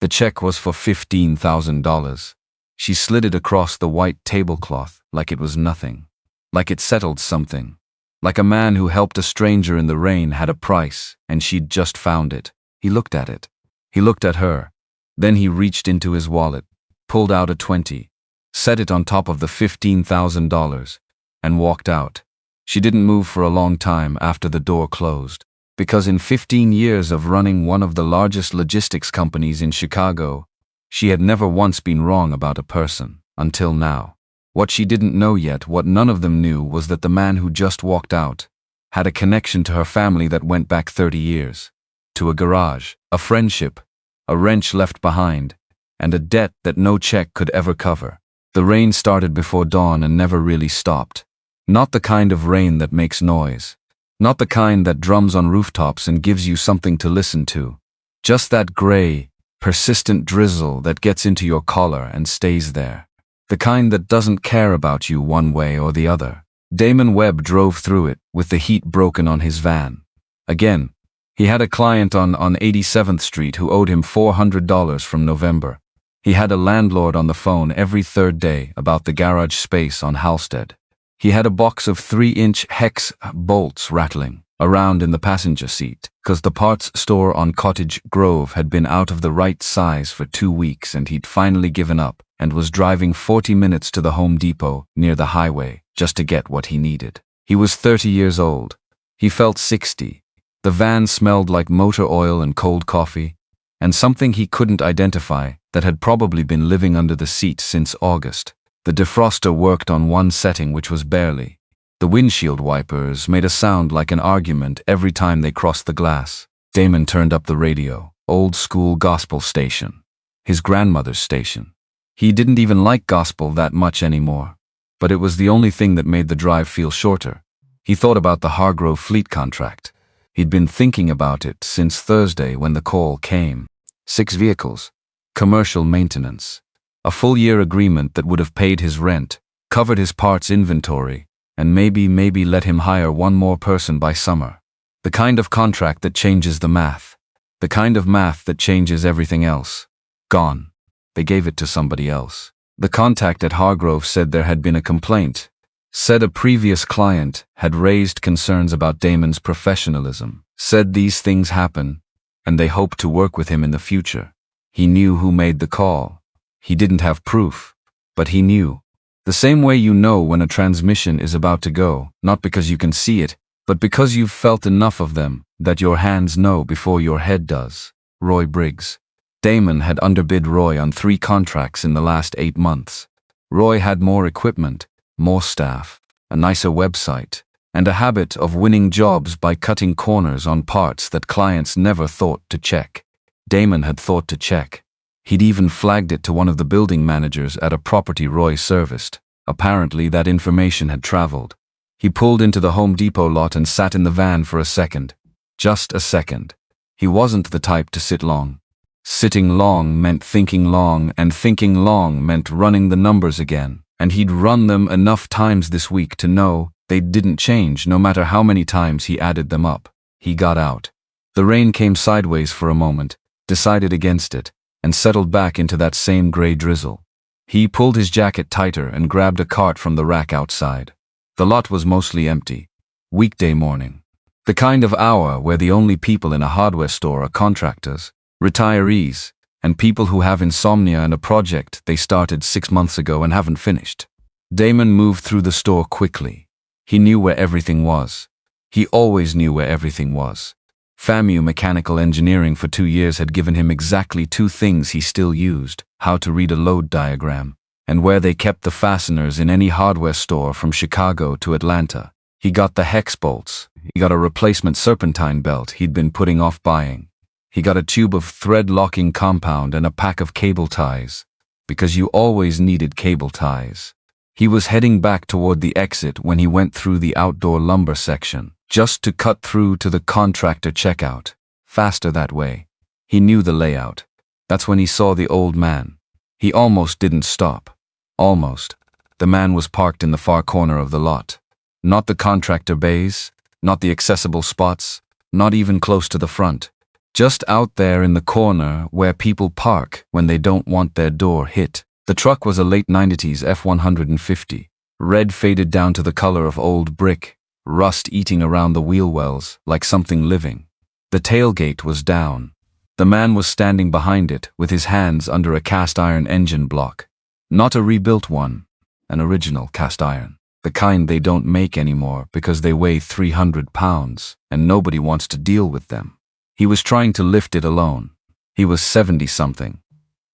The check was for $15,000. She slid it across the white tablecloth like it was nothing. Like it settled something. Like a man who helped a stranger in the rain had a price, and she'd just found it. He looked at it. He looked at her. Then he reached into his wallet, pulled out a 20, set it on top of the $15,000, and walked out. She didn't move for a long time after the door closed, because in 15 years of running one of the largest logistics companies in Chicago, she had never once been wrong about a person, until now. What she didn't know yet, what none of them knew, was that the man who just walked out had a connection to her family that went back 30 years. To a garage, a friendship, a wrench left behind, and a debt that no check could ever cover. The rain started before dawn and never really stopped. Not the kind of rain that makes noise. Not the kind that drums on rooftops and gives you something to listen to. Just that gray, persistent drizzle that gets into your collar and stays there. The kind that doesn't care about you one way or the other. Damon Webb drove through it with the heat broken on his van. Again, he had a client on 87th Street who owed him $400 from November. He had a landlord on the phone every third day about the garage space on Halstead. He had a box of 3-inch hex bolts rattling around in the passenger seat, because the parts store on Cottage Grove had been out of the right size for 2 weeks and he'd finally given up and was driving 40 minutes to the Home Depot near the highway just to get what he needed. He was 30 years old. He felt 60. The van smelled like motor oil and cold coffee, and something he couldn't identify that had probably been living under the seat since August. The defroster worked on one setting, which was barely. The windshield wipers made a sound like an argument every time they crossed the glass. Damon turned up the radio. Old school gospel station. His grandmother's station. He didn't even like gospel that much anymore, but it was the only thing that made the drive feel shorter. He thought about the Hargrove fleet contract. He'd been thinking about it since Thursday when the call came. 6 vehicles. Commercial maintenance. A full-year agreement that would have paid his rent, covered his parts inventory, and maybe let him hire one more person by summer. The kind of contract that changes the math. The kind of math that changes everything else. Gone. They gave it to somebody else. The contact at Hargrove said there had been a complaint. Said a previous client had raised concerns about Damon's professionalism. Said these things happen, and they hoped to work with him in the future. He knew who made the call. He didn't have proof, but he knew. The same way you know when a transmission is about to go, not because you can see it, but because you've felt enough of them that your hands know before your head does. Roy Briggs. Damon had underbid Roy on 3 contracts in the last 8 months. Roy had more equipment, more staff, a nicer website, and a habit of winning jobs by cutting corners on parts that clients never thought to check. Damon had thought to check. He'd even flagged it to one of the building managers at a property Roy serviced. Apparently that information had traveled. He pulled into the Home Depot lot and sat in the van for a second. Just a second. He wasn't the type to sit long. Sitting long meant thinking long, and thinking long meant running the numbers again. And he'd run them enough times this week to know they didn't change no matter how many times he added them up. He got out. The rain came sideways for a moment, decided against it, and settled back into that same gray drizzle. He pulled his jacket tighter and grabbed a cart from the rack outside. The lot was mostly empty. Weekday morning. The kind of hour where the only people in a hardware store are contractors, retirees, and people who have insomnia and a project they started 6 months ago and haven't finished. Damon moved through the store quickly. He knew where everything was. He always knew where everything was. FAMU mechanical engineering for 2 years had given him exactly 2 things he still used: how to read a load diagram, and where they kept the fasteners in any hardware store from Chicago to Atlanta. He got the hex bolts. He got a replacement serpentine belt he'd been putting off buying. He got a tube of thread-locking compound and a pack of cable ties, because you always needed cable ties. He was heading back toward the exit when he went through the outdoor lumber section, just to cut through to the contractor checkout. Faster that way. He knew the layout. That's when he saw the old man. He almost didn't stop. Almost. The man was parked in the far corner of the lot. Not the contractor bays, not the accessible spots, not even close to the front. Just out there in the corner where people park when they don't want their door hit. The truck was a late 90s F-150. Red faded down to the color of old brick, rust eating around the wheel wells like something living. The tailgate was down. The man was standing behind it with his hands under a cast-iron engine block. Not a rebuilt one, an original cast-iron. The kind they don't make anymore because they weigh 300 pounds and nobody wants to deal with them. He was trying to lift it alone. He was 70-something,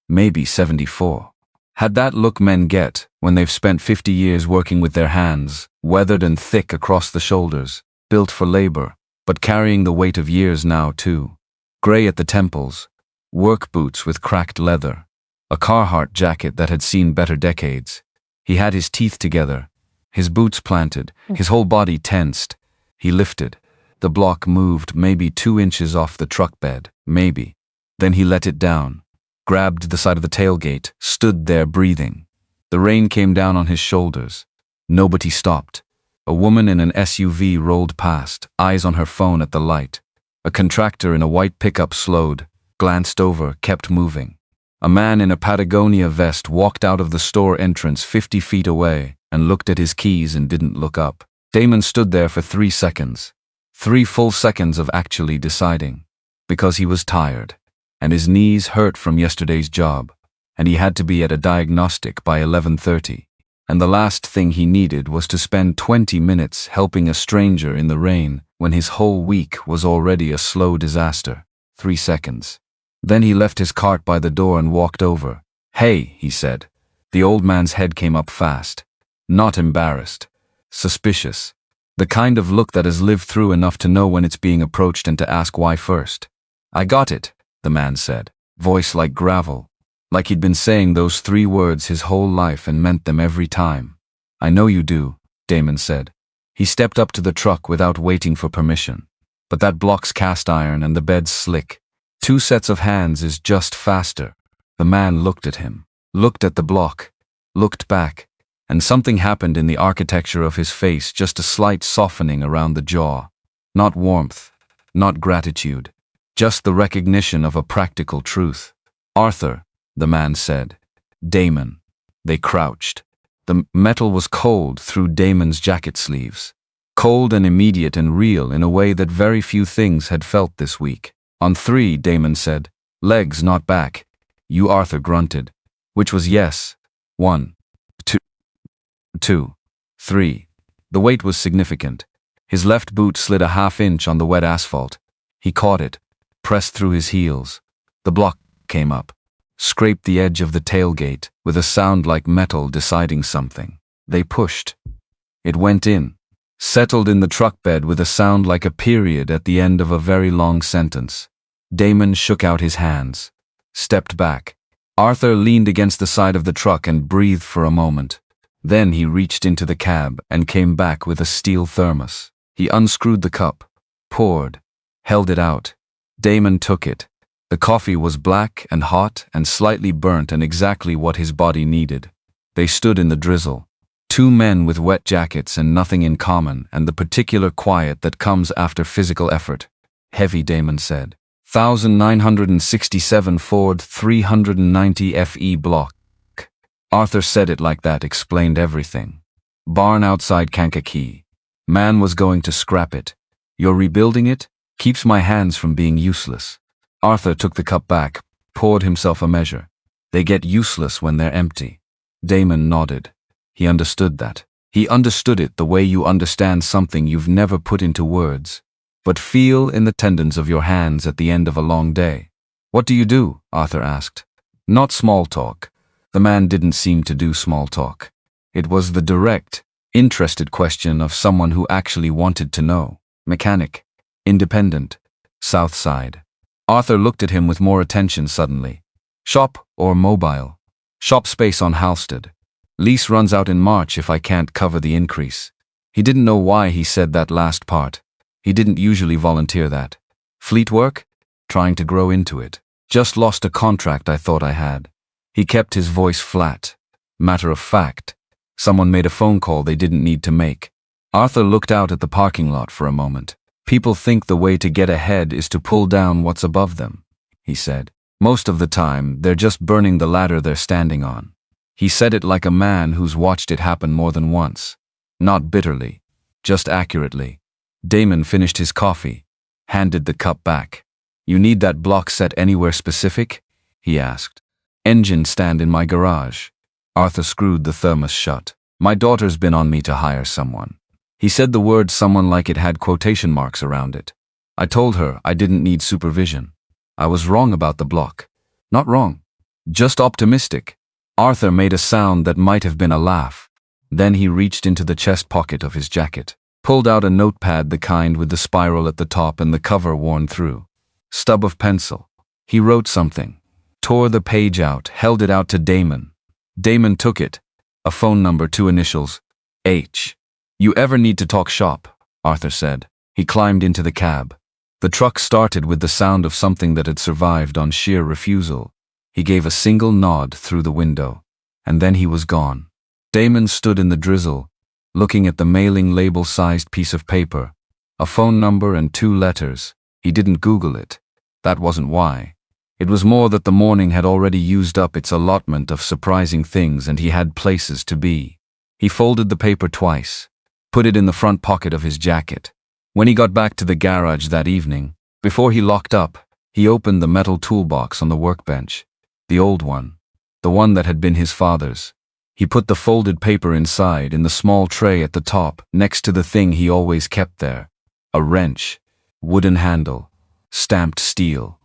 maybe 74. Had that look men get when they've spent 50 years working with their hands, weathered and thick across the shoulders, built for labor, but carrying the weight of years now too. Gray at the temples, work boots with cracked leather, a Carhartt jacket that had seen better decades. He had his teeth together, his boots planted, his whole body tensed. He lifted. The block moved maybe 2 inches off the truck bed, maybe. Then he let it down, grabbed the side of the tailgate, stood there breathing. The rain came down on his shoulders. Nobody stopped. A woman in an SUV rolled past, eyes on her phone at the light. A contractor in a white pickup slowed, glanced over, kept moving. A man in a Patagonia vest walked out of the store entrance 50 feet away and looked at his keys and didn't look up. Damon stood there for 3 seconds. 3 full seconds of actually deciding. Because he was tired, and his knees hurt from yesterday's job, and he had to be at a diagnostic by 11:30. And the last thing he needed was to spend 20 minutes helping a stranger in the rain when his whole week was already a slow disaster. 3 seconds. Then he left his cart by the door and walked over. "Hey," he said. The old man's head came up fast. Not embarrassed. Suspicious. The kind of look that has lived through enough to know when it's being approached and to ask why first. "I got it," the man said, voice like gravel. Like he'd been saying those 3 words his whole life and meant them every time. "I know you do," Damon said. He stepped up to the truck without waiting for permission. But that block's cast iron and the bed's slick. 2 sets of hands is just faster. The man looked at him, looked at the block, looked back, and something happened in the architecture of his face, just a slight softening around the jaw. Not warmth, not gratitude, just the recognition of a practical truth. "Arthur," the man said. "Damon." They crouched. The metal was cold through Damon's jacket sleeves. Cold and immediate and real in a way that very few things had felt this week. "On 3, Damon said. "Legs, not back." "You," Arthur grunted. Which was yes. 1, 2, 3. The weight was significant. His left boot slid a half-inch on the wet asphalt. He caught it, pressed through his heels. The block came up, scraped the edge of the tailgate with a sound like metal deciding something. They pushed. It went in, settled in the truck bed with a sound like a period at the end of a very long sentence. Damon shook out his hands, stepped back. Arthur leaned against the side of the truck and breathed for a moment. Then he reached into the cab and came back with a steel thermos. He unscrewed the cup, poured, held it out. Damon took it. The coffee was black and hot and slightly burnt and exactly what his body needed. They stood in the drizzle. 2 men with wet jackets and nothing in common and the particular quiet that comes after physical effort. "Heavy," Damon said. 1967 Ford 390 FE block. Arthur said it like that, explained everything. Barn outside Kankakee. Man was going to scrap it. "You're rebuilding it?" "Keeps my hands from being useless." Arthur took the cup back, poured himself a measure. "They get useless when they're empty." Damon nodded. He understood that. He understood it the way you understand something you've never put into words, but feel in the tendons of your hands at the end of a long day. "What do you do?" Arthur asked. Not small talk. The man didn't seem to do small talk. It was the direct, interested question of someone who actually wanted to know. "Mechanic. Independent. South Side." Arthur looked at him with more attention suddenly. "Shop or mobile?" "Shop space on Halsted. Lease runs out in March if I can't cover the increase." He didn't know why he said that last part. He didn't usually volunteer that. "Fleet work?" "Trying to grow into it. Just lost a contract I thought I had." He kept his voice flat. Matter of fact. Someone made a phone call they didn't need to make. Arthur looked out at the parking lot for a moment. People think the way to get ahead is to pull down what's above them, he said. Most of the time, they're just burning the ladder they're standing on. He said it like a man who's watched it happen more than once. Not bitterly, just accurately. Damon finished his coffee, handed the cup back. You need that block set anywhere specific? He asked. Engine stand in my garage. Arthur screwed the thermos shut. My daughter's been on me to hire someone. He said the word someone like it had quotation marks around it. I told her I didn't need supervision. I was wrong about the block. Not wrong, just optimistic. Arthur made a sound that might have been a laugh. Then he reached into the chest pocket of his jacket, pulled out a notepad, the kind with the spiral at the top and the cover worn through. Stub of pencil. He wrote something, tore the page out, held it out to Damon. Damon took it. A phone number, 2 initials, H. You ever need to talk shop, Arthur said. He climbed into the cab. The truck started with the sound of something that had survived on sheer refusal. He gave a single nod through the window, and then he was gone. Damon stood in the drizzle, looking at the mailing label-sized piece of paper. A phone number and 2 letters. He didn't Google it. That wasn't why. It was more that the morning had already used up its allotment of surprising things and he had places to be. He folded the paper twice, put it in the front pocket of his jacket. When he got back to the garage that evening, before he locked up, he opened the metal toolbox on the workbench. The old one. The one that had been his father's. He put the folded paper inside in the small tray at the top, next to the thing he always kept there. A wrench. Wooden handle. Stamped steel.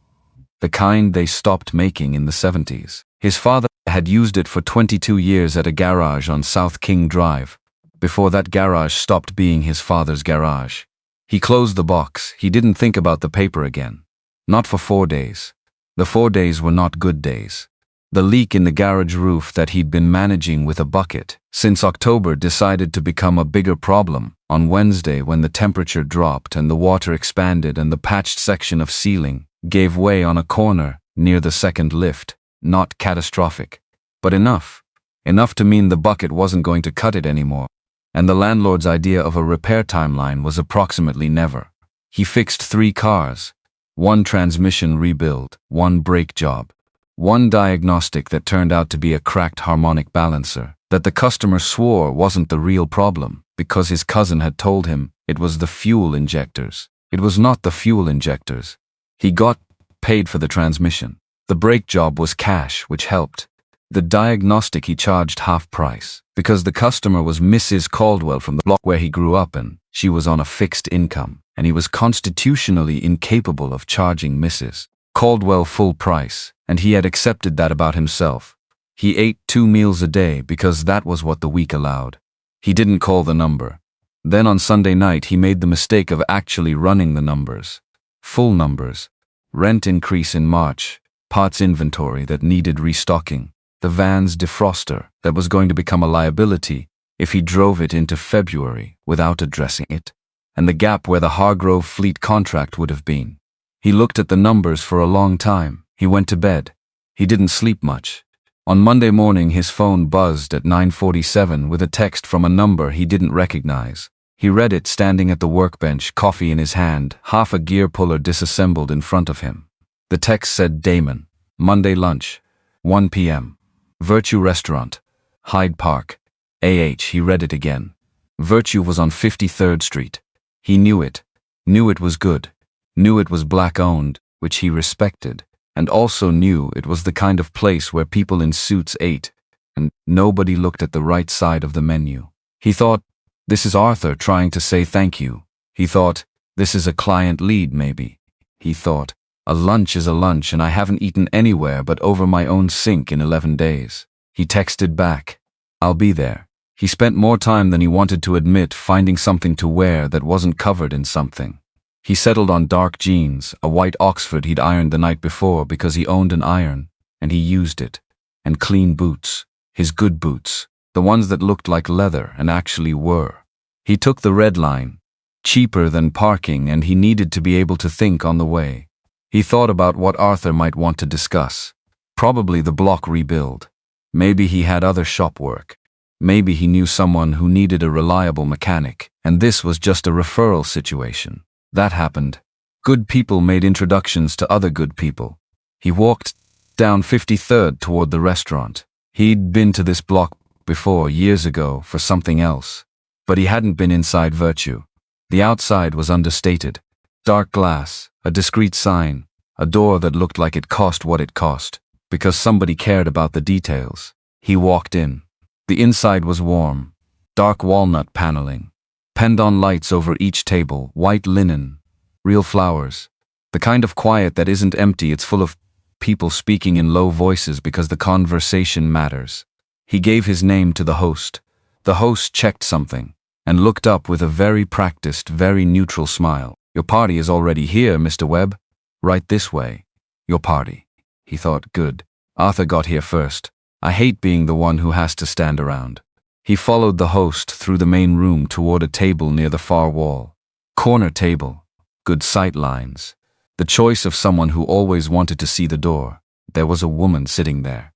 The kind they stopped making in the 70s. His father had used it for 22 years at a garage on South King Drive. Before that garage stopped being his father's garage. He closed the box. He didn't think about the paper again. Not for 4 days. The 4 days were not good days. The leak in the garage roof that he'd been managing with a bucket since October decided to become a bigger problem on Wednesday when the temperature dropped and the water expanded and the patched section of ceiling gave way on a corner near the second lift. Not catastrophic, but enough. Enough to mean the bucket wasn't going to cut it anymore. And the landlord's idea of a repair timeline was approximately never. He fixed 3 cars. 1 transmission rebuild, 1 brake job. 1 diagnostic that turned out to be a cracked harmonic balancer, that the customer swore wasn't the real problem, because his cousin had told him it was the fuel injectors. It was not the fuel injectors. He got paid for the transmission. The brake job was cash, which helped. The diagnostic he charged half price, because the customer was Mrs. Caldwell from the block where he grew up and she was on a fixed income, and he was constitutionally incapable of charging Mrs. Caldwell full price, and he had accepted that about himself. He ate 2 meals a day because that was what the week allowed. He didn't call the number. Then on Sunday night he made the mistake of actually running the numbers. Full numbers. Rent increase in March. Parts inventory that needed restocking. The van's defroster that was going to become a liability if he drove it into February without addressing it. And the gap where the Hargrove Fleet contract would have been. He looked at the numbers for a long time. He went to bed. He didn't sleep much. On Monday morning his phone buzzed at 9:47 with a text from a number he didn't recognize. He read it standing at the workbench, coffee in his hand, half a gear puller disassembled in front of him. The text said Damon, Monday lunch, 1 p.m. Virtue Restaurant, Hyde Park. He read it again. Virtue was on 53rd Street. He knew it. Knew it was good. Knew it was black-owned, which he respected, and also knew it was the kind of place where people in suits ate, and nobody looked at the right side of the menu. He thought, this is Arthur trying to say thank you. He thought, this is a client lead maybe. He thought, a lunch is a lunch and I haven't eaten anywhere but over my own sink in 11 days. He texted back, I'll be there. He spent more time than he wanted to admit finding something to wear that wasn't covered in something. He settled on dark jeans, a white Oxford he'd ironed the night before because he owned an iron, and he used it. And clean boots, his good boots, the ones that looked like leather and actually were. He took the red line, cheaper than parking, and he needed to be able to think on the way. He thought about what Arthur might want to discuss. Probably the block rebuild. Maybe he had other shop work. Maybe he knew someone who needed a reliable mechanic, and this was just a referral situation. That happened. Good people made introductions to other good people. He walked down 53rd toward the restaurant. He'd been to this block before, years ago, for something else. But he hadn't been inside Virtue. The outside was understated. Dark glass, a discreet sign, a door that looked like it cost what it cost, because somebody cared about the details. He walked in. The inside was warm. Dark walnut paneling. Pendant lights over each table, white linen, real flowers. The kind of quiet that isn't empty, it's full of people speaking in low voices because the conversation matters. He gave his name to the host. The host checked something and looked up with a very practiced, very neutral smile. Your party is already here, Mr. Webb. Right this way. Your party. He thought, good. Arthur got here first. I hate being the one who has to stand around. He followed the host through the main room toward a table near the far wall. Corner table. Good sight lines. The choice of someone who always wanted to see the door. There was a woman sitting there.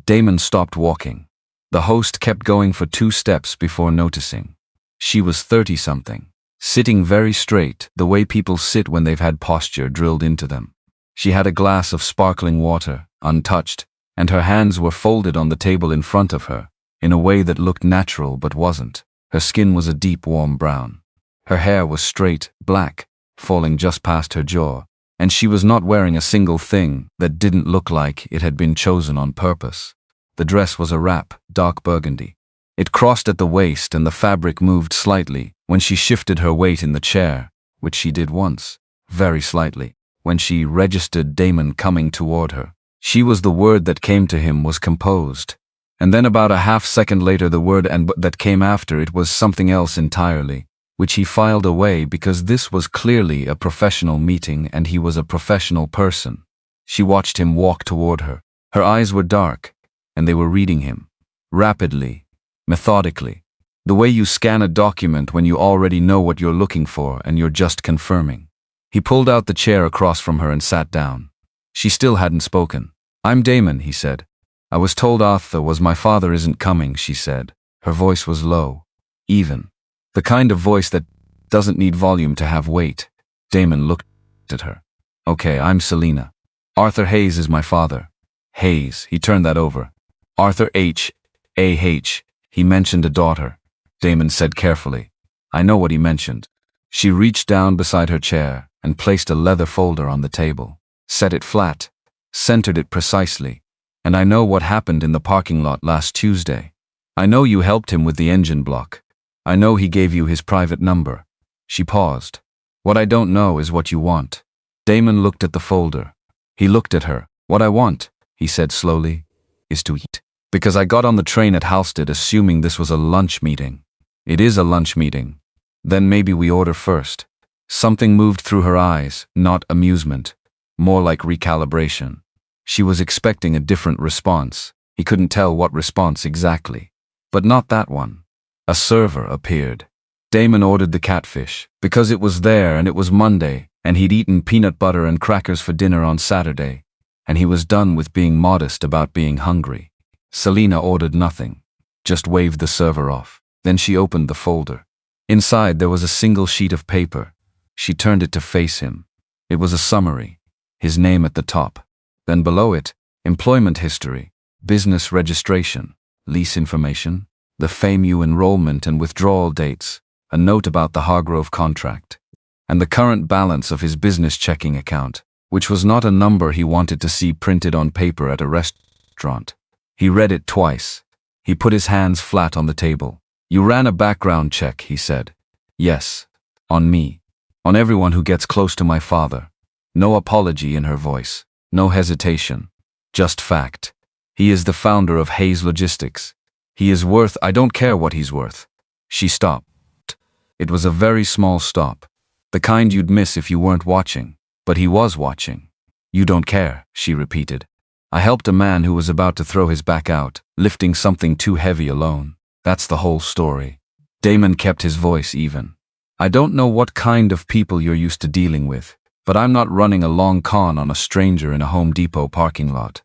Damon stopped walking. The host kept going for 2 steps before noticing. She was 30-something, sitting very straight, the way people sit when they've had posture drilled into them. She had a glass of sparkling water, untouched, and her hands were folded on the table in front of her, in a way that looked natural but wasn't. Her skin was a deep, warm brown. Her hair was straight, black, falling just past her jaw, and she was not wearing a single thing that didn't look like it had been chosen on purpose. The dress was a wrap, dark burgundy. It crossed at the waist and the fabric moved slightly when she shifted her weight in the chair, which she did once, very slightly, when she registered Damon coming toward her. She was the word that came to him was composed. And then about a half-second later the word and that came after it was something else entirely, which he filed away because this was clearly a professional meeting and he was a professional person. She watched him walk toward her. Her eyes were dark, and they were reading him. Rapidly, methodically. The way you scan a document when you already know what you're looking for and you're just confirming. He pulled out the chair across from her and sat down. She still hadn't spoken. I'm Damon, he said. I was told Arthur was my father isn't coming, she said. Her voice was low, even. The kind of voice that doesn't need volume to have weight. Damon looked at her. Okay, I'm Selena. Arthur Hayes is my father. Hayes, he turned that over. Arthur H.A.H. He mentioned a daughter. Damon said carefully. I know what he mentioned. She reached down beside her chair and placed a leather folder on the table. Set it flat. Centered it precisely. And I know what happened in the parking lot last Tuesday. I know you helped him with the engine block. I know he gave you his private number. She paused. What I don't know is what you want. Damon looked at the folder. He looked at her. What I want, he said slowly, is to eat. Because I got on the train at Halstead assuming this was a lunch meeting. It is a lunch meeting. Then maybe we order first. Something moved through her eyes, not amusement, more like recalibration. She was expecting a different response. He couldn't tell what response exactly. But not that one. A server appeared. Damon ordered the catfish, because it was there and it was Monday, and he'd eaten peanut butter and crackers for dinner on Saturday, and he was done with being modest about being hungry. Selena ordered nothing, just waved the server off. Then she opened the folder. Inside there was a single sheet of paper. She turned it to face him. It was a summary, his name at the top. Then below it, employment history, business registration, lease information, the FAMU enrollment and withdrawal dates, a note about the Hargrove contract, and the current balance of his business checking account, which was not a number he wanted to see printed on paper at a restaurant. He read it twice. He put his hands flat on the table. You ran a background check, he said. Yes, on me, on everyone who gets close to my father. No apology in her voice. No hesitation. Just fact. He is the founder of Hayes Logistics. He is worth, I don't care what he's worth. She stopped. It was a very small stop. The kind you'd miss if you weren't watching. But he was watching. You don't care, she repeated. I helped a man who was about to throw his back out, lifting something too heavy alone. That's the whole story. Damon kept his voice even. I don't know what kind of people you're used to dealing with, but I'm not running a long con on a stranger in a Home Depot parking lot.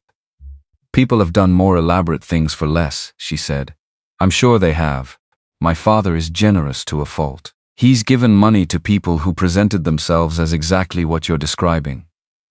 People have done more elaborate things for less, she said. I'm sure they have. My father is generous to a fault. He's given money to people who presented themselves as exactly what you're describing.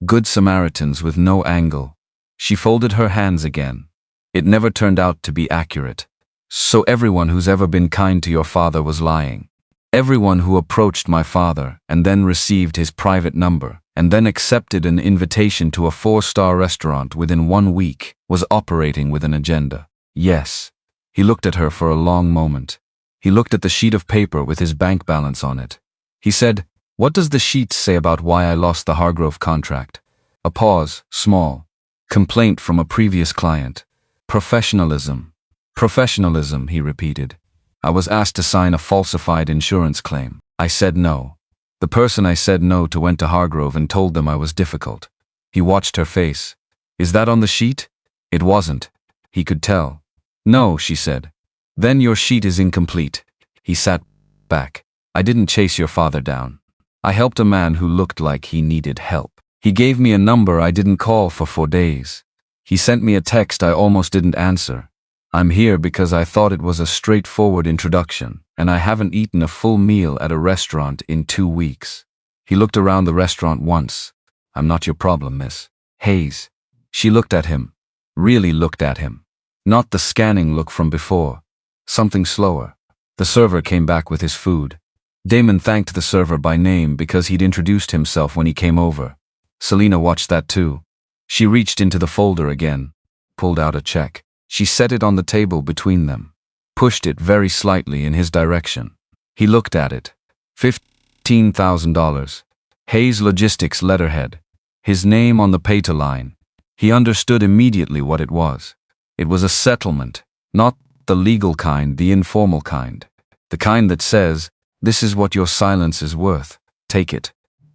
Good Samaritans with no angle. She folded her hands again. It never turned out to be accurate. So everyone who's ever been kind to your father was lying. Everyone who approached my father and then received his private number and then accepted an invitation to a 4-star restaurant within 1 week was operating with an agenda. Yes. He looked at her for a long moment. He looked at the sheet of paper with his bank balance on it. He said, "What does the sheet say about why I lost the Hargrove contract?" A pause, small. Complaint from a previous client. Professionalism. Professionalism, he repeated. I was asked to sign a falsified insurance claim. I said no. The person I said no to went to Hargrove and told them I was difficult. He watched her face. Is that on the sheet? It wasn't. He could tell. No, she said. Then your sheet is incomplete. He sat back. I didn't chase your father down. I helped a man who looked like he needed help. He gave me a number I didn't call for 4 days. He sent me a text I almost didn't answer. I'm here because I thought it was a straightforward introduction, and I haven't eaten a full meal at a restaurant in 2 weeks. He looked around the restaurant once. I'm not your problem, miss. Hayes. She looked at him. Really looked at him. Not the scanning look from before. Something slower. The server came back with his food. Damon thanked the server by name because he'd introduced himself when he came over. Selena watched that too. She reached into the folder again, pulled out a check. She set it on the table between them, pushed it very slightly in his direction. He looked at it. $15,000. Hayes Logistics letterhead. His name on the pay-to line. He understood immediately what it was. It was a settlement, not the legal kind, the informal kind. The kind that says, this is what your silence is worth. Take it.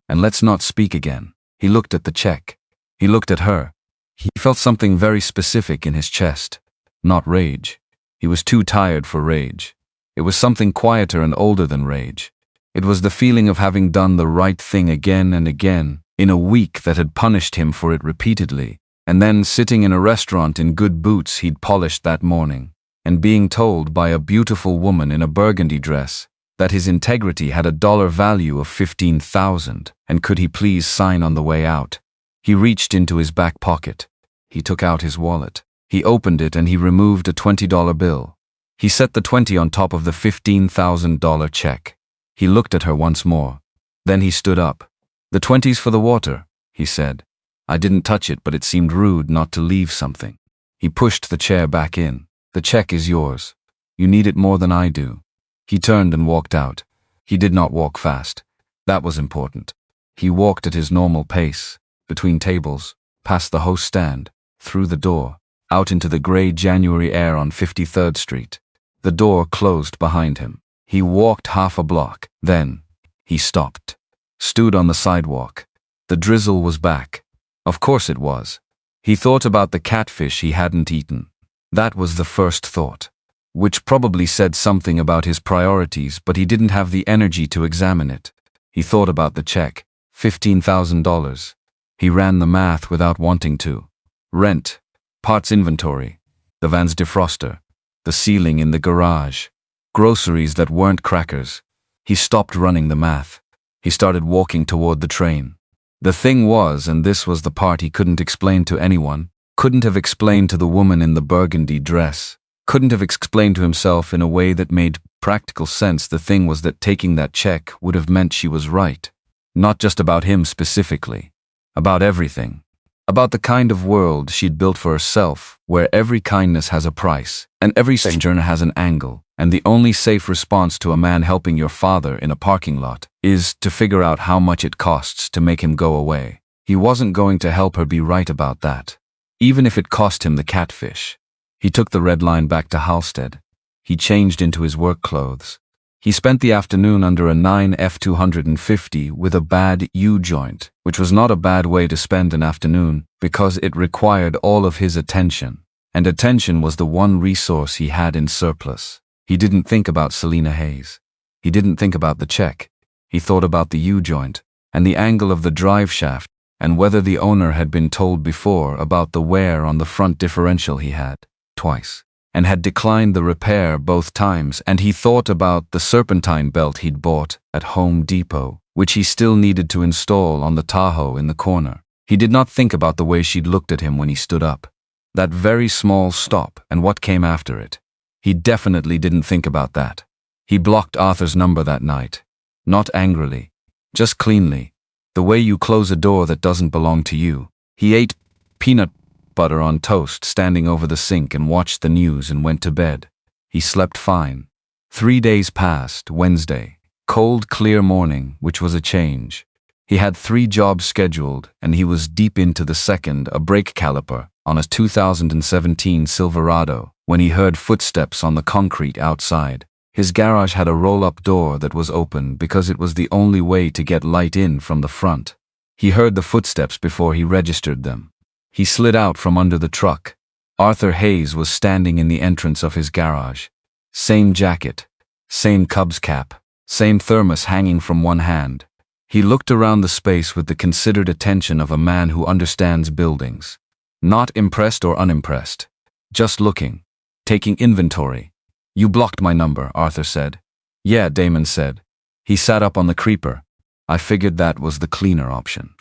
And let's not speak again. He looked at the check. He looked at her. He felt something very specific in his chest. Not rage. He was too tired for rage. It was something quieter and older than rage. It was the feeling of having done the right thing again and again, in a week that had punished him for it repeatedly, and then sitting in a restaurant in good boots he'd polished that morning, and being told by a beautiful woman in a burgundy dress that his integrity had a dollar value of $15,000, and could he please sign on the way out. He reached into his back pocket. He took out his wallet. He opened it and he removed a $20 bill. He set the 20 on top of the $15,000 check. He looked at her once more. Then he stood up. The 20's for the water, he said. I didn't touch it, but it seemed rude not to leave something. He pushed the chair back in. The check is yours. You need it more than I do. He turned and walked out. He did not walk fast. That was important. He walked at his normal pace, between tables, past the host stand, through the door, out into the gray January air on 53rd Street. The door closed behind him. He walked half a block. Then, he stopped. Stood on the sidewalk. The drizzle was back. Of course it was. He thought about the catfish he hadn't eaten. That was the first thought, which probably said something about his priorities, but he didn't have the energy to examine it. He thought about the check, $15,000. He ran the math without wanting to. Rent, parts inventory, the van's defroster, the ceiling in the garage, groceries that weren't crackers. He stopped running the math. He started walking toward the train. The thing was, and this was the part he couldn't explain to anyone, couldn't have explained to the woman in the burgundy dress, couldn't have explained to himself in a way that made practical sense. The thing was that taking that check would have meant she was right. Not just about him specifically. About everything. About the kind of world she'd built for herself, where every kindness has a price, and every turn has an angle, and the only safe response to a man helping your father in a parking lot is to figure out how much it costs to make him go away. He wasn't going to help her be right about that, even if it cost him the catfish. He took the red line back to Halstead. He changed into his work clothes. He spent the afternoon under a 9 F250 with a bad U-joint, which was not a bad way to spend an afternoon because it required all of his attention, and attention was the one resource he had in surplus. He didn't think about Selena Hayes. He didn't think about the check. He thought about the U-joint, and the angle of the drive shaft, and whether the owner had been told before about the wear on the front differential he had, twice. and had declined the repair both times, and he thought about the serpentine belt he'd bought at Home Depot, which he still needed to install on the Tahoe in the corner. He did not think about the way she'd looked at him when he stood up. That very small stop and what came after it. He definitely didn't think about that. He blocked Arthur's number that night. Not angrily. Just cleanly. The way you close a door that doesn't belong to you. He ate peanut butter on toast standing over the sink and watched the news and went to bed. He slept fine. 3 days passed. Wednesday. Cold, clear morning, which was a change. He had 3 jobs scheduled, and he was deep into the second, a brake caliper, on a 2017 Silverado, when he heard footsteps on the concrete outside. His garage had a roll-up door that was open because it was the only way to get light in from the front. He heard the footsteps before he registered them. He slid out from under the truck. Arthur Hayes was standing in the entrance of his garage. Same jacket, same Cubs cap, same thermos hanging from one hand. He looked around the space with the considered attention of a man who understands buildings. Not impressed or unimpressed. Just looking. Taking inventory. "You blocked my number," Arthur said. "Yeah," Damon said. He sat up on the creeper. "I figured that was the cleaner option."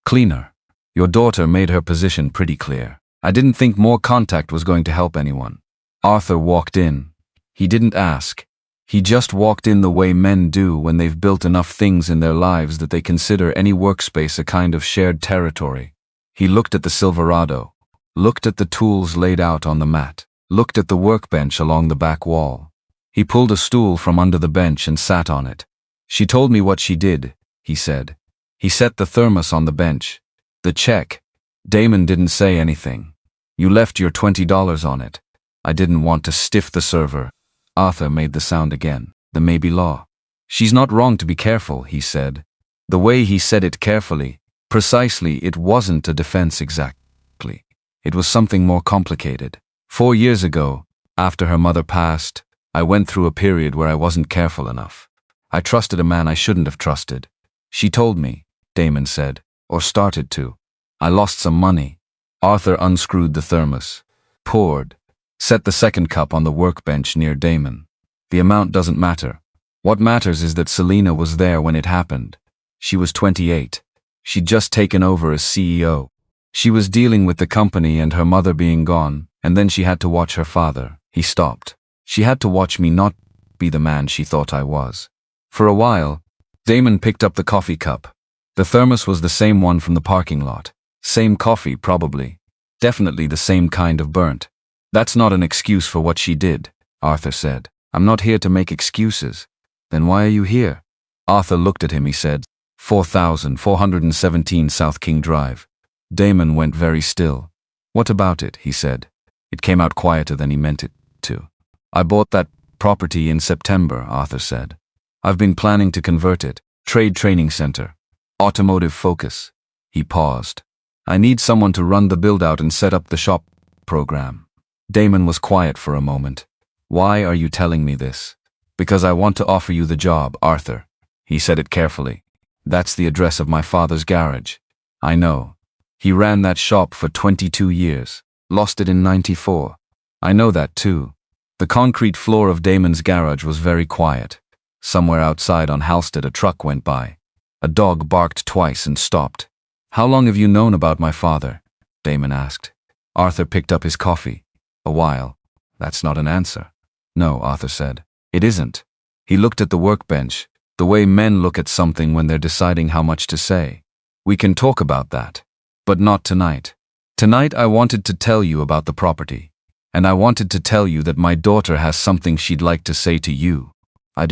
"Cleaner? Your daughter made her position pretty clear. I didn't think more contact was going to help anyone." Arthur walked in. He didn't ask. He just walked in the way men do when they've built enough things in their lives that they consider any workspace a kind of shared territory. He looked at the Silverado, looked at the tools laid out on the mat, looked at the workbench along the back wall. He pulled a stool from under the bench and sat on it. "She told me what she did," he said. He set the thermos on the bench. "The check." Damon didn't say anything. "You left your $20 on it." "I didn't want to stiff the server." Arthur made the sound again. "The maybe law." "She's not wrong to be careful," he said. The way he said it carefully, precisely, it wasn't a defense exactly. It was something more complicated. 4 years ago, after her mother passed, I went through a period where I wasn't careful enough. I trusted a man I shouldn't have trusted. She told me, Damon said, or started to. I lost some money. Arthur unscrewed the thermos, poured, set the second cup on the workbench near Damon. The amount doesn't matter. What matters is that Selena was there when it happened. She was 28. She'd just taken over as CEO. She was dealing with the company and her mother being gone, and then she had to watch her father. He stopped. She had to watch me not be the man she thought I was. For a while, Damon picked up the coffee cup. The thermos was the same one from the parking lot. Same coffee, probably. Definitely the same kind of burnt. "That's not an excuse for what she did," Arthur said. "I'm not here to make excuses." "Then why are you here?" Arthur looked at him, he said. 4417 South King Drive. Damon went very still. "What about it?" he said. It came out quieter than he meant it to. "I bought that property in September," Arthur said. "I've been planning to convert it. Trade training center. Automotive focus." He paused. "I need someone to run the build-out and set up the shop program." Damon was quiet for a moment. "Why are you telling me this?" "Because I want to offer you the job, Arthur." He said it carefully. "That's the address of my father's garage." "I know. He ran that shop for 22 years. Lost it in '94. "I know that too." The concrete floor of Damon's garage was very quiet. Somewhere outside on Halsted a truck went by. A dog barked twice and stopped. "How long have you known about my father?" Damon asked. Arthur picked up his coffee. "A while." "That's not an answer." "No," Arthur said. "It isn't." He looked at the workbench, the way men look at something when they're deciding how much to say. "We can talk about that. But not tonight. Tonight I wanted to tell you about the property. And I wanted to tell you that my daughter has something she'd like to say to you. I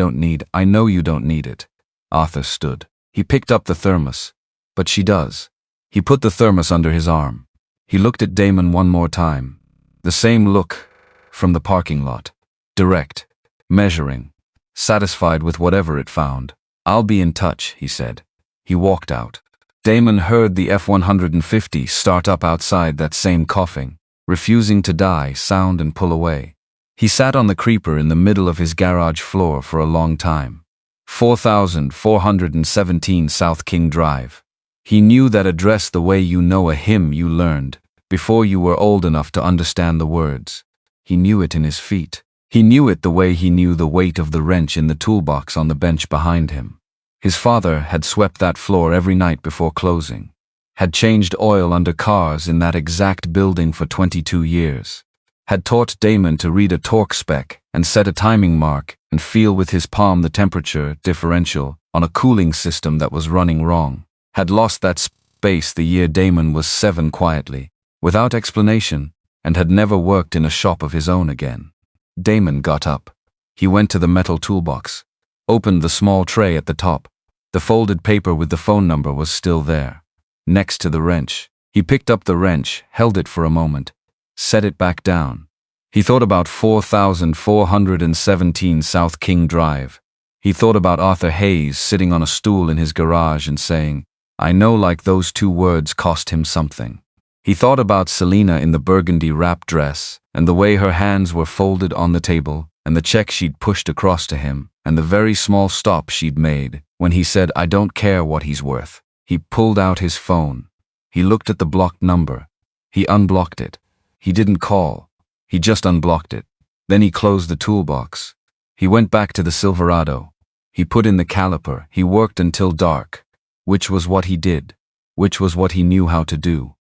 know you don't need it." Arthur stood. He picked up the thermos. "But she does." He put the thermos under his arm. He looked at Damon one more time. The same look from the parking lot. Direct. Measuring. Satisfied with whatever it found. "I'll be in touch," he said. He walked out. Damon heard the F-150 start up outside, that same coughing, refusing to die sound, and pull away. He sat on the creeper in the middle of his garage floor for a long time. 4417 South King Drive. He knew that address the way you know a hymn you learned, before you were old enough to understand the words. He knew it in his feet. He knew it the way he knew the weight of the wrench in the toolbox on the bench behind him. His father had swept that floor every night before closing, had changed oil under cars in that exact building for 22 years, had taught Damon to read a torque spec and set a timing mark and feel with his palm the temperature differential on a cooling system that was running wrong, had lost that space the year Damon was 7 quietly, without explanation, and had never worked in a shop of his own again. Damon got up. He went to the metal toolbox, opened the small tray at the top. The folded paper with the phone number was still there, next to the wrench. He picked up the wrench, held it for a moment, set it back down. He thought about 4417 South King Drive. He thought about Arthur Hayes sitting on a stool in his garage and saying, "I know," like those 2 words cost him something. He thought about Selena in the burgundy wrap dress, and the way her hands were folded on the table, and the check she'd pushed across to him, and the very small stop she'd made when he said, "I don't care what he's worth." He pulled out his phone. He looked at the blocked number. He unblocked it. He didn't call. He just unblocked it. Then he closed the toolbox. He went back to the Silverado. He put in the caliper. He worked until dark, which was what he did, which was what he knew how to do.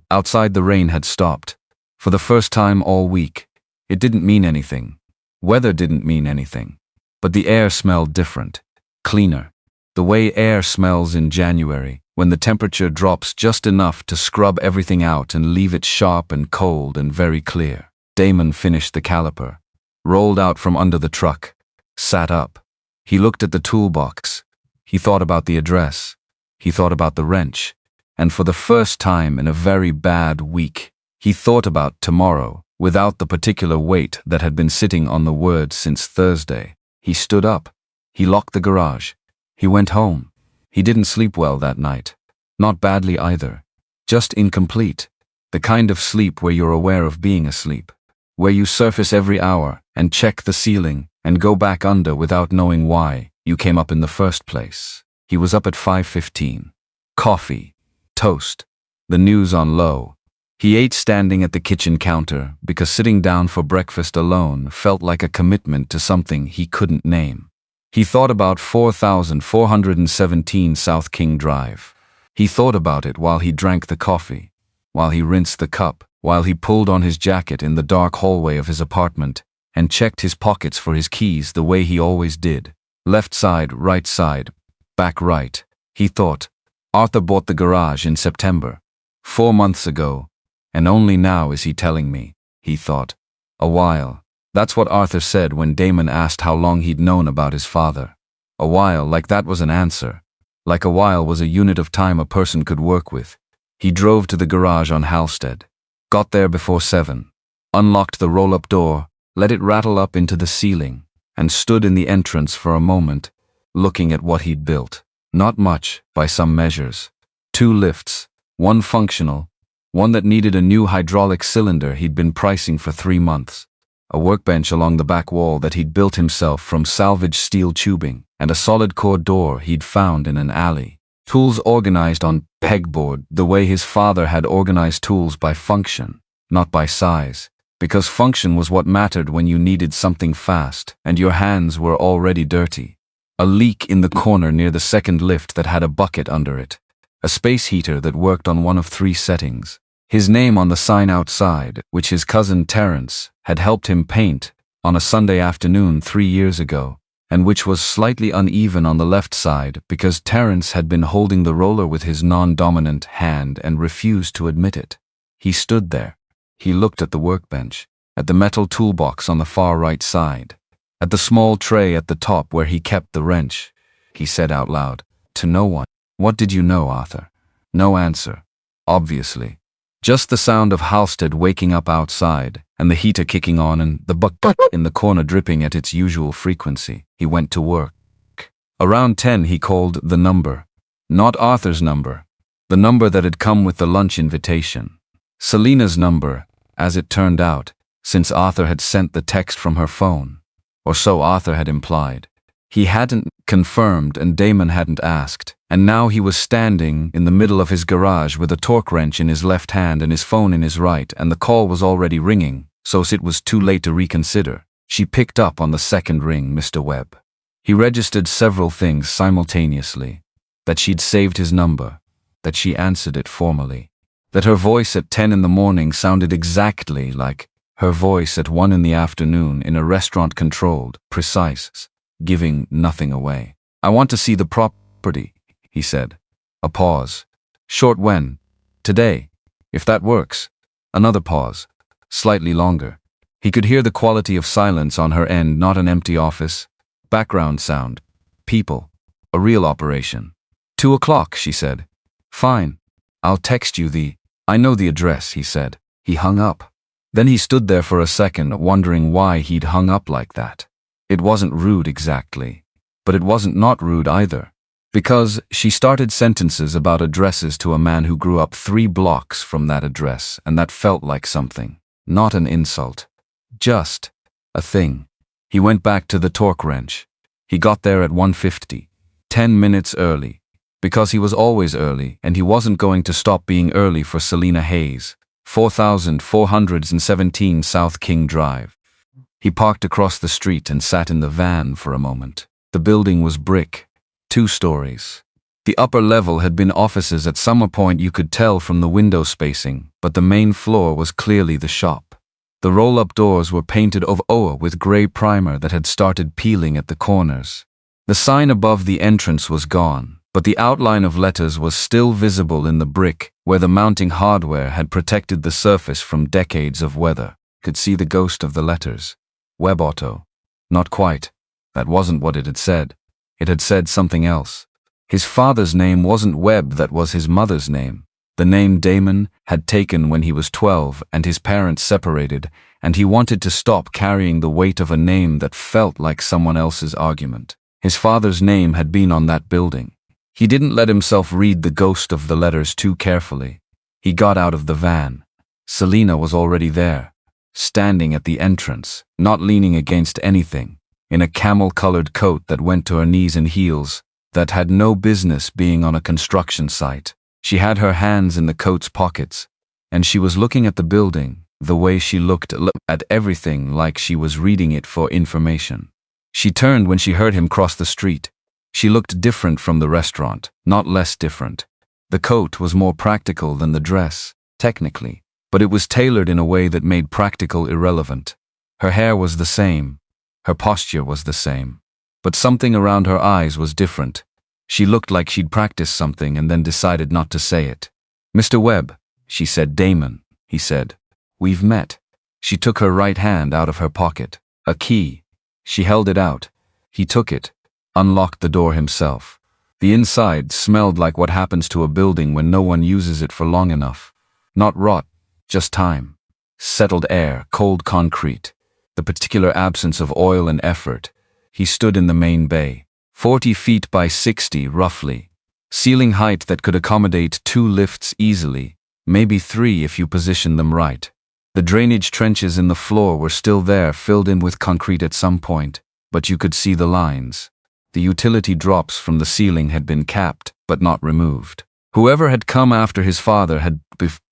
Outside the rain had stopped. For the first time all week. It didn't mean anything. Weather didn't mean anything. But the air smelled different, cleaner. The way air smells in January, when the temperature drops just enough to scrub everything out and leave it sharp and cold and very clear. Damon finished the caliper, rolled out from under the truck, sat up. He looked at the toolbox. He thought about the address. He thought about the wrench. And for the first time in a very bad week, he thought about tomorrow without the particular weight that had been sitting on the word since Thursday. He stood up. He locked the garage. He went home. He didn't sleep well that night. Not badly either. Just incomplete. The kind of sleep where you're aware of being asleep, where you surface every hour and check the ceiling and go back under without knowing why you came up in the first place. He was up at 5:15. Coffee. Toast. The news on low. He ate standing at the kitchen counter because sitting down for breakfast alone felt like a commitment to something he couldn't name. He thought about 4417 South King Drive. He thought about it while he drank the coffee, while he rinsed the cup, while he pulled on his jacket in the dark hallway of his apartment and checked his pockets for his keys the way he always did. Left side, back right. He thought, Arthur bought the garage in September, 4 months ago, and only now is he telling me, he thought. A while. That's what Arthur said when Damon asked how long he'd known about his father. A while, like that was an answer. Like a while was a unit of time a person could work with. He drove to the garage on Halstead. Got there before 7. Unlocked the roll-up door, let it rattle up into the ceiling, and stood in the entrance for a moment, looking at what he'd built. Not much, by some measures. 2 lifts, one functional, one that needed a new hydraulic cylinder he'd been pricing for 3 months. A workbench along the back wall that he'd built himself from salvaged steel tubing, and a solid core door he'd found in an alley. Tools organized on pegboard the way his father had organized tools by function, not by size, because function was what mattered when you needed something fast and your hands were already dirty. A leak in the corner near the second lift that had a bucket under it. A space heater that worked on one of 3 settings. His name on the sign outside, which his cousin Terence had helped him paint on a Sunday afternoon 3 years ago, and which was slightly uneven on the left side because Terence had been holding the roller with his non-dominant hand and refused to admit it. He stood there. He looked at the workbench, at the metal toolbox on the far right side, at the small tray at the top where he kept the wrench. He said out loud, to no one, "What did you know, Arthur?" No answer, obviously. Just the sound of Halstead waking up outside, and the heater kicking on and the bucket in the corner dripping at its usual frequency. He went to work. Around 10 he called the number. Not Arthur's number. The number that had come with the lunch invitation. Selena's number, as it turned out, since Arthur had sent the text from her phone. Or so Arthur had implied. He hadn't confirmed and Damon hadn't asked, and now he was standing in the middle of his garage with a torque wrench in his left hand and his phone in his right, and the call was already ringing, so it was too late to reconsider. She picked up on the second ring, Mr. Webb. He registered several things simultaneously. That she'd saved his number, that she answered it formally, that her voice at 10 in the morning sounded exactly like her voice at 1 in the afternoon in a restaurant, controlled, precise, giving nothing away. I want to see the property, he said. A pause. Short. When? Today. If that works. Another pause. Slightly longer. He could hear the quality of silence on her end, not an empty office. Background sound. People. A real operation. 2 o'clock, she said. Fine. I'll text you I know the address, he said. He hung up. Then he stood there for a second, wondering why he'd hung up like that. It wasn't rude exactly. But it wasn't not rude either. Because she started sentences about addresses to a man who grew up 3 blocks from that address, and that felt like something. Not an insult. Just a thing. He went back to the torque wrench. He got there at 1:50. 10 minutes early. Because he was always early, and he wasn't going to stop being early for Selena Hayes. 4417 South King Drive. He parked across the street and sat in the van for a moment. The building was brick, 2 stories. The upper level had been offices at some point, you could tell from the window spacing, but the main floor was clearly the shop. The roll-up doors were painted over with gray primer that had started peeling at the corners. The sign above the entrance was gone, but the outline of letters was still visible in the brick, where the mounting hardware had protected the surface from decades of weather. Could see the ghost of the letters. Webb Auto. Not quite. That wasn't what it had said. It had said something else. His father's name wasn't Webb, that was his mother's name. The name Damon had taken when he was 12 and his parents separated, and he wanted to stop carrying the weight of a name that felt like someone else's argument. His father's name had been on that building. He didn't let himself read the ghost of the letters too carefully. He got out of the van. Selena was already there, standing at the entrance, not leaning against anything, in a camel-colored coat that went to her knees and heels, that had no business being on a construction site. She had her hands in the coat's pockets, and she was looking at the building, the way she looked at everything, like she was reading it for information. She turned when she heard him cross the street. She looked different from the restaurant, not less different. The coat was more practical than the dress, technically, but it was tailored in a way that made practical irrelevant. Her hair was the same. Her posture was the same. But something around her eyes was different. She looked like she'd practiced something and then decided not to say it. Mr. Webb, she said. Damon, he said. We've met. She took her right hand out of her pocket. A key. She held it out. He took it. Unlocked the door himself. The inside smelled like what happens to a building when no one uses it for long enough. Not rot, just time. Settled air, cold concrete. The particular absence of oil and effort. He stood in the main bay. 40 feet by 60, roughly. Ceiling height that could accommodate 2 lifts easily, maybe 3 if you position them right. The drainage trenches in the floor were still there, filled in with concrete at some point, but you could see the lines. The utility drops from the ceiling had been capped, but not removed. Whoever had come after his father had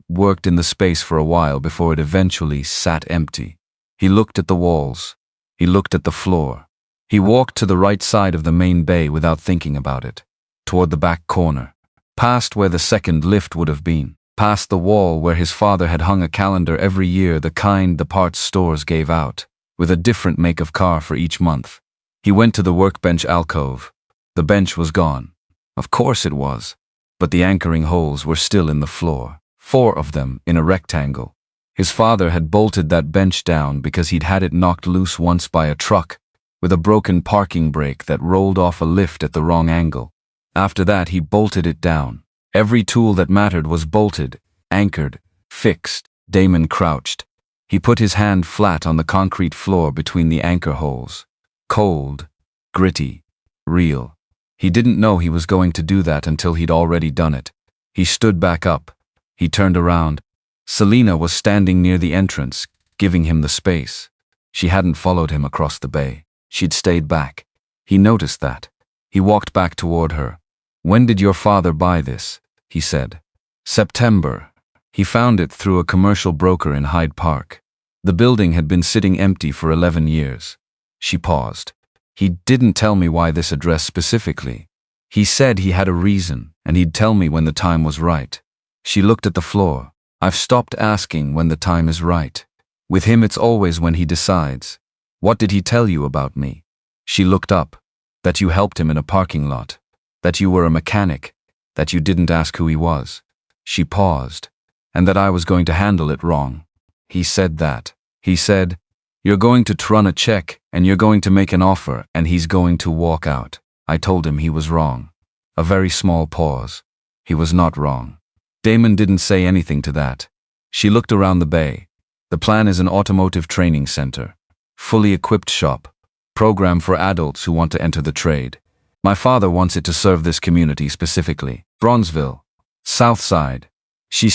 worked in the space for a while before it eventually sat empty. He looked at the walls. He looked at the floor. He walked to the right side of the main bay without thinking about it, toward the back corner, past where the second lift would have been, past the wall where his father had hung a calendar every year, the kind the parts stores gave out, with a different make of car for each month. He went to the workbench alcove. The bench was gone. Of course it was. But the anchoring holes were still in the floor, 4 of them in a rectangle. His father had bolted that bench down because he'd had it knocked loose once by a truck, with a broken parking brake that rolled off a lift at the wrong angle. After that, he bolted it down. Every tool that mattered was bolted, anchored, fixed. Damon crouched. He put his hand flat on the concrete floor between the anchor holes. Cold, gritty, real. He didn't know he was going to do that until he'd already done it. He stood back up. He turned around. Selena was standing near the entrance, giving him the space. She hadn't followed him across the bay. She'd stayed back. He noticed that. He walked back toward her. When did your father buy this? He said. September. He found it through a commercial broker in Hyde Park. The building had been sitting empty for 11 years. She paused. He didn't tell me why this address specifically. He said he had a reason, and he'd tell me when the time was right. She looked at the floor. I've stopped asking when the time is right. With him it's always when he decides. What did he tell you about me? She looked up. That you helped him in a parking lot. That you were a mechanic. That you didn't ask who he was. She paused. And that I was going to handle it wrong. He said that. He said, "You're going to run a check, and you're going to make an offer, and he's going to walk out." I told him he was wrong. A very small pause. He was not wrong. Damon didn't say anything to that. She looked around the bay. The plan is an automotive training center. Fully equipped shop. Program for adults who want to enter the trade. My father wants it to serve this community specifically. Bronzeville. South Side. She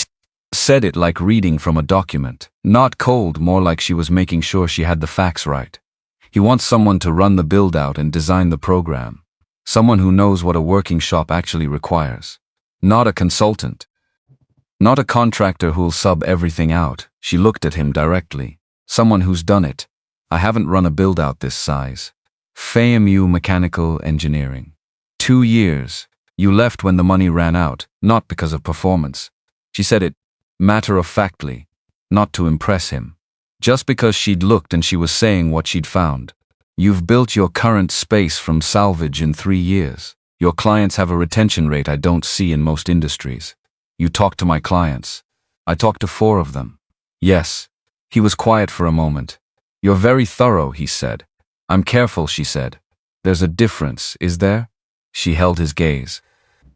said it like reading from a document. Not cold, more like she was making sure she had the facts right. He wants someone to run the build-out and design the program. Someone who knows what a working shop actually requires. Not a consultant. Not a contractor who'll sub everything out. She looked at him directly. Someone who's done it. I haven't run a build-out this size. FAMU Mechanical Engineering. 2 years. You left when the money ran out, not because of performance. She said it matter-of-factly, not to impress him. Just because she'd looked and she was saying what she'd found. You've built your current space from salvage in 3 years. Your clients have a retention rate I don't see in most industries. You talk to my clients. I talked to 4 of them. Yes. He was quiet for a moment. You're very thorough, he said. I'm careful, she said. There's a difference, is there? She held his gaze.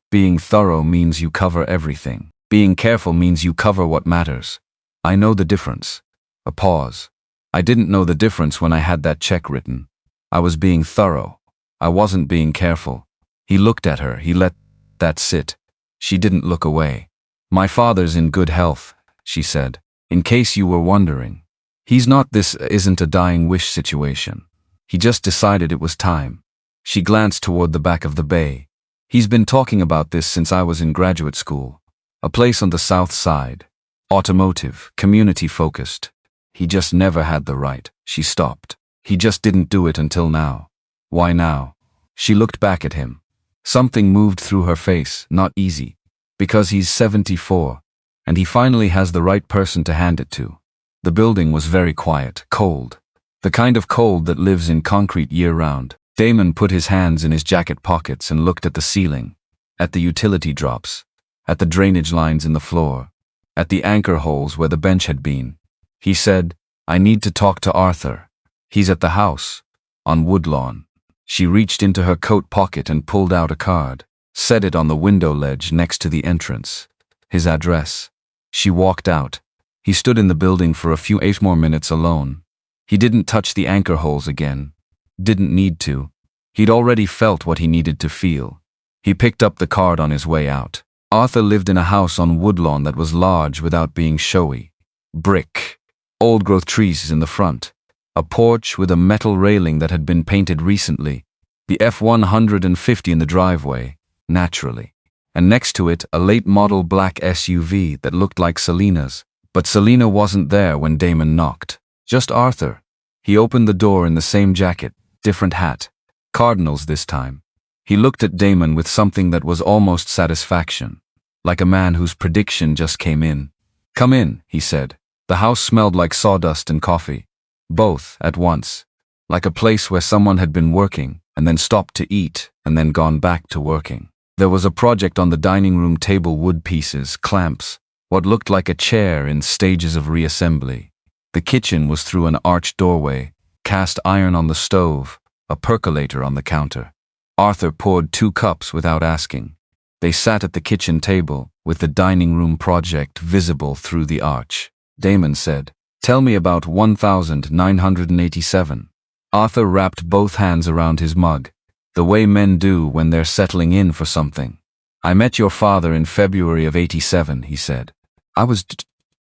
Being thorough means you cover everything. Being careful means you cover what matters. I know the difference. A pause. I didn't know the difference when I had that check written. I was being thorough. I wasn't being careful. He looked at her. He let that sit. She didn't look away. My father's in good health, she said. In case you were wondering. He's not. This isn't a dying wish situation. He just decided it was time. She glanced toward the back of the bay. He's been talking about this since I was in graduate school. A place on the south side. Automotive, community-focused. He just never had the right. She stopped. He just didn't do it until now. Why now? She looked back at him. Something moved through her face, not easy. Because he's 74, and he finally has the right person to hand it to. The building was very quiet, cold. The kind of cold that lives in concrete year-round. Damon put his hands in his jacket pockets and looked at the ceiling, at the utility drops, at the drainage lines in the floor, at the anchor holes where the bench had been. He said, I need to talk to Arthur. He's at the house, on Woodlawn. She reached into her coat pocket and pulled out a card, set it on the window ledge next to the entrance. His address. She walked out. He stood in the building for 8 more minutes alone. He didn't touch the anchor holes again. Didn't need to. He'd already felt what he needed to feel. He picked up the card on his way out. Arthur lived in a house on Woodlawn that was large without being showy. Brick. Old-growth trees in the front. A porch with a metal railing that had been painted recently. The F-150 in the driveway, naturally. And next to it, a late-model black SUV that looked like Selena's. But Selena wasn't there when Damon knocked. Just Arthur. He opened the door in the same jacket, different hat. Cardinals this time. He looked at Damon with something that was almost satisfaction. Like a man whose prediction just came in. Come in, he said. The house smelled like sawdust and coffee. Both, at once. Like a place where someone had been working, and then stopped to eat, and then gone back to working. There was a project on the dining room table, wood pieces, clamps, what looked like a chair in stages of reassembly. The kitchen was through an arched doorway, cast iron on the stove, a percolator on the counter. Arthur poured 2 cups without asking. They sat at the kitchen table, with the dining room project visible through the arch. Damon said, Tell me about 1987. Arthur wrapped both hands around his mug, the way men do when they're settling in for something. I met your father in February of '87, he said. I was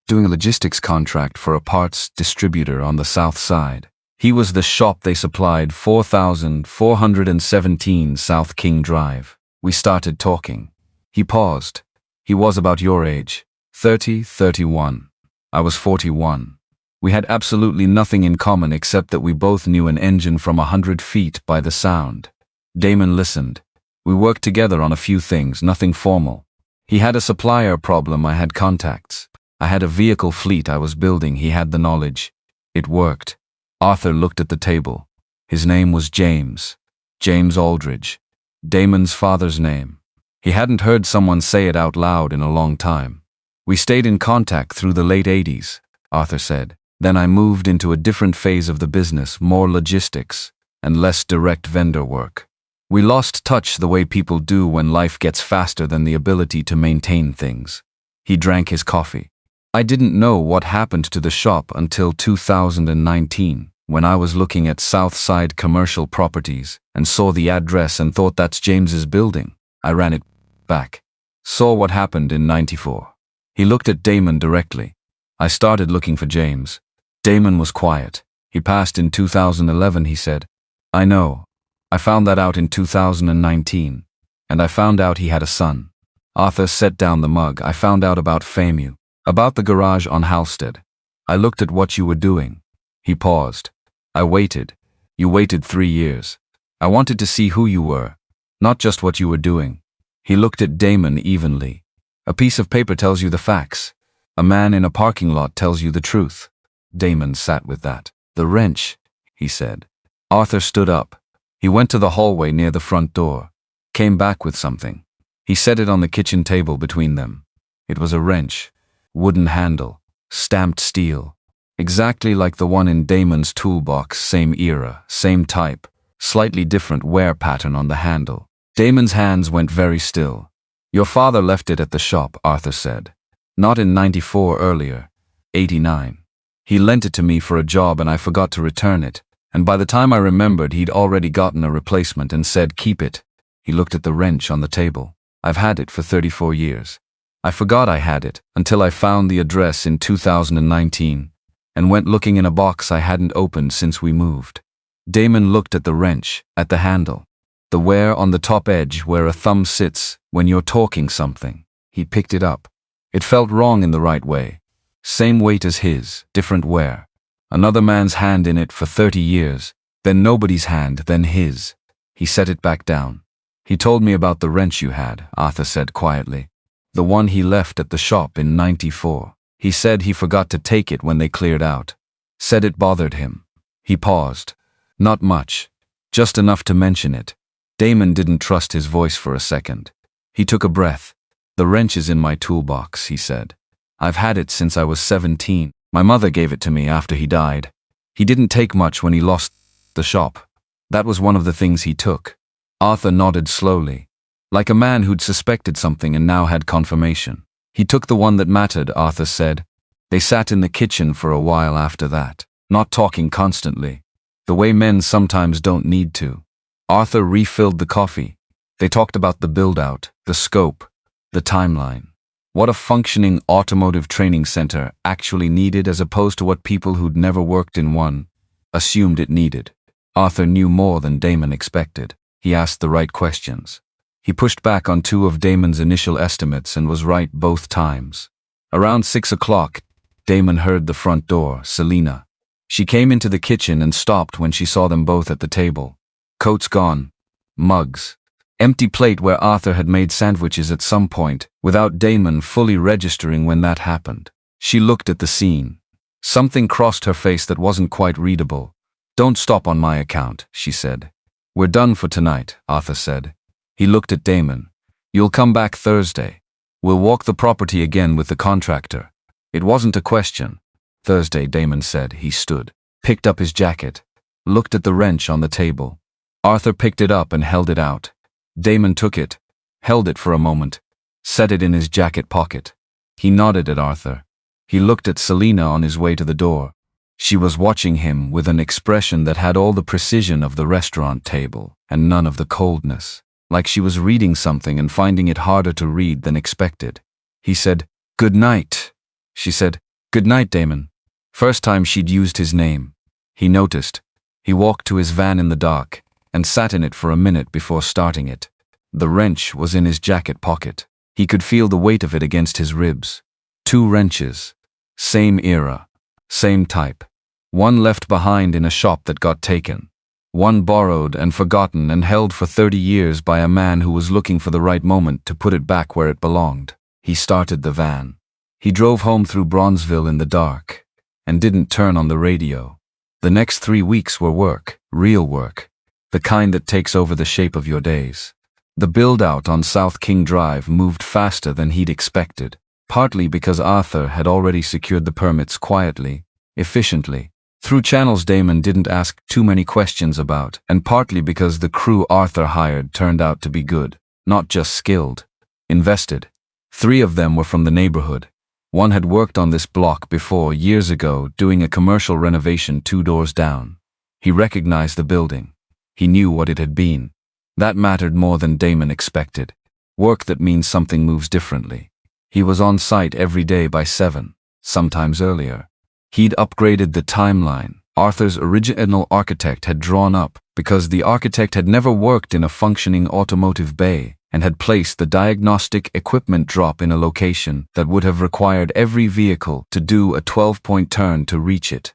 doing a logistics contract for a parts distributor on the south side. He was the shop they supplied, 4417 South King Drive. We started talking. He paused. He was about your age, 30, 31. I was 41. We had absolutely nothing in common except that we both knew an engine from 100 feet by the sound. Damon listened. We worked together on a few things, nothing formal. He had a supplier problem, I had contacts. I had a vehicle fleet I was building, he had the knowledge. It worked. Arthur looked at the table. His name was James. James Aldridge. Damon's father's name. He hadn't heard someone say it out loud in a long time. We stayed in contact through the late 80s, Arthur said. Then I moved into a different phase of the business, more logistics and less direct vendor work. We lost touch the way people do when life gets faster than the ability to maintain things. He drank his coffee. I didn't know what happened to the shop until 2019, when I was looking at Southside commercial properties and saw the address and thought that's James's building. I ran it back. Saw what happened in '94. He looked at Damon directly. I started looking for James. Damon was quiet. He passed in 2011, he said. I know. I found that out in 2019. And I found out he had a son. Arthur set down the mug. I found out about FAMU. About the garage on Halstead. I looked at what you were doing. He paused. I waited. You waited 3 years. I wanted to see who you were, not just what you were doing. He looked at Damon evenly. A piece of paper tells you the facts. A man in a parking lot tells you the truth. Damon sat with that. The wrench, he said. Arthur stood up. He went to the hallway near the front door. Came back with something. He set it on the kitchen table between them. It was a wrench. Wooden handle. Stamped steel. Exactly like the one in Damon's toolbox, same era, same type. Slightly different wear pattern on the handle. Damon's hands went very still. Your father left it at the shop, Arthur said. Not in '94, earlier. '89. He lent it to me for a job and I forgot to return it. And by the time I remembered, he'd already gotten a replacement and said, keep it. He looked at the wrench on the table. I've had it for 34 years. I forgot I had it until I found the address in 2019 and went looking in a box I hadn't opened since we moved. Damon looked at the wrench, at the handle. The wear on the top edge where a thumb sits when you're talking something. He picked it up. It felt wrong in the right way. Same weight as his, different wear. Another man's hand in it for 30 years, then nobody's hand, then his. He set it back down. He told me about the wrench you had, Arthur said quietly. The one he left at the shop in '94. He said he forgot to take it when they cleared out. Said it bothered him. He paused. Not much. Just enough to mention it. Damon didn't trust his voice for a second. He took a breath. The wrench is in my toolbox, he said. I've had it since I was 17. My mother gave it to me after he died. He didn't take much when he lost the shop. That was one of the things he took. Arthur nodded slowly, like a man who'd suspected something and now had confirmation. He took the one that mattered, Arthur said. They sat in the kitchen for a while after that, not talking constantly, the way men sometimes don't need to. Arthur refilled the coffee. They talked about the build-out, the scope, the timeline. What a functioning automotive training center actually needed as opposed to what people who'd never worked in one assumed it needed. Arthur knew more than Damon expected. He asked the right questions. He pushed back on 2 of Damon's initial estimates and was right both times. Around 6 o'clock, Damon heard the front door, Selena. She came into the kitchen and stopped when she saw them both at the table. Coats gone. Mugs. Empty plate where Arthur had made sandwiches at some point, without Damon fully registering when that happened. She looked at the scene. Something crossed her face that wasn't quite readable. Don't stop on my account, she said. We're done for tonight, Arthur said. He looked at Damon. You'll come back Thursday. We'll walk the property again with the contractor. It wasn't a question. Thursday, Damon said. He stood, picked up his jacket, looked at the wrench on the table. Arthur picked it up and held it out. Damon took it, held it for a moment, set it in his jacket pocket. He nodded at Arthur. He looked at Selena on his way to the door. She was watching him with an expression that had all the precision of the restaurant table and none of the coldness, like she was reading something and finding it harder to read than expected. He said, "Good night." She said, "Good night, Damon." First time she'd used his name. He noticed. He walked to his van in the dark and sat in it for a minute before starting it. The wrench was in his jacket pocket. He could feel the weight of it against his ribs. 2 wrenches. Same era. Same type. One left behind in a shop that got taken. One borrowed and forgotten and held for 30 years by a man who was looking for the right moment to put it back where it belonged. He started the van. He drove home through Bronzeville in the dark and didn't turn on the radio. The next 3 weeks were work, real work, the kind that takes over the shape of your days. The build-out on South King Drive moved faster than he'd expected, partly because Arthur had already secured the permits quietly, efficiently, through channels Damon didn't ask too many questions about, and partly because the crew Arthur hired turned out to be good, not just skilled, invested. 3 of them were from the neighborhood. One had worked on this block before, years ago, doing a commercial renovation 2 doors down. He recognized the building. He knew what it had been. That mattered more than Damon expected. Work that means something moves differently. He was on site every day by 7, sometimes earlier. He'd upgraded the timeline Arthur's original architect had drawn up, because the architect had never worked in a functioning automotive bay and had placed the diagnostic equipment drop in a location that would have required every vehicle to do a 12-point turn to reach it.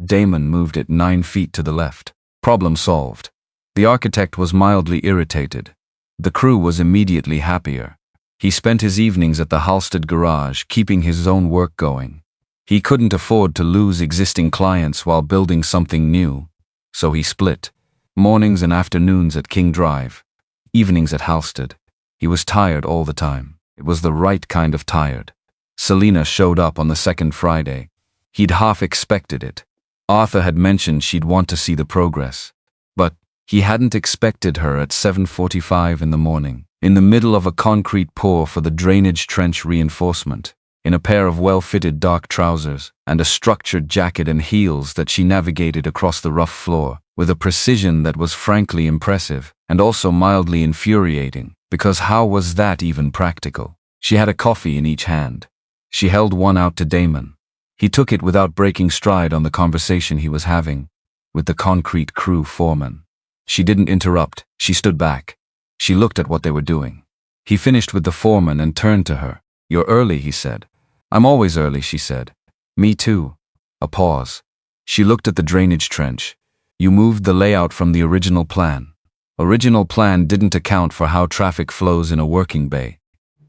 Damon moved it 9 feet to the left. Problem solved. The architect was mildly irritated. The crew was immediately happier. He spent his evenings at the Halstead garage, keeping his own work going. He couldn't afford to lose existing clients while building something new, so he split. Mornings and afternoons at King Drive, evenings at Halstead. He was tired all the time. It was the right kind of tired. Selena showed up on the second Friday. He'd half expected it. Arthur had mentioned she'd want to see the progress. But he hadn't expected her at 7:45 in the morning, in the middle of a concrete pour for the drainage trench reinforcement, in a pair of well-fitted dark trousers and a structured jacket and heels that she navigated across the rough floor with a precision that was frankly impressive and also mildly infuriating, because how was that even practical? She had a coffee in each hand. She held one out to Damon. He took it without breaking stride on the conversation he was having with the concrete crew foreman. She didn't interrupt. She stood back. She looked at what they were doing. He finished with the foreman and turned to her. "You're early," he said. "I'm always early," she said. "Me too." A pause. She looked at the drainage trench. "You moved the layout from the original plan. Original plan didn't account for how traffic flows in a working bay.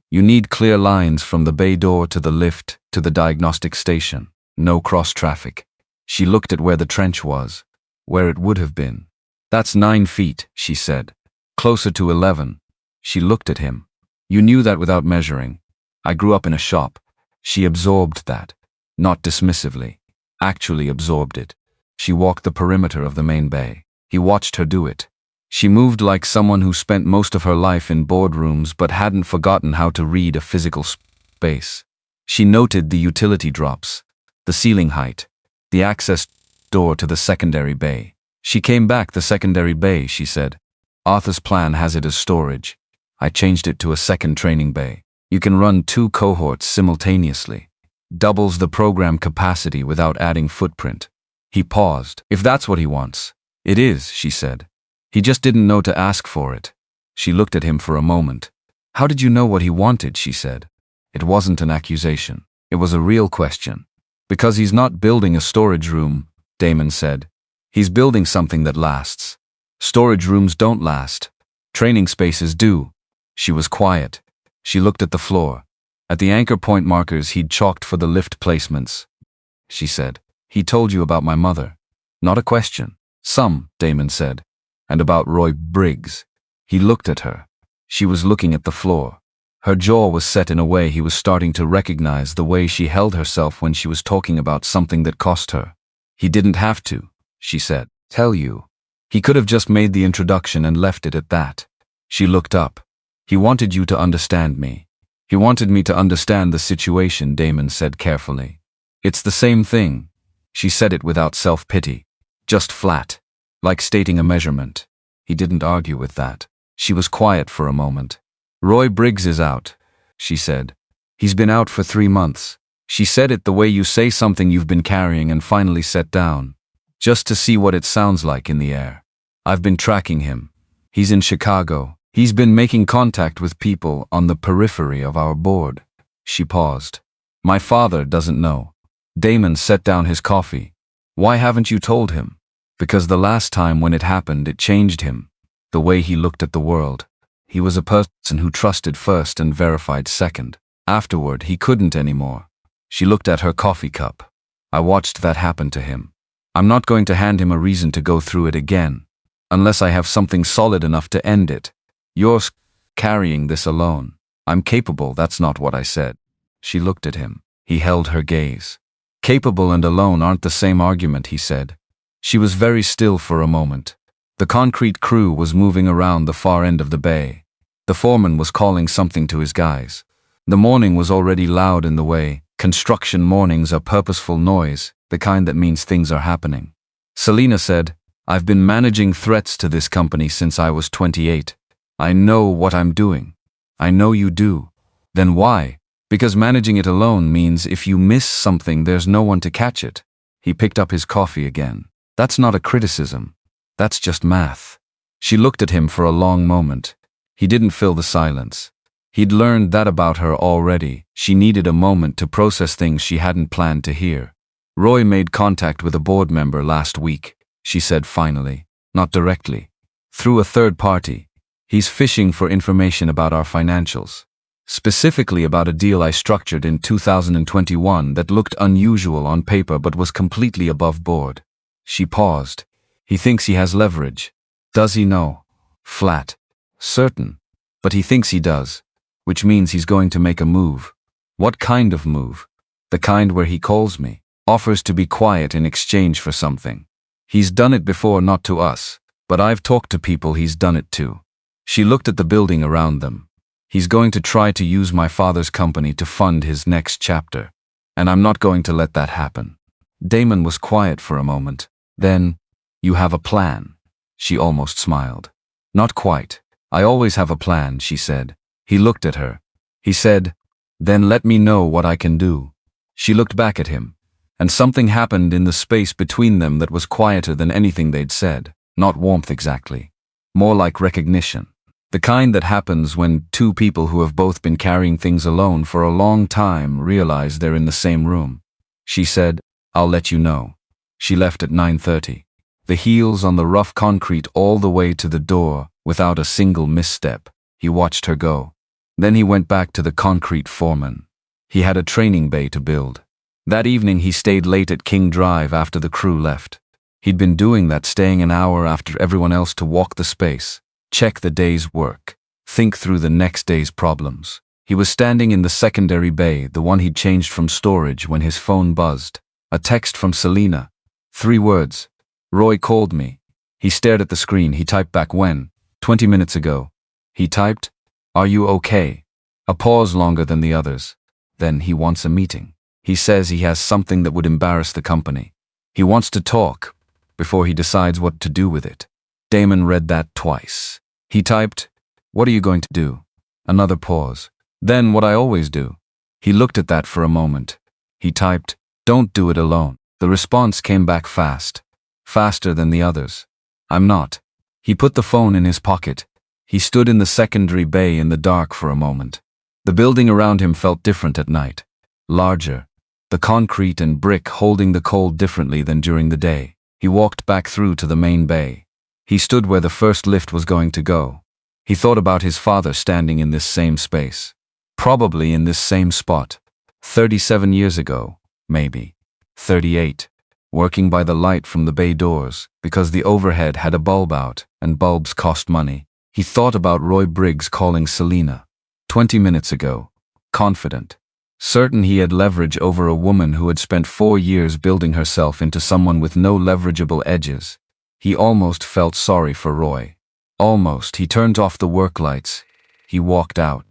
You need clear lines from the bay door to the lift to the diagnostic station. No cross-traffic." She looked at where the trench was, where it would have been. "That's 9 feet, she said. "Closer to 11. She looked at him. "You knew that without measuring. I grew up in a shop." She absorbed that. Not dismissively. Actually absorbed it. She walked the perimeter of the main bay. He watched her do it. She moved like someone who spent most of her life in boardrooms but hadn't forgotten how to read a physical space. She noted the utility drops, the ceiling height, the access door to the secondary bay. She came back. "The secondary bay," she said. "Arthur's plan has it as storage. I changed it to a second training bay. You can run 2 cohorts simultaneously. Doubles the program capacity without adding footprint." He paused. "If that's what he wants." "It is," she said. "He just didn't know to ask for it." She looked at him for a moment. "How did you know what he wanted?" she said. It wasn't an accusation. It was a real question. "Because he's not building a storage room," Damon said. "He's building something that lasts. Storage rooms don't last. Training spaces do." She was quiet. She looked at the floor, at the anchor point markers he'd chalked for the lift placements. She said, "He told you about my mother." "Not a question." "Some," Damon said. "And about Roy Briggs." He looked at her. She was looking at the floor. Her jaw was set in a way he was starting to recognize the way she held herself when she was talking about something that cost her. "He didn't have to," she said. "Tell you. He could have just made the introduction and left it at that." She looked up. "He wanted you to understand me. He wanted me to understand the situation," Damon said carefully. "It's the same thing." She said it without self-pity. Just flat. Like stating a measurement. He didn't argue with that. She was quiet for a moment. "Roy Briggs is out," she said. "He's been out for 3 months." She said it the way you say something you've been carrying and finally set down, just to see what it sounds like in the air. "I've been tracking him. He's in Chicago. He's been making contact with people on the periphery of our board." She paused. "My father doesn't know." Damon set down his coffee. Why haven't you told him? Because the last time when it happened, it changed him. The way he looked at the world. He was a person who trusted first and verified second. Afterward, he couldn't anymore. She looked at her coffee cup. I watched that happen to him. I'm not going to hand him a reason to go through it again, unless I have something solid enough to end it. You're carrying this alone. I'm capable, that's not what I said. She looked at him. He held her gaze. Capable and alone aren't the same argument, he said. She was very still for a moment. The concrete crew was moving around the far end of the bay. The foreman was calling something to his guys. The morning was already loud in the way. Construction mornings are purposeful noise, the kind that means things are happening. Selena said, I've been managing threats to this company since I was 28. I know what I'm doing. I know you do. Then why? Because managing it alone means if you miss something, there's no one to catch it. He picked up his coffee again. That's not a criticism. That's just math. She looked at him for a long moment. He didn't fill the silence. He'd learned that about her already. She needed a moment to process things she hadn't planned to hear. Roy made contact with a board member last week, she said finally. Not directly. Through a third party. He's fishing for information about our financials. Specifically about a deal I structured in 2021 that looked unusual on paper but was completely above board. She paused. He thinks he has leverage. Does he know? Flat. Certain. But he thinks he does. Which means he's going to make a move. What kind of move? The kind where he calls me, offers to be quiet in exchange for something. He's done it before, not to us, but I've talked to people he's done it to. She looked at the building around them. He's going to try to use my father's company to fund his next chapter, and I'm not going to let that happen. Damon was quiet for a moment. Then, you have a plan. She almost smiled. Not quite. I always have a plan, she said. He looked at her. He said, then let me know what I can do. She looked back at him, and something happened in the space between them that was quieter than anything they'd said. Not warmth exactly. More like recognition. The kind that happens when two people who have both been carrying things alone for a long time realize they're in the same room. She said, I'll let you know. She left at 9:30. The heels on the rough concrete all the way to the door, without a single misstep. He watched her go. Then he went back to the concrete foreman. He had a training bay to build. That evening he stayed late at King Drive after the crew left. He'd been doing that, staying an hour after everyone else to walk the space, check the day's work, think through the next day's problems. He was standing in the secondary bay, the one he'd changed from storage, when his phone buzzed. A text from Selena. 3 words. Roy called me. He stared at the screen. He typed back, when? 20 minutes ago. He typed, are you okay? A pause longer than the others. Then he wants a meeting. He says he has something that would embarrass the company. He wants to talk before he decides what to do with it. Damon read that twice. He typed, what are you going to do? Another pause. Then what I always do. He looked at that for a moment. He typed, don't do it alone. The response came back fast. Faster than the others. I'm not. He put the phone in his pocket. He stood in the secondary bay in the dark for a moment. The building around him felt different at night. Larger. The concrete and brick holding the cold differently than during the day. He walked back through to the main bay. He stood where the first lift was going to go. He thought about his father standing in this same space. Probably in this same spot. 37 years ago, maybe. 38. Working by the light from the bay doors, because the overhead had a bulb out, and bulbs cost money. He thought about Roy Briggs calling Selena. 20 minutes ago. Confident. Certain he had leverage over a woman who had spent 4 years building herself into someone with no leverageable edges. He almost felt sorry for Roy. Almost. He turned off the work lights. He walked out.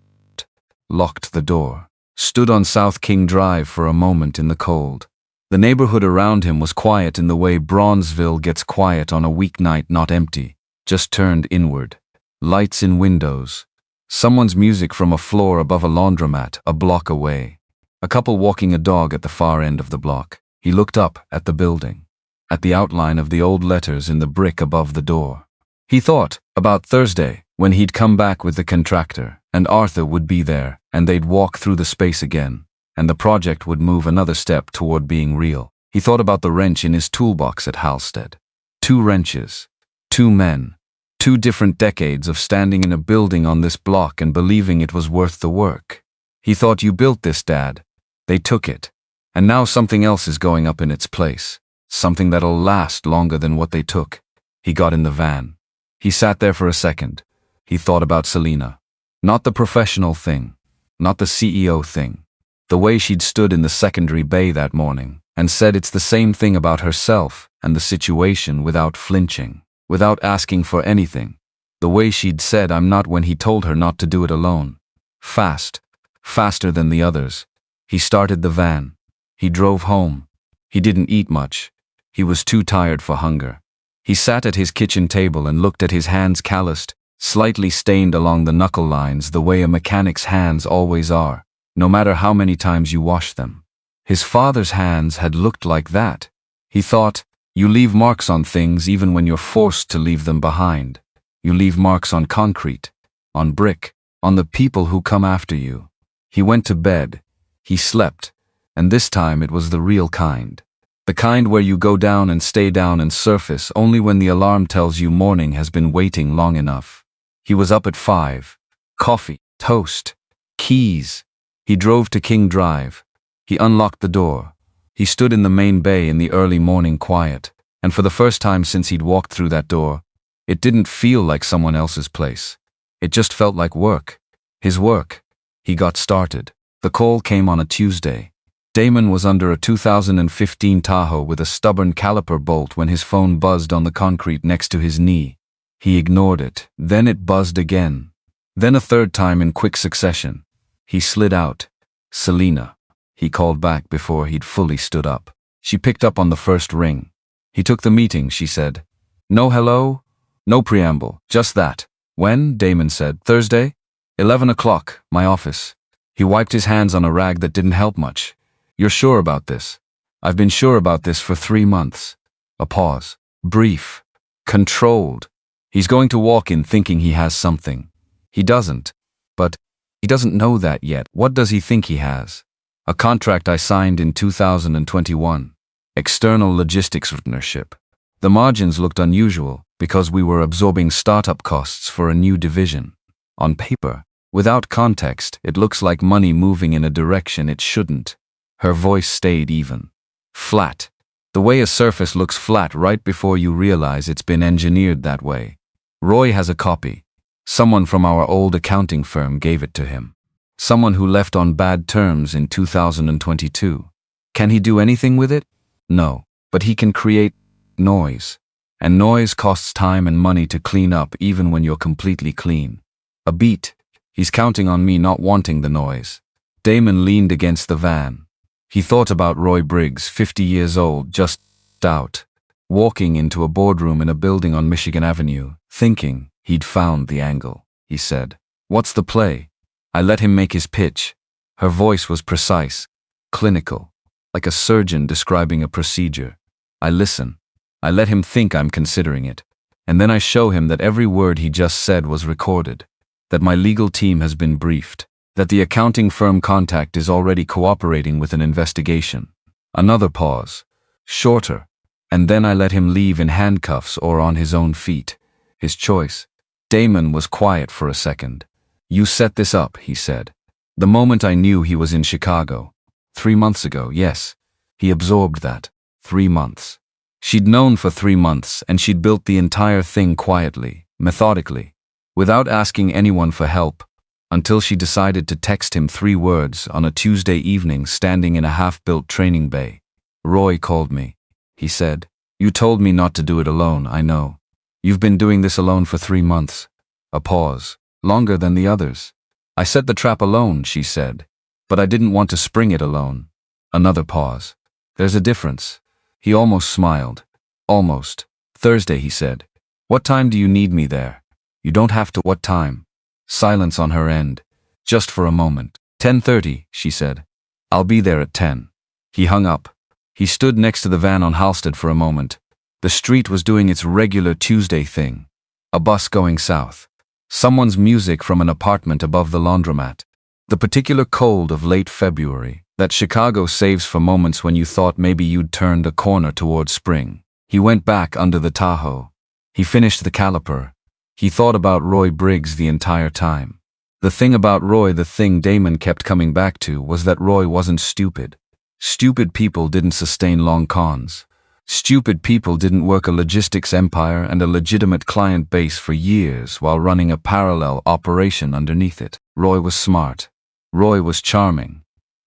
Locked the door. Stood on South King Drive for a moment in the cold. The neighborhood around him was quiet in the way Bronzeville gets quiet on a weeknight, not empty, just turned inward. Lights in windows. Someone's music from a floor above a laundromat a block away. A couple walking a dog at the far end of the block. He looked up at the building. At the outline of the old letters in the brick above the door. He thought about Thursday, when he'd come back with the contractor, and Arthur would be there, and they'd walk through the space again. and the project would move another step toward being real. He thought about the wrench in his toolbox at Halstead. 2 wrenches, 2 men, 2 different decades of standing in a building on this block and believing it was worth the work. He thought, you built this, Dad. They took it. And now something else is going up in its place. Something that'll last longer than what they took. He got in the van. He sat there for a second. He thought about Selena. Not the professional thing. Not the CEO thing. The way she'd stood in the secondary bay that morning and said it's the same thing about herself and the situation without flinching, without asking for anything. The way she'd said I'm not when he told her not to do it alone. Fast. Faster than the others. He started the van. He drove home. He didn't eat much. He was too tired for hunger. He sat at his kitchen table and looked at his hands, calloused, slightly stained along the knuckle lines the way a mechanic's hands always are, no matter how many times you wash them. His father's hands had looked like that. He thought, you leave marks on things even when you're forced to leave them behind. You leave marks on concrete, on brick, on the people who come after you. He went to bed. He slept. And this time it was the real kind. The kind where you go down and stay down and surface only when the alarm tells you morning has been waiting long enough. He was up at 5. Coffee, toast, keys. He drove to King Drive. He unlocked the door. He stood in the main bay in the early morning quiet, and for the first time since he'd walked through that door, it didn't feel like someone else's place. It just felt like work. His work. He got started. The call came on a Tuesday. Damon was under a 2015 Tahoe with a stubborn caliper bolt when his phone buzzed on the concrete next to his knee. He ignored it. Then it buzzed again. Then a third time in quick succession. He slid out. Selena. He called back before he'd fully stood up. She picked up on the first ring. He took the meeting, she said. No hello? No preamble. Just that. When? Damon said. Thursday? 11 o'clock, my office. He wiped his hands on a rag that didn't help much. You're sure about this? I've been sure about this for 3 months. A pause. Brief. Controlled. He's going to walk in thinking he has something. He doesn't. But he doesn't know that yet. What does he think he has? A contract I signed in 2021. External logistics partnership. The margins looked unusual because we were absorbing startup costs for a new division. On paper, without context, it looks like money moving in a direction it shouldn't. Her voice stayed even. Flat. The way a surface looks flat right before you realize it's been engineered that way. Roy has a copy. Someone from our old accounting firm gave it to him. Someone who left on bad terms in 2022. Can he do anything with it? No. But he can create noise. And noise costs time and money to clean up even when you're completely clean. A beat. He's counting on me not wanting the noise. Damon leaned against the van. He thought about Roy Briggs, 50 years old, just out, walking into a boardroom in a building on Michigan Avenue, thinking he'd found the angle. He said, "What's the play?" I let him make his pitch. Her voice was precise, clinical, like a surgeon describing a procedure. I listen. I let him think I'm considering it. And then I show him that every word he just said was recorded, that my legal team has been briefed, that the accounting firm contact is already cooperating with an investigation. Another pause. Shorter. And then I let him leave in handcuffs or on his own feet. His choice. Damon was quiet for a second. "You set this up," he said. The moment I knew he was in Chicago. 3 months ago, yes. He absorbed that. 3 months. She'd known for 3 months, and she'd built the entire thing quietly, methodically, without asking anyone for help, until she decided to text him 3 words on a Tuesday evening standing in a half-built training bay. "Roy called me," he said. "You told me not to do it alone, I know. You've been doing this alone for 3 months. A pause. Longer than the others. I set the trap alone, she said. But I didn't want to spring it alone. Another pause. There's a difference. He almost smiled. Almost. "Thursday," he said. "What time do you need me there?" "You don't have to." "What time?" Silence on her end. Just for a moment. 10:30, she said. "I'll be there at 10. He hung up. He stood next to the van on Halstead for a moment. The street was doing its regular Tuesday thing. A bus going south. Someone's music from an apartment above the laundromat. The particular cold of late February, That Chicago saves for moments when you thought maybe you'd turned a corner towards spring. He went back under the Tahoe. He finished the caliper. He thought about Roy Briggs the entire time. The thing about Roy, the thing Damon kept coming back to, was that Roy wasn't stupid. Stupid people didn't sustain long cons. Stupid people didn't work a logistics empire and a legitimate client base for years while running a parallel operation underneath it. Roy was smart. Roy was charming.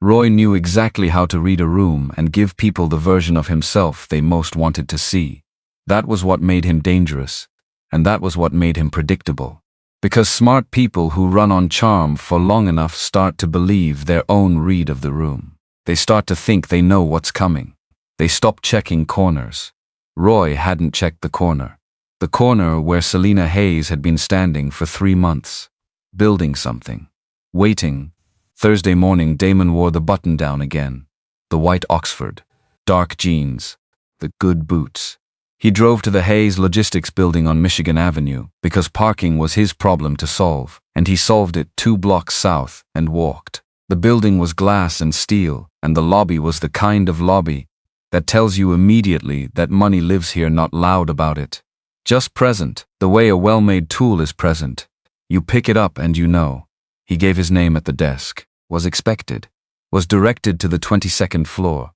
Roy knew exactly how to read a room and give people the version of himself they most wanted to see. That was what made him dangerous, and that was what made him predictable. Because smart people who run on charm for long enough start to believe their own read of the room. They start to think they know what's coming. They stop checking corners. Roy hadn't checked the corner. The corner where Selena Hayes had been standing for 3 months. Building something. Waiting. Thursday morning, Damon wore the button down again. The white Oxford. Dark jeans. The good boots. He drove to the Hayes Logistics building on Michigan Avenue because parking was his problem to solve, and he solved it 2 blocks south and walked. The building was glass and steel, and the lobby was the kind of lobby that tells you immediately that money lives here, not loud about it. Just present, the way a well-made tool is present. You pick it up and you know. He gave his name at the desk, was expected, was directed to the 22nd floor.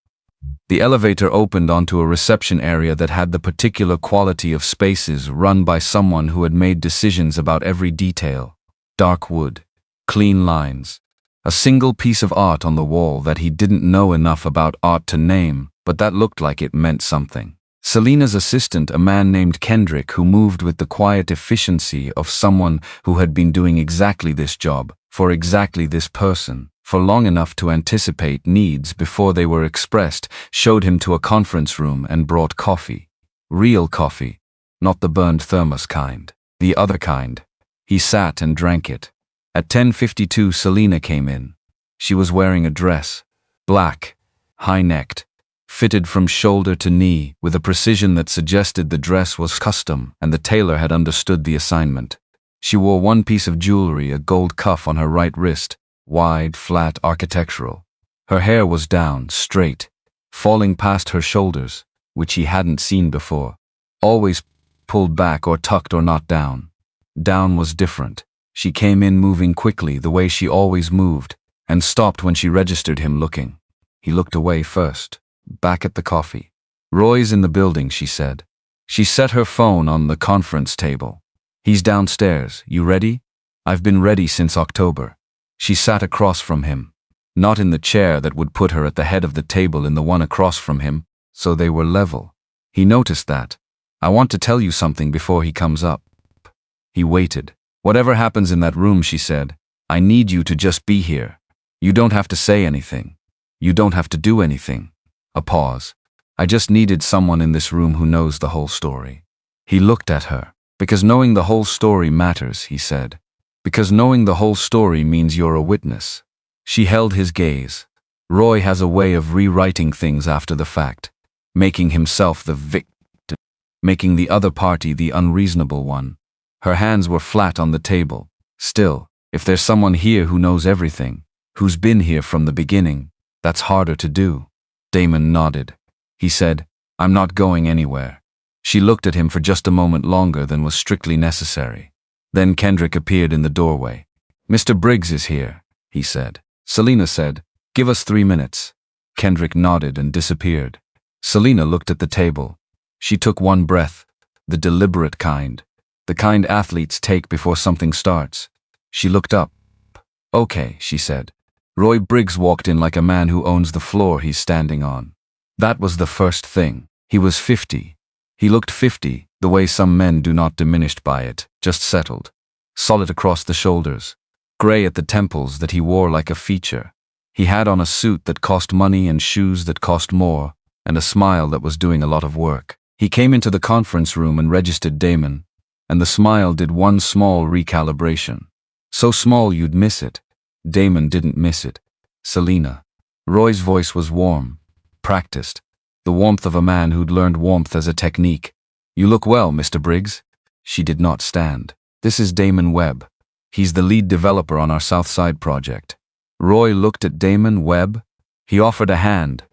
The elevator opened onto a reception area that had the particular quality of spaces run by someone who had made decisions about every detail. Dark wood, clean lines, a single piece of art on the wall that he didn't know enough about art to name, but that looked like it meant something. Selena's assistant, a man named Kendrick, who moved with the quiet efficiency of someone who had been doing exactly this job, for exactly this person, for long enough to anticipate needs before they were expressed, showed him to a conference room and brought coffee. Real coffee, not the burned thermos kind, the other kind. He sat and drank it. At 10:52, Selena came in. She was wearing a dress, black, high-necked, fitted from shoulder to knee with a precision that suggested the dress was custom and the tailor had understood the assignment. She wore one piece of jewelry, a gold cuff on her right wrist, wide, flat, architectural. Her hair was down, straight, falling past her shoulders, which he hadn't seen before. Always pulled back or tucked or not down. Down was different. She came in moving quickly the way she always moved, and stopped when she registered him looking. He looked away first, back at the coffee. "Roy's in the building," she said. She set her phone on the conference table. "He's downstairs. You ready?" "I've been ready since October." She sat across from him, not in the chair that would put her at the head of the table, in the one across from him, so they were level. He noticed that. "I want to tell you something before he comes up." He waited. "Whatever happens in that room," she said, "I need you to just be here. You don't have to say anything. You don't have to do anything." A pause. "I just needed someone in this room who knows the whole story." He looked at her. "Because knowing the whole story matters," he said. "Because knowing the whole story means you're a witness." She held his gaze. Roy has a way of rewriting things after the fact, making himself the victim, making the other party the unreasonable one. Her hands were flat on the table. "Still, if there's someone here who knows everything, who's been here from the beginning, that's harder to do." Damon nodded. He said, "I'm not going anywhere." She looked at him for just a moment longer than was strictly necessary. Then Kendrick appeared in the doorway. "Mr. Briggs is here," he said. Selena said, "Give us 3 minutes." Kendrick nodded and disappeared. Selena looked at the table. She took one breath, the deliberate kind, the kind athletes take before something starts. She looked up. "Okay," she said. Roy Briggs walked in like a man who owns the floor he's standing on. That was the first thing. He was 50. He looked 50, the way some men do, not diminished by it, just settled. Solid across the shoulders. Gray at the temples that he wore like a feature. He had on a suit that cost money and shoes that cost more, and a smile that was doing a lot of work. He came into the conference room and registered Damon, and the smile did one small recalibration. So small you'd miss it. Damon didn't miss it. "Selena." Roy's voice was warm, practiced, the warmth of a man who'd learned warmth as a technique. "You look well, Mr. Briggs." She did not stand. "This is Damon Webb. He's the lead developer on our South Side project." Roy looked at Damon Webb. He offered a hand.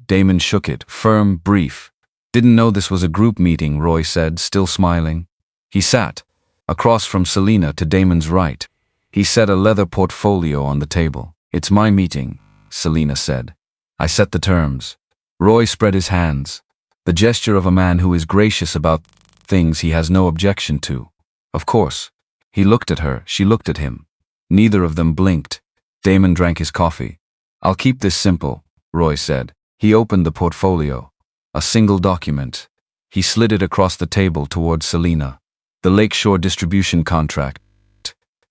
Damon shook it, firm, brief. Didn't know this was a group meeting, Roy said, still smiling. He sat, across from Selena to Damon's right. He set a leather portfolio on the table. It's my meeting, Selena said. I set the terms. Roy spread his hands, the gesture of a man who is gracious about things he has no objection to. Of course. He looked at her, she looked at him. Neither of them blinked. Damon drank his coffee. I'll keep this simple, Roy said. He opened the portfolio. A single document. He slid it across the table towards Selena. The Lakeshore distribution contract.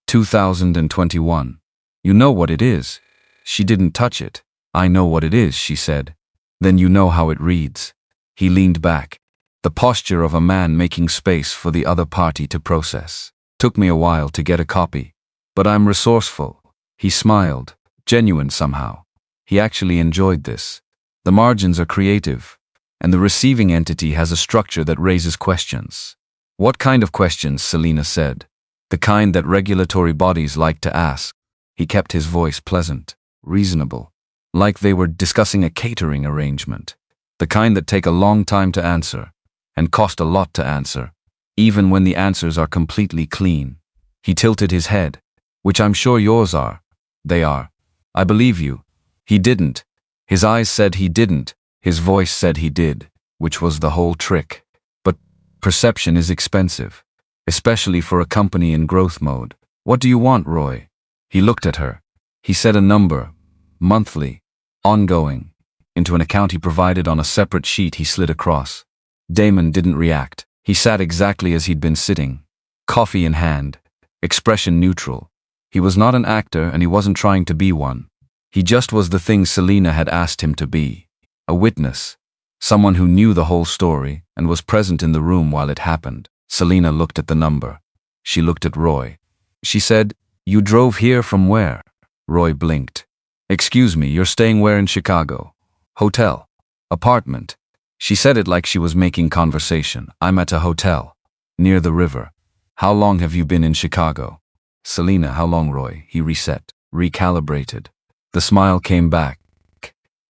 2021. You know what it is. She didn't touch it. I know what it is, she said. Then you know how it reads. He leaned back. The posture of a man making space for the other party to process. Took me a while to get a copy. But I'm resourceful. He smiled. Genuine somehow. He actually enjoyed this. The margins are creative. And the receiving entity has a structure that raises questions. What kind of questions, Selena said. The kind that regulatory bodies like to ask. He kept his voice pleasant, reasonable, like they were discussing a catering arrangement. The kind that take a long time to answer, and cost a lot to answer, even when the answers are completely clean. He tilted his head. Which I'm sure yours are. They are. I believe you. He didn't. His eyes said he didn't. His voice said he did, which was the whole trick. But perception is expensive, especially for a company in growth mode. What do you want, Roy? He looked at her. He said a number, monthly, ongoing, into an account he provided on a separate sheet he slid across. Damon didn't react. He sat exactly as he'd been sitting, coffee in hand, expression neutral. He was not an actor and he wasn't trying to be one. He just was the thing Selena had asked him to be. A witness. Someone who knew the whole story and was present in the room while it happened. Selena looked at the number. She looked at Roy. She said, "You drove here from where?" Roy blinked. "Excuse me, you're staying where in Chicago?" "Hotel. Apartment." She said it like she was making conversation. "I'm at a hotel. Near the river." "How long have you been in Chicago?" "Selena, how long, Roy?" He reset, recalibrated. The smile came back.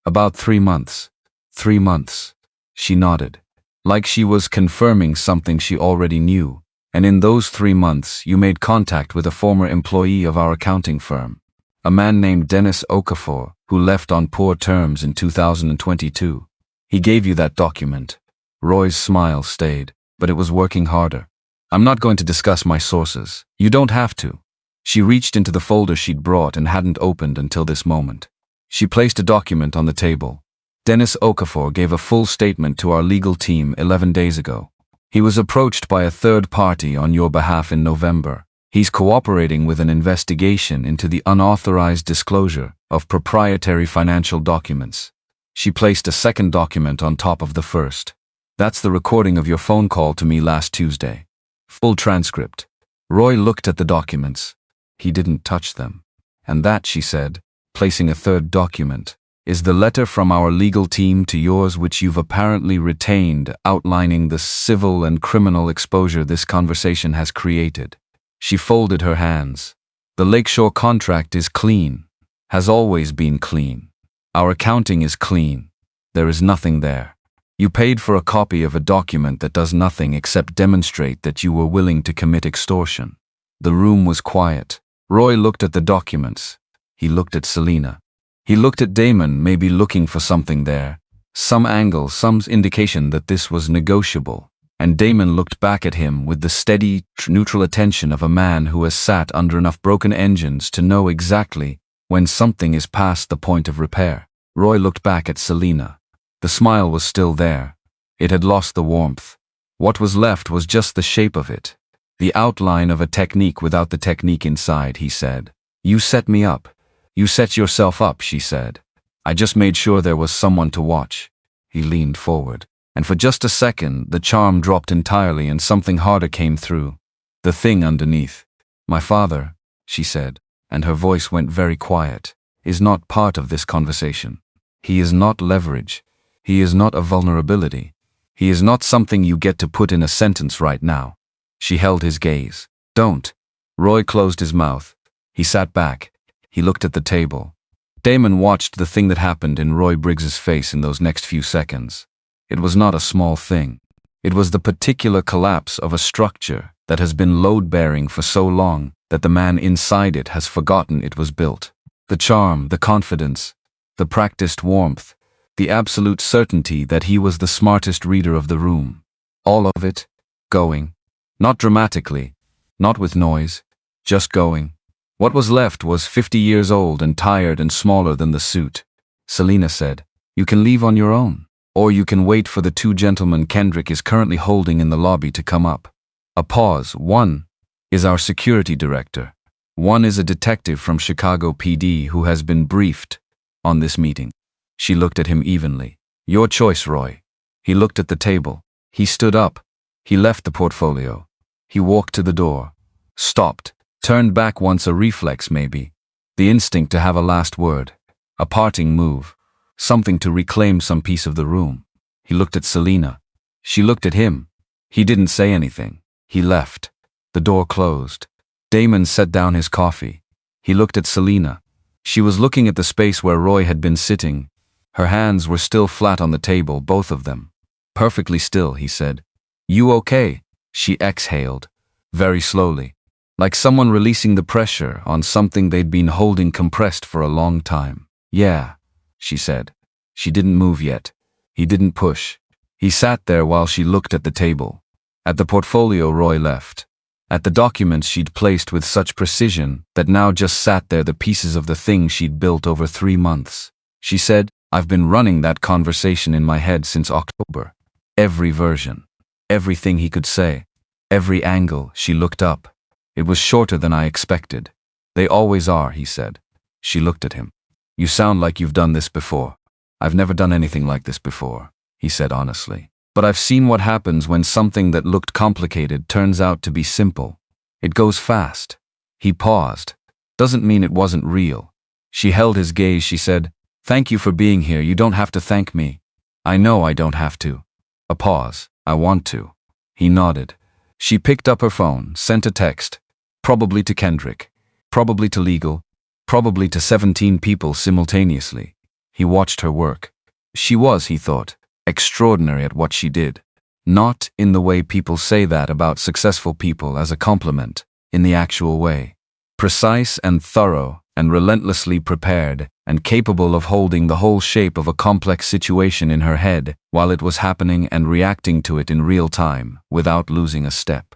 "About 3 months." 3 months. She nodded, like she was confirming something she already knew. "And in those 3 months, you made contact with a former employee of our accounting firm, a man named Dennis Okafor, who left on poor terms in 2022. He gave you that document." Roy's smile stayed, but it was working harder. "I'm not going to discuss my sources. You don't have to." She reached into the folder she'd brought and hadn't opened until this moment. She placed a document on the table. "Dennis Okafor gave a full statement to our legal team 11 days ago. He was approached by a third party on your behalf in November. He's cooperating with an investigation into the unauthorized disclosure of proprietary financial documents." She placed a second document on top of the first. "That's the recording of your phone call to me last Tuesday. Full transcript." Roy looked at the documents. He didn't touch them. "And that," she said, placing a third document, "is the letter from our legal team to yours which you've apparently retained, outlining the civil and criminal exposure this conversation has created." She folded her hands. "The Lakeshore contract is clean. Has always been clean. Our accounting is clean. There is nothing there. You paid for a copy of a document that does nothing except demonstrate that you were willing to commit extortion." The room was quiet. Roy looked at the documents. He looked at Selena. He looked at Damon, maybe looking for something there. Some angle, some indication that this was negotiable. And Damon looked back at him with the steady, neutral attention of a man who has sat under enough broken engines to know exactly when something is past the point of repair. Roy looked back at Selena. The smile was still there. It had lost the warmth. What was left was just the shape of it. The outline of a technique without the technique inside, he said. "You set me up." "You set yourself up," she said. "I just made sure there was someone to watch." He leaned forward. And for just a second, the charm dropped entirely and something harder came through. The thing underneath. "My father," she said, and her voice went very quiet, "is not part of this conversation. He is not leverage. He is not a vulnerability. He is not something you get to put in a sentence right now." She held his gaze. "Don't." Roy closed his mouth. He sat back. He looked at the table. Damon watched the thing that happened in Roy Briggs's face in those next few seconds. It was not a small thing. It was the particular collapse of a structure that has been load-bearing for so long that the man inside it has forgotten it was built. The charm, the confidence, the practiced warmth, the absolute certainty that he was the smartest reader of the room. All of it, going. Not dramatically, not with noise, just going. What was left was 50 years old and tired and smaller than the suit. Selena said, "You can leave on your own, or you can wait for the two gentlemen Kendrick is currently holding in the lobby to come up." A pause. One is our security director. One is a detective from Chicago PD who has been briefed on this meeting. She looked at him evenly. "Your choice, Roy." He looked at the table. He stood up. He left the portfolio. He walked to the door. Stopped. Turned back once, a reflex maybe. The instinct to have a last word. A parting move. Something to reclaim some piece of the room. He looked at Selena. She looked at him. He didn't say anything. He left. The door closed. Damon set down his coffee. He looked at Selena. She was looking at the space where Roy had been sitting. Her hands were still flat on the table, both of them. "Perfectly still," he said. "You okay?" She exhaled. Very slowly. Like someone releasing the pressure on something they'd been holding compressed for a long time. "Yeah," she said. She didn't move yet. He didn't push. He sat there while she looked at the table. At the portfolio Roy left. At the documents she'd placed with such precision that now just sat there, the pieces of the thing she'd built over 3 months. She said, "I've been running that conversation in my head since October. Every version. Everything he could say. Every angle." She looked up. "It was shorter than I expected." "They always are," he said. She looked at him. "You sound like you've done this before." "I've never done anything like this before," he said honestly. "But I've seen what happens when something that looked complicated turns out to be simple. It goes fast." He paused. "Doesn't mean it wasn't real." She held his gaze. She said, "Thank you for being here. You don't have to thank me." "I know I don't have to." A pause. "I want to." He nodded. She picked up her phone, sent a text. Probably to Kendrick. Probably to legal. Probably to 17 people simultaneously. He watched her work. She was, he thought, extraordinary at what she did. Not in the way people say that about successful people as a compliment, in the actual way. Precise and thorough and relentlessly prepared and capable of holding the whole shape of a complex situation in her head while it was happening and reacting to it in real time without losing a step.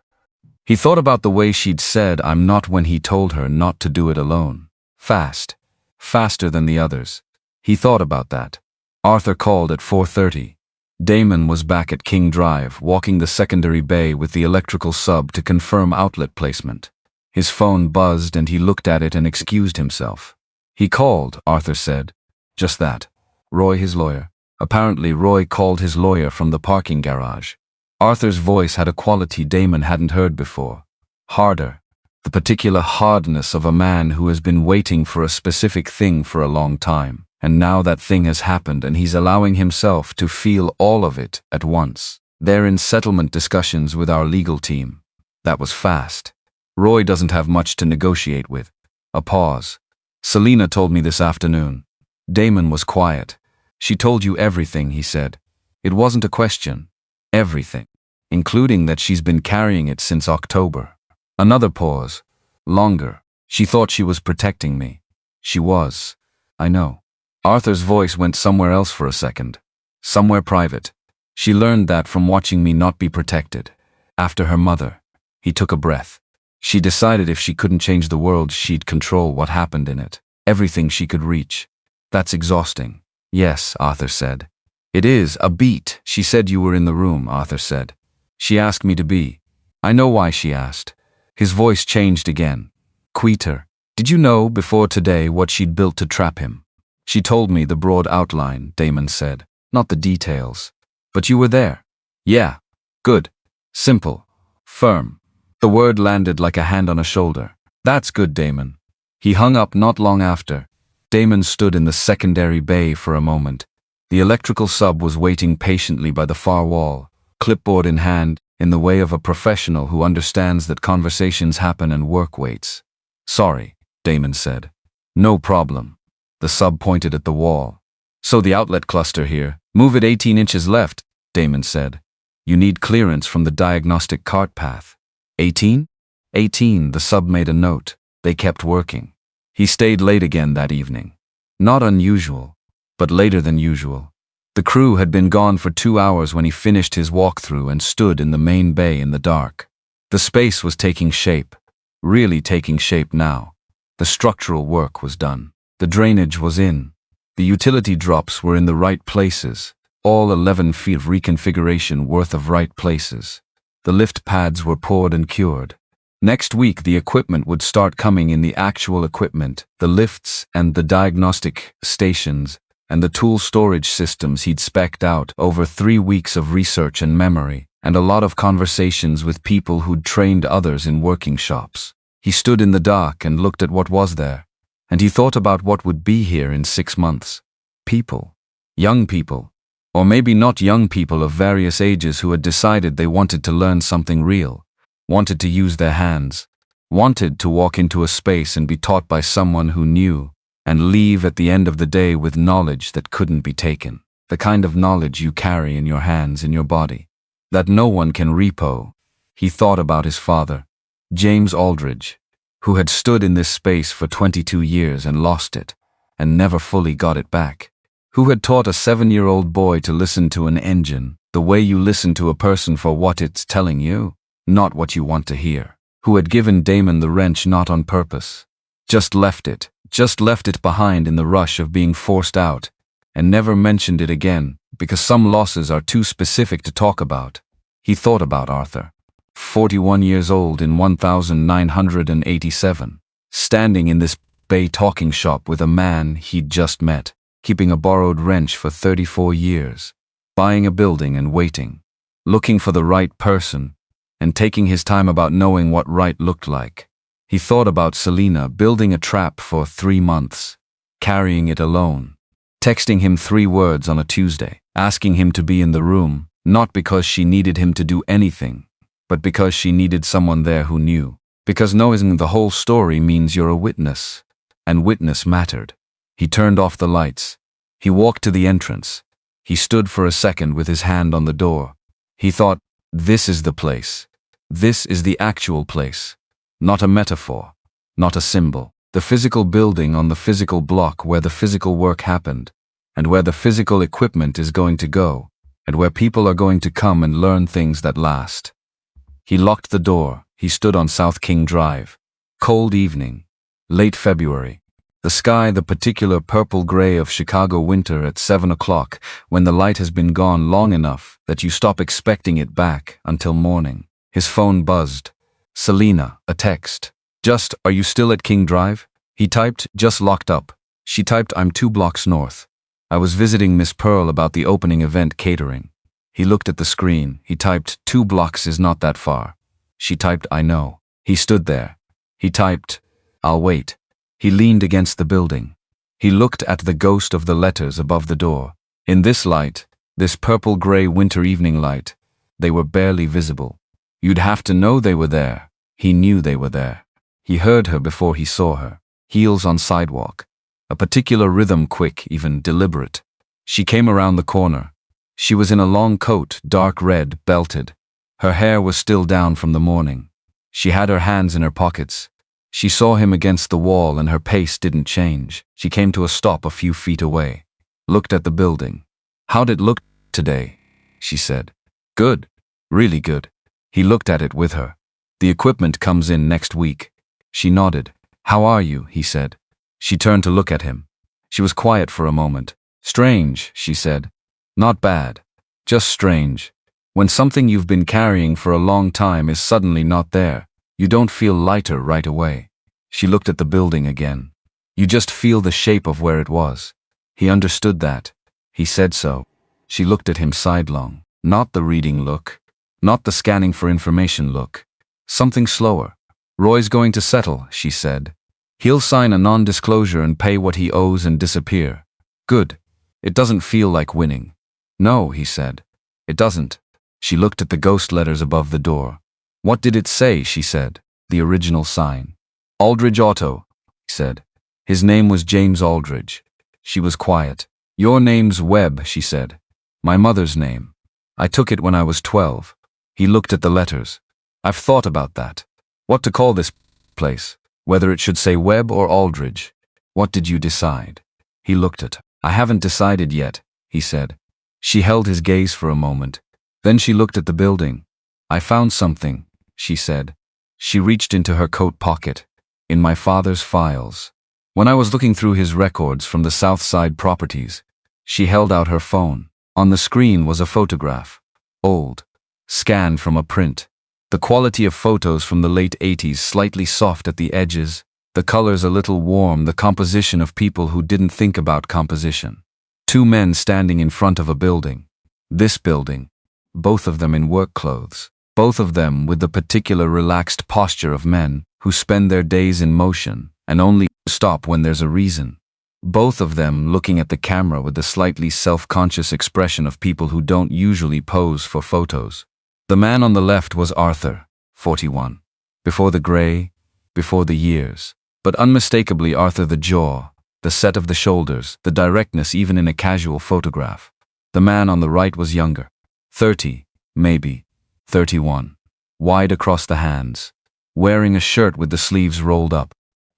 He thought about the way she'd said "I'm not" when he told her not to do it alone. Fast. Faster than the others. He thought about that. Arthur called at 4:30. Damon was back at King Drive, walking the secondary bay with the electrical sub to confirm outlet placement. His phone buzzed and he looked at it and excused himself. "He called," Arthur said. Just that. Roy, his lawyer. Apparently Roy called his lawyer from the parking garage. Arthur's voice had a quality Damon hadn't heard before. Harder. The particular hardness of a man who has been waiting for a specific thing for a long time. And now that thing has happened and he's allowing himself to feel all of it at once. They're in settlement discussions with our legal team. That was fast. Roy doesn't have much to negotiate with. A pause. "Selena told me this afternoon." Damon was quiet. "She told you everything," he said. "It wasn't a question. Everything. Including that she's been carrying it since October." Another pause. Longer. "She thought she was protecting me." "She was. I know." Arthur's voice went somewhere else for a second. Somewhere private. "She learned that from watching me not be protected. After her mother." He took a breath. "She decided if she couldn't change the world, she'd control what happened in it. Everything she could reach." "That's exhausting." "Yes," Arthur said. "It is, a beat." "She said you were in the room," Arthur said. "She asked me to be." "I know why she asked." His voice changed again. Quieter. "Did you know before today what she'd built to trap him?" "She told me the broad outline," Damon said. "Not the details." "But you were there." "Yeah." "Good. Simple. Firm." The word landed like a hand on a shoulder. "That's good, Damon." He hung up not long after. Damon stood in the secondary bay for a moment. The electrical sub was waiting patiently by the far wall, clipboard in hand, in the way of a professional who understands that conversations happen and work waits. "Sorry," Damon said. "No problem." The sub pointed at the wall. So the outlet cluster here. Move it 18 inches left, Damon said. You need clearance from the diagnostic cart path. 18? 18, the sub made a note. They kept working. He stayed late again that evening. Not unusual, but later than usual. The crew had been gone for 2 hours when he finished his walkthrough and stood in the main bay in the dark. The space was taking shape, really taking shape now. The structural work was done. The drainage was in. The utility drops were in the right places, all 11 feet of reconfiguration worth of right places. The lift pads were poured and cured. Next week the equipment would start coming in, the actual equipment, the lifts and the diagnostic stations, and the tool storage systems he'd spec'd out over 3 weeks of research and memory, and a lot of conversations with people who'd trained others in working shops. He stood in the dark and looked at what was there, and he thought about what would be here in 6 months. People. Young people. Or maybe not young people of various ages who had decided they wanted to learn something real, wanted to use their hands, wanted to walk into a space and be taught by someone who knew, and leave at the end of the day with knowledge that couldn't be taken. The kind of knowledge you carry in your hands, in your body, that no one can repo. He thought about his father, James Aldridge, who had stood in this space for 22 years and lost it, and never fully got it back. Who had taught a 7-year-old boy to listen to an engine, the way you listen to a person for what it's telling you, not what you want to hear. Who had given Damon the wrench not on purpose. Just left it behind in the rush of being forced out, and never mentioned it again, because some losses are too specific to talk about. He thought about Arthur, 41 years old in 1987, standing in this bay talking shop with a man he'd just met, keeping a borrowed wrench for 34 years, buying a building and waiting, looking for the right person, and taking his time about knowing what right looked like. He thought about Selena building a trap for 3 months, carrying it alone, texting him 3 words on a Tuesday, asking him to be in the room, not because she needed him to do anything, but because she needed someone there who knew. Because knowing the whole story means you're a witness, and witness mattered. He turned off the lights. He walked to the entrance. He stood for a second with his hand on the door. He thought, this is the place. This is the actual place. Not a metaphor, not a symbol. The physical building on the physical block where the physical work happened, and where the physical equipment is going to go, and where people are going to come and learn things that last. He locked the door. He stood on South King Drive. Cold evening. Late February. The sky the particular purple-gray of Chicago winter at 7 o'clock, when the light has been gone long enough that you stop expecting it back until morning. His phone buzzed. Selena, a text. Just, are you still at King Drive? He typed, just locked up. She typed, I'm 2 blocks north. I was visiting Miss Pearl about the opening event catering. He looked at the screen. He typed, 2 blocks is not that far. She typed, I know. He stood there. He typed, I'll wait. He leaned against the building. He looked at the ghost of the letters above the door. In this light, this purple-gray winter evening light, they were barely visible. You'd have to know they were there. He knew they were there. He heard her before he saw her. Heels on sidewalk. A particular rhythm, quick, even deliberate. She came around the corner. She was in a long coat, dark red, belted. Her hair was still down from the morning. She had her hands in her pockets. She saw him against the wall and her pace didn't change. She came to a stop a few feet away. Looked at the building. How'd it look today? She said. Good. Really good. He looked at it with her. The equipment comes in next week. She nodded. How are you? He said. She turned to look at him. She was quiet for a moment. Strange, she said. Not bad. Just strange. When something you've been carrying for a long time is suddenly not there, you don't feel lighter right away. She looked at the building again. You just feel the shape of where it was. He understood that. He said so. She looked at him sidelong. Not the reading look. Not the scanning for information look. Something slower. Roy's going to settle, she said. He'll sign a non-disclosure and pay what he owes and disappear. Good. It doesn't feel like winning. No, he said. It doesn't. She looked at the ghost letters above the door. What did it say? She said. The original sign. Aldridge Auto, he said. His name was James Aldridge. She was quiet. "Your name's Webb," she said. "My mother's name. I took it when I was 12. He looked at the letters. "I've thought about that. What to call this place? Whether it should say Webb or Aldridge. What did you decide?" He looked at her. "I haven't decided yet," he said. She held his gaze for a moment. Then she looked at the building. "I found something," she said. She reached into her coat pocket. "In my father's files. When I was looking through his records from the South Side properties." She held out her phone. On the screen was a photograph. Old. Scanned from a print. The quality of photos from the late 80s, slightly soft at the edges, the colors a little warm, the composition of people who didn't think about composition. Two men standing in front of a building. This building. Both of them in work clothes. Both of them with the particular relaxed posture of men who spend their days in motion and only stop when there's a reason. Both of them looking at the camera with the slightly self-conscious expression of people who don't usually pose for photos. The man on the left was Arthur, 41. Before the gray, before the years. But unmistakably Arthur, the jaw, the set of the shoulders, the directness even in a casual photograph. The man on the right was younger. 30, maybe. 31. Wide across the hands. Wearing a shirt with the sleeves rolled up.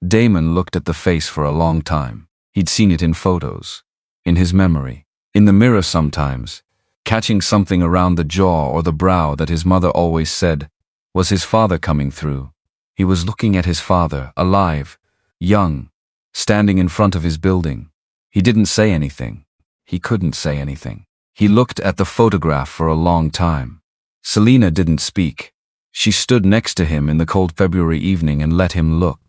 Damon looked at the face for a long time. He'd seen it in photos. In his memory. In the mirror sometimes. Catching something around the jaw or the brow that his mother always said was his father coming through. He was looking at his father, alive, young, standing in front of his building. He didn't say anything. He couldn't say anything. He looked at the photograph for a long time. Selena didn't speak. She stood next to him in the cold February evening and let him look.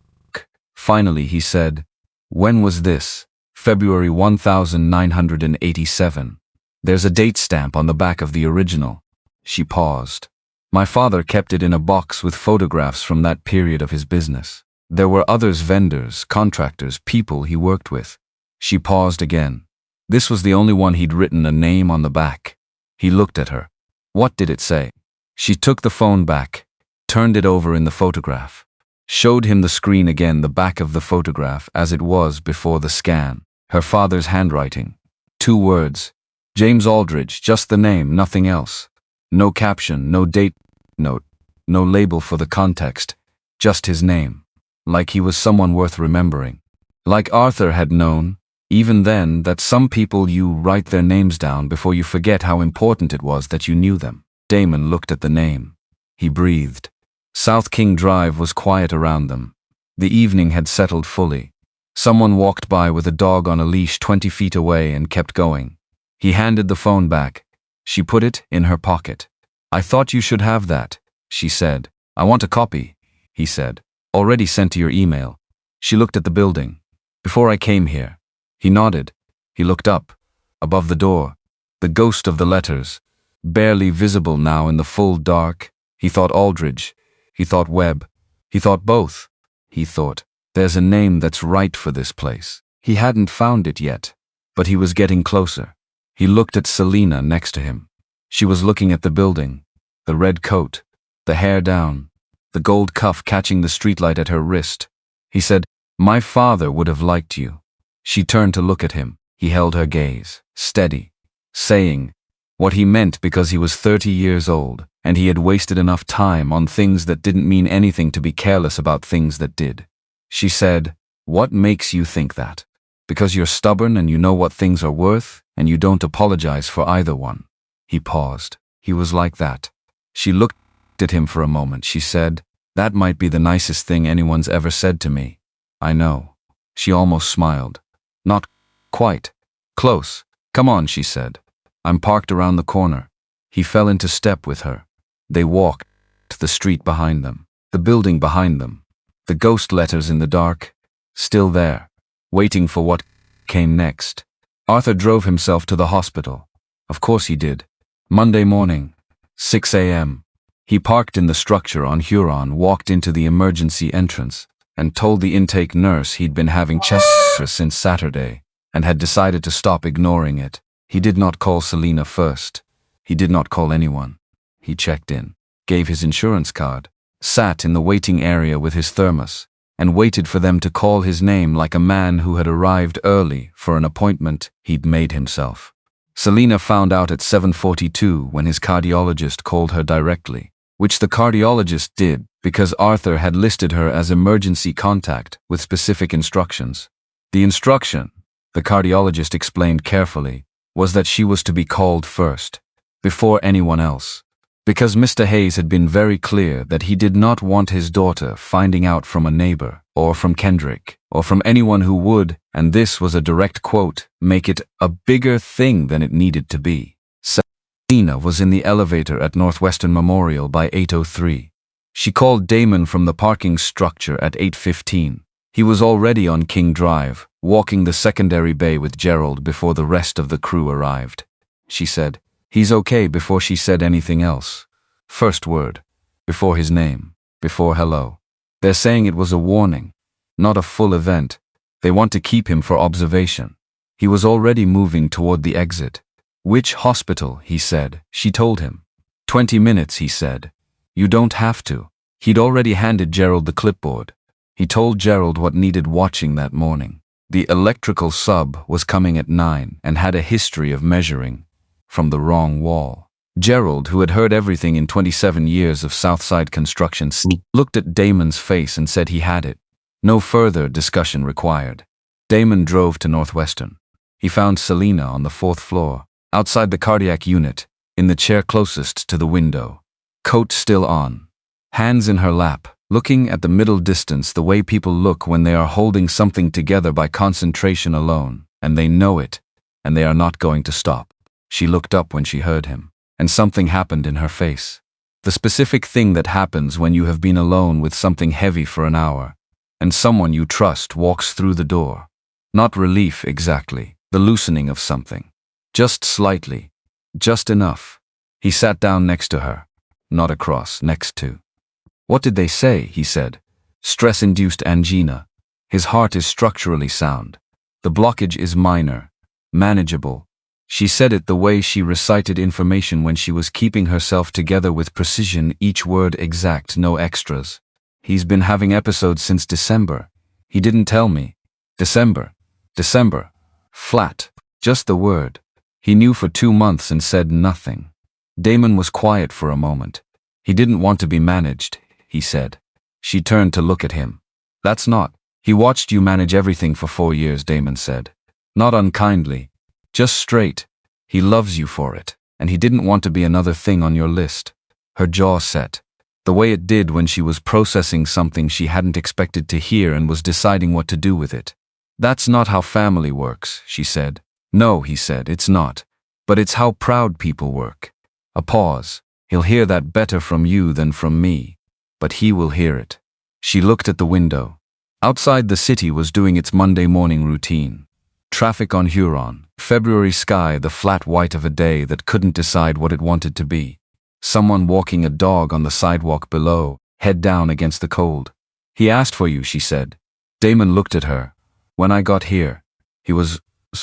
Finally he said, "When was this?" "February 1987. There's a date stamp on the back of the original." She paused. "My father kept it in a box with photographs from that period of his business. There were others, vendors, contractors, people he worked with." She paused again. This was the only one he'd written a name on the back. He looked at her. What did it say? She took the phone back, turned it over in the photograph, showed him the screen again, the back of the photograph as it was before the scan. Her father's handwriting. 2 words. James Aldridge, just the name, nothing else. No caption, no date note, no label for the context, just his name. Like he was someone worth remembering. Like Arthur had known, even then, that some people you write their names down before you forget how important it was that you knew them. Damon looked at the name. He breathed. South King Drive was quiet around them. The evening had settled fully. Someone walked by with a dog on a leash 20 feet away and kept going. He handed the phone back. She put it in her pocket. "I thought you should have that," she said. "I want a copy," he said. "Already sent to your email." She looked at the building. "Before I came here." He nodded. He looked up. Above the door. The ghost of the letters. Barely visible now in the full dark. He thought Aldridge. He thought Webb. He thought both. He thought, there's a name that's right for this place. He hadn't found it yet. But he was getting closer. He looked at Selena next to him. She was looking at the building. The red coat. The hair down. The gold cuff catching the streetlight at her wrist. He said, "My father would have liked you." She turned to look at him. He held her gaze, steady, saying what he meant because he was 30 years old, and he had wasted enough time on things that didn't mean anything to be careless about things that did. She said, "What makes you think that? Because you're stubborn and you know what things are worth, and you don't apologize for either one." He paused. He was like that. She looked at him for a moment. She said, "That might be the nicest thing anyone's ever said to me." "I know." She almost smiled. "Not quite. Close. Come on," she said. "I'm parked around the corner." He fell into step with her. They walked to the street behind them, the building behind them, the ghost letters in the dark, still there, waiting for what came next. Arthur drove himself to the hospital. Of course he did. Monday morning, 6 a.m. He parked in the structure on Huron, walked into the emergency entrance, and told the intake nurse he'd been having chest since Saturday, and had decided to stop ignoring it. He did not call Selena first. He did not call anyone. He checked in, gave his insurance card, sat in the waiting area with his thermos, and waited for them to call his name like a man who had arrived early for an appointment he'd made himself. Selena found out at 7:42 when his cardiologist called her directly, which the cardiologist did because Arthur had listed her as emergency contact with specific instructions. The instruction, the cardiologist explained carefully, was that she was to be called first, before anyone else, because Mr. Hayes had been very clear that he did not want his daughter finding out from a neighbor, or from Kendrick, or from anyone who would, and this was a direct quote, make it a bigger thing than it needed to be. Selena was in the elevator at Northwestern Memorial by 8:03. She called Damon from the parking structure at 8:15. He was already on King Drive, walking the secondary bay with Gerald before the rest of the crew arrived. She said, "He's okay," before she said anything else. First word. Before his name. Before hello. They're saying it was a warning, not a full event. They want to keep him for observation. He was already moving toward the exit. "Which hospital?" he said. She told him. 20 minutes, he said. "You don't have to." He'd already handed Gerald the clipboard. He told Gerald what needed watching that morning. The electrical sub was coming at 9 and had a history of measuring from the wrong wall. Gerald, who had heard everything in 27 years of Southside construction, looked at Damon's face and said he had it. No further discussion required. Damon drove to Northwestern. He found Selena on the 4th floor, outside the cardiac unit, in the chair closest to the window. Coat still on. Hands in her lap, looking at the middle distance the way people look when they are holding something together by concentration alone, and they know it, and they are not going to stop. She looked up when she heard him, and something happened in her face. The specific thing that happens when you have been alone with something heavy for an hour, and someone you trust walks through the door. Not relief exactly, the loosening of something. Just slightly. Just enough. He sat down next to her. Not across, next to. "What did they say?" he said. "Stress-induced angina. His heart is structurally sound. The blockage is minor. Manageable." She said it the way she recited information when she was keeping herself together with precision, each word exact, no extras. "He's been having episodes since December. He didn't tell me. December. Flat. Just the word. He knew for 2 months and said nothing." Damon was quiet for a moment. "He didn't want to be managed," he said. She turned to look at him. "That's not. He watched you manage everything for 4 years," Damon said. "Not unkindly. Just straight. He loves you for it, and he didn't want to be another thing on your list." Her jaw set, the way it did when she was processing something she hadn't expected to hear and was deciding what to do with it. "That's not how family works," she said. "No," he said, "it's not. But it's how proud people work." A pause. "He'll hear that better from you than from me. But he will hear it." She looked at the window. Outside, the city was doing its Monday morning routine. Traffic on Huron, February sky, the flat white of a day that couldn't decide what it wanted to be. Someone walking a dog on the sidewalk below, head down against the cold. "He asked for you," she said. Damon looked at her. "When I got here, he was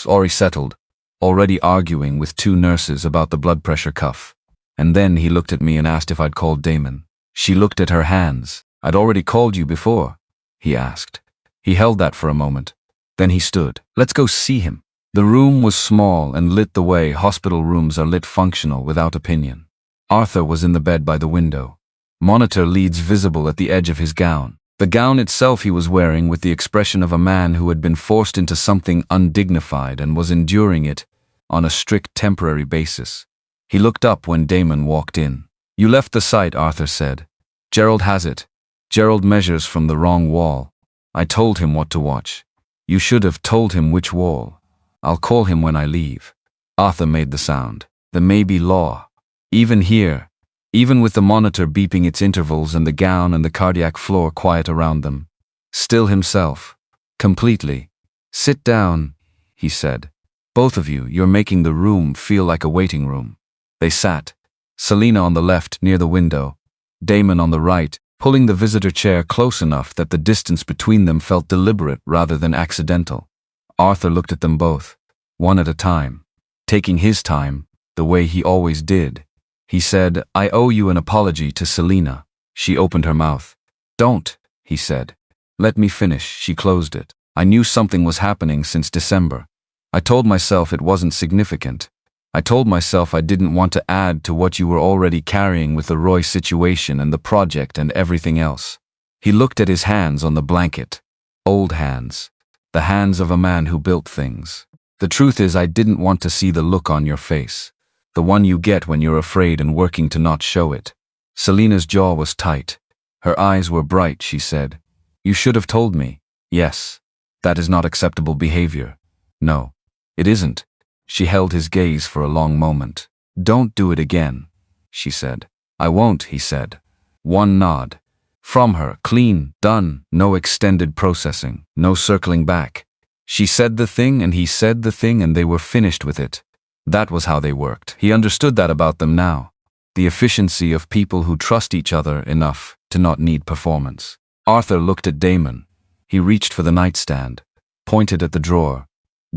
already settled, already arguing with 2 nurses about the blood pressure cuff. And then he looked at me and asked if I'd called Damon." She looked at her hands. "I'd already called you before?" he asked. He held that for a moment. Then he stood. "Let's go see him." The room was small and lit the way hospital rooms are lit, functional, without opinion. Arthur was in the bed by the window. Monitor leads visible at the edge of his gown. The gown itself he was wearing with the expression of a man who had been forced into something undignified and was enduring it on a strict temporary basis. He looked up when Damon walked in. "You left the site," Arthur said. "Gerald has it. Gerald measures from the wrong wall. I told him what to watch." "You should have told him which wall." "I'll call him when I leave." Arthur made the sound. "The maybe law. Even here, even with the monitor beeping its intervals and the gown and the cardiac floor quiet around them. Still himself. Completely. "Sit down," he said. "Both of you, you're making the room feel like a waiting room." They sat. Selena on the left, near the window. Damon on the right, pulling the visitor chair close enough that the distance between them felt deliberate rather than accidental. Arthur looked at them both, one at a time, taking his time, the way he always did. He said, "I owe you an apology to Selena." She opened her mouth. "Don't," he said. Let me finish. She closed it. I knew something was happening since December. I told myself it wasn't significant. I told myself I didn't want to add to what you were already carrying with the Roy situation and the project and everything else. He looked at his hands on the blanket. Old hands. The hands of a man who built things. The truth is, I didn't want to see the look on your face. The one you get when you're afraid and working to not show it. Selena's jaw was tight. Her eyes were bright. She said, "You should have told me." "Yes. That is not acceptable behavior." "No, it isn't." She held his gaze for a long moment. "Don't do it again," she said. "I won't," he said. One nod. From her, clean, done, no extended processing, no circling back. She said the thing and he said the thing and they were finished with it. That was how they worked. He understood that about them now. The efficiency of people who trust each other enough to not need performance. Arthur looked at Damon. He reached for the nightstand, pointed at the drawer.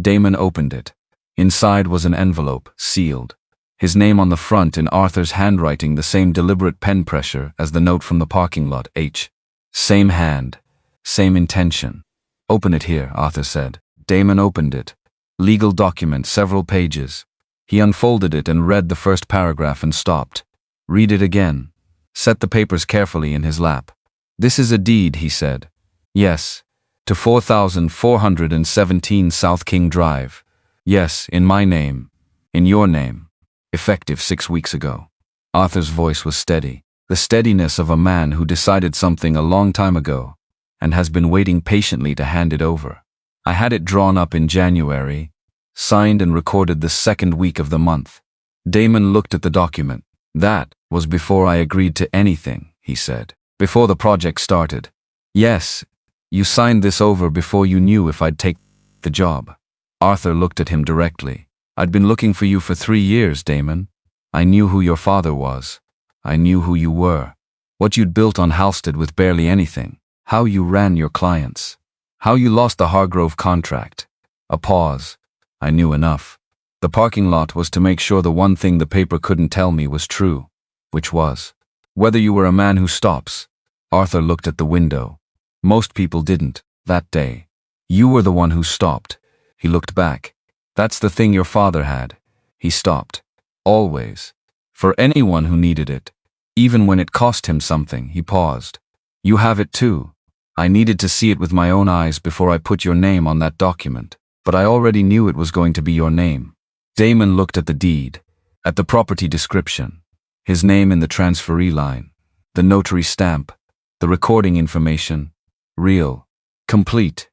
Damon opened it. Inside was an envelope, sealed. His name on the front in Arthur's handwriting, the same deliberate pen pressure as the note from the parking lot, H. Same hand, same intention. "Open it here," Arthur said. Damon opened it. Legal document, several pages. He unfolded it and read the first paragraph and stopped. "Read it again." Set the papers carefully in his lap. "This is a deed," he said. "Yes. To 4417 South King Drive. Yes, in my name. In your name. Effective 6 weeks ago." Arthur's voice was steady. The steadiness of a man who decided something a long time ago and has been waiting patiently to hand it over. "I had it drawn up in January, signed and recorded the second week of the month." Damon looked at the document. "That was before I agreed to anything," he said. "Before the project started." "Yes, you signed this over before you knew if I'd take the job." Arthur looked at him directly. "I'd been looking for you for 3 years, Damon. I knew who your father was. I knew who you were. What you'd built on Halstead with barely anything. How you ran your clients. How you lost the Hargrove contract." A pause. "I knew enough. The parking lot was to make sure the one thing the paper couldn't tell me was true." "Which was?" "Whether you were a man who stops." Arthur looked at the window. "Most people didn't, that day. You were the one who stopped." He looked back. "That's the thing your father had. He stopped. Always. For anyone who needed it. Even when it cost him something." He paused. "You have it too. I needed to see it with my own eyes before I put your name on that document. But I already knew it was going to be your name." Damon looked at the deed, at the property description, his name in the transferee line, the notary stamp, the recording information. Real. Complete.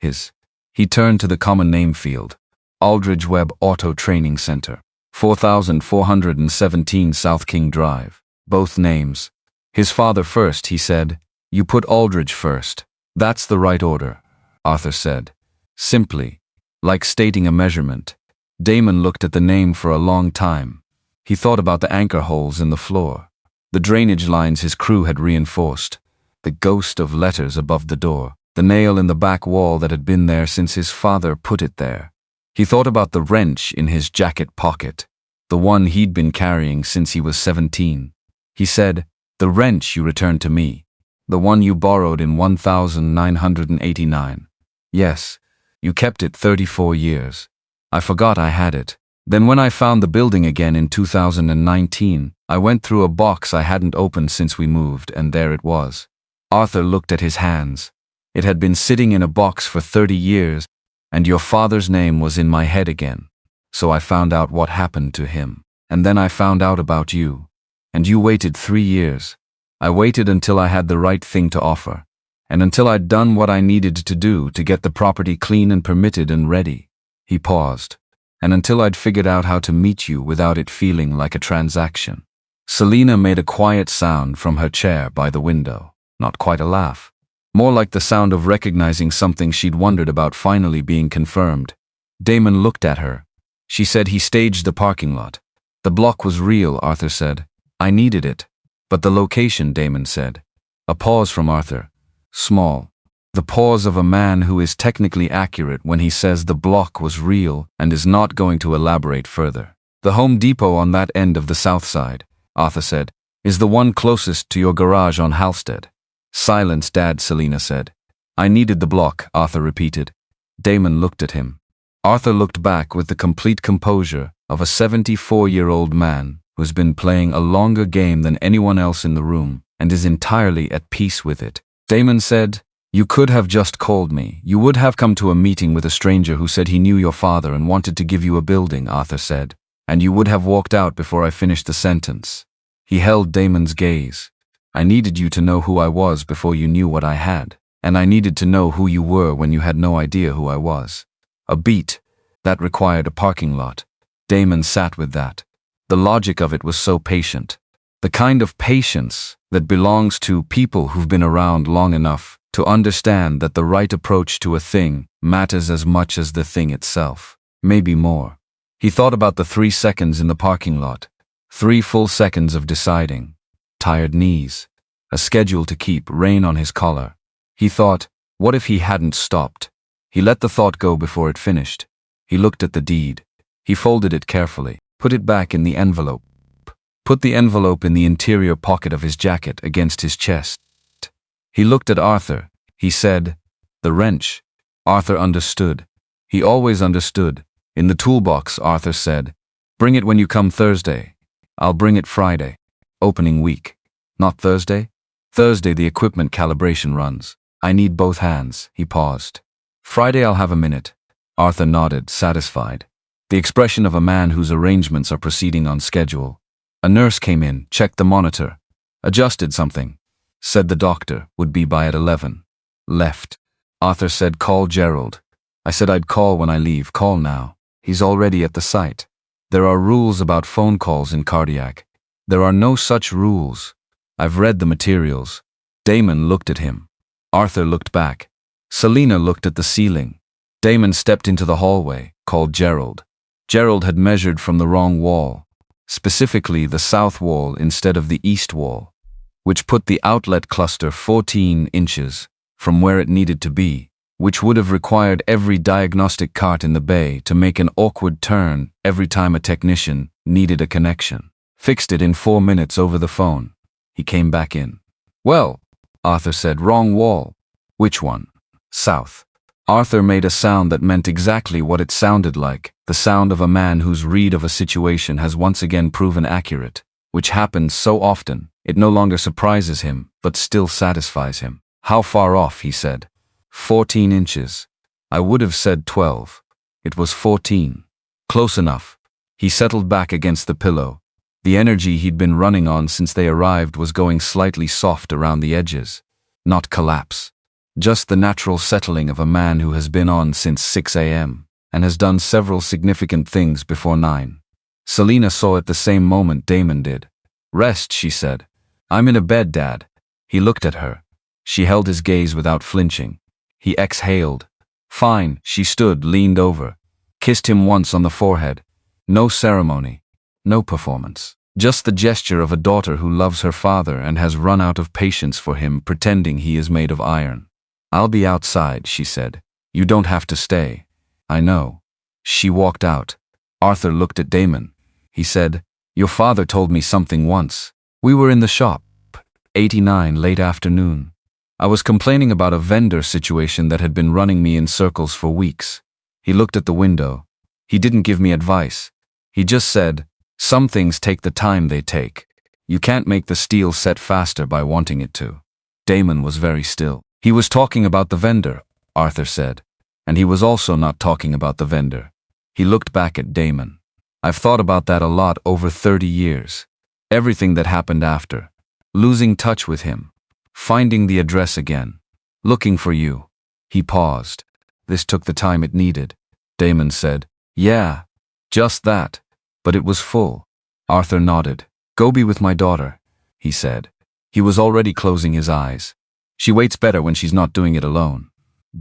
He turned to the common name field. Aldridge Webb Auto Training Center. 4417 South King Drive. Both names. His father first, he said. "You put Aldridge first." "That's the right order," Arthur said. Simply, like stating a measurement. Damon looked at the name for a long time. He thought about the anchor holes in the floor, the drainage lines his crew had reinforced, the ghost of letters above the door, the nail in the back wall that had been there since his father put it there. He thought about the wrench in his jacket pocket, the one he'd been carrying since he was 17. He said, "The wrench you returned to me. The one you borrowed in 1989. Yes, you kept it 34 years. I forgot I had it. Then when I found the building again in 2019, I went through a box I hadn't opened since we moved, and there it was." Arthur looked at his hands. "It had been sitting in a box for 30 years, and your father's name was in my head again. So I found out what happened to him. And then I found out about you. And you waited 3 years. I waited until I had the right thing to offer, and until I'd done what I needed to do to get the property clean and permitted and ready." He paused. "And until I'd figured out how to meet you without it feeling like a transaction." Selena made a quiet sound from her chair by the window. Not quite a laugh. More like the sound of recognizing something she'd wondered about finally being confirmed. Damon looked at her. She said he staged the parking lot. "The block was real," Arthur said. "I needed it." "But the location," Damon said. A pause from Arthur. Small. The pause of a man who is technically accurate when he says the block was real and is not going to elaborate further. "The Home Depot on that end of the south side," Arthur said, "is the one closest to your garage on Halstead." "Silence, Dad," Selena said. I needed the block, Arthur repeated. Damon looked at him. Arthur looked back with the complete composure of a 74-year-old man who's been playing a longer game than anyone else in the room and is entirely at peace with it. Damon said, "You could have just called me. You would have come to a meeting with a stranger who said he knew your father and wanted to give you a building," Arthur said. "And you would have walked out before I finished the sentence." He held Damon's gaze. "I needed you to know who I was before you knew what I had. And I needed to know who you were when you had no idea who I was." A beat. That required a parking lot. Damon sat with that. The logic of it was so patient. The kind of patience that belongs to people who've been around long enough to understand that the right approach to a thing matters as much as the thing itself, maybe more. He thought about the 3 seconds in the parking lot. 3 full seconds of deciding. Tired knees. A schedule to keep, rain on his collar. He thought, what if he hadn't stopped? He let the thought go before it finished. He looked at the deed. He folded it carefully, put it back in the envelope. Put the envelope in the interior pocket of his jacket against his chest. He looked at Arthur. He said, "The wrench." Arthur understood. He always understood. "In the toolbox," Arthur said. "Bring it when you come Thursday." "I'll bring it Friday. Opening week." "Not Thursday?" "Thursday the equipment calibration runs. I need both hands." He paused. "Friday I'll have a minute." Arthur nodded, satisfied. The expression of a man whose arrangements are proceeding on schedule. A nurse came in, checked the monitor, adjusted something. Said the doctor would be by at 11. Left. Arthur said, "Call Gerald." I said I'd call when I leave. Call now. He's already at the site. There are rules about phone calls in cardiac. There are no such rules. I've read the materials. Damon looked at him. Arthur looked back. Selena looked at the ceiling. Damon stepped into the hallway, called Gerald. Gerald had measured from the wrong wall, specifically the south wall instead of the east wall, which put the outlet cluster 14 inches from where it needed to be, which would have required every diagnostic cart in the bay to make an awkward turn every time a technician needed a connection. Fixed it in 4 minutes over the phone. He came back in. "Well," Arthur said, "wrong wall." "Which one?" "South." Arthur made a sound that meant exactly what it sounded like, the sound of a man whose read of a situation has once again proven accurate, which happens so often, it no longer surprises him, but still satisfies him. "How far off?" he said. 14 inches. I would have said 12. It was 14. Close enough. He settled back against the pillow. The energy he'd been running on since they arrived was going slightly soft around the edges. Not collapse. Just the natural settling of a man who has been on since 6 a.m. and has done several significant things before 9. Selena saw it the same moment Damon did. "Rest," she said. "I'm in a bed, Dad." He looked at her. She held his gaze without flinching. He exhaled. "Fine." She stood, leaned over, kissed him once on the forehead. No ceremony. No performance. Just the gesture of a daughter who loves her father and has run out of patience for him, pretending he is made of iron. "I'll be outside," she said. "You don't have to stay." "I know." She walked out. Arthur looked at Damon. He said, "Your father told me something once. We were in the shop. 89, late afternoon. I was complaining about a vendor situation that had been running me in circles for weeks. He looked at the window. He didn't give me advice. He just said, 'Some things take the time they take. You can't make the steel set faster by wanting it to.'" Damon was very still. "He was talking about the vendor," Arthur said. "And he was also not talking about the vendor." He looked back at Damon. "I've thought about that a lot over 30 years. Everything that happened after. Losing touch with him. Finding the address again. Looking for you." He paused. "This took the time it needed." Damon said, "Yeah, just that. But it was full." Arthur nodded. "Go be with my daughter," he said. He was already closing his eyes. "She waits better when she's not doing it alone."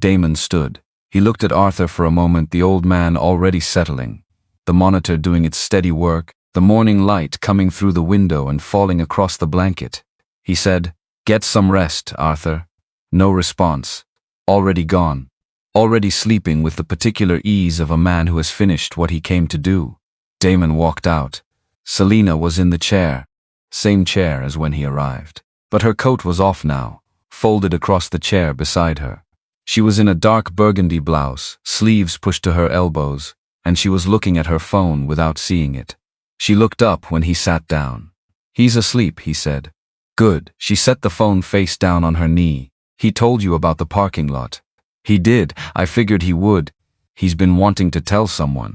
Damon stood. He looked at Arthur for a moment, the old man already settling. The monitor doing its steady work, the morning light coming through the window and falling across the blanket. He said, "Get some rest, Arthur." No response. Already gone. Already sleeping with the particular ease of a man who has finished what he came to do. Damon walked out. Selena was in the chair. Same chair as when he arrived. But her coat was off now, folded across the chair beside her. She was in a dark burgundy blouse, sleeves pushed to her elbows, and she was looking at her phone without seeing it. She looked up when he sat down. "He's asleep," he said. "Good." She set the phone face down on her knee. "He told you about the parking lot." "He did. I figured he would. He's been wanting to tell someone."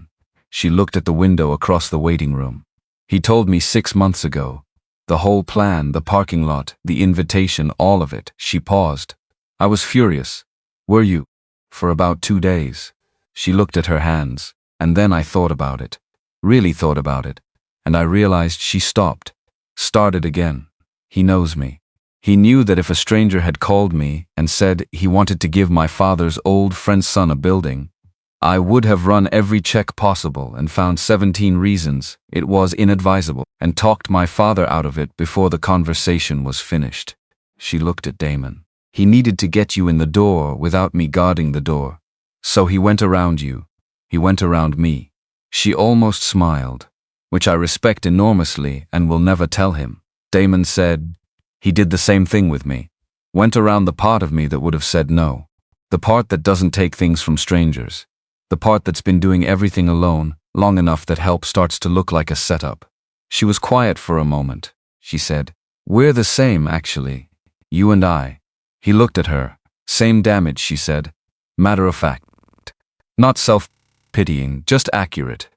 She looked at the window across the waiting room. "He told me 6 months ago. The whole plan, the parking lot, the invitation, all of it." She paused. "I was furious." "Were you?" "For about 2 days." She looked at her hands, and then I thought about it. Really thought about it. And I realized she stopped. Started again. "He knows me. He knew that if a stranger had called me and said he wanted to give my father's old friend's son a building, I would have run every check possible and found 17 reasons it was inadvisable and talked my father out of it before the conversation was finished." She looked at Damon. "He needed to get you in the door without me guarding the door. So he went around you. He went around me." She almost smiled, which I respect enormously and will never tell him. Damon said, "He did the same thing with me. Went around the part of me that would have said no. The part that doesn't take things from strangers. The part that's been doing everything alone, long enough that help starts to look like a setup." She was quiet for a moment. She said, "We're the same, actually. You and I." He looked at her. "Same damage," she said. "Matter of fact. Not self-pitying, just accurate.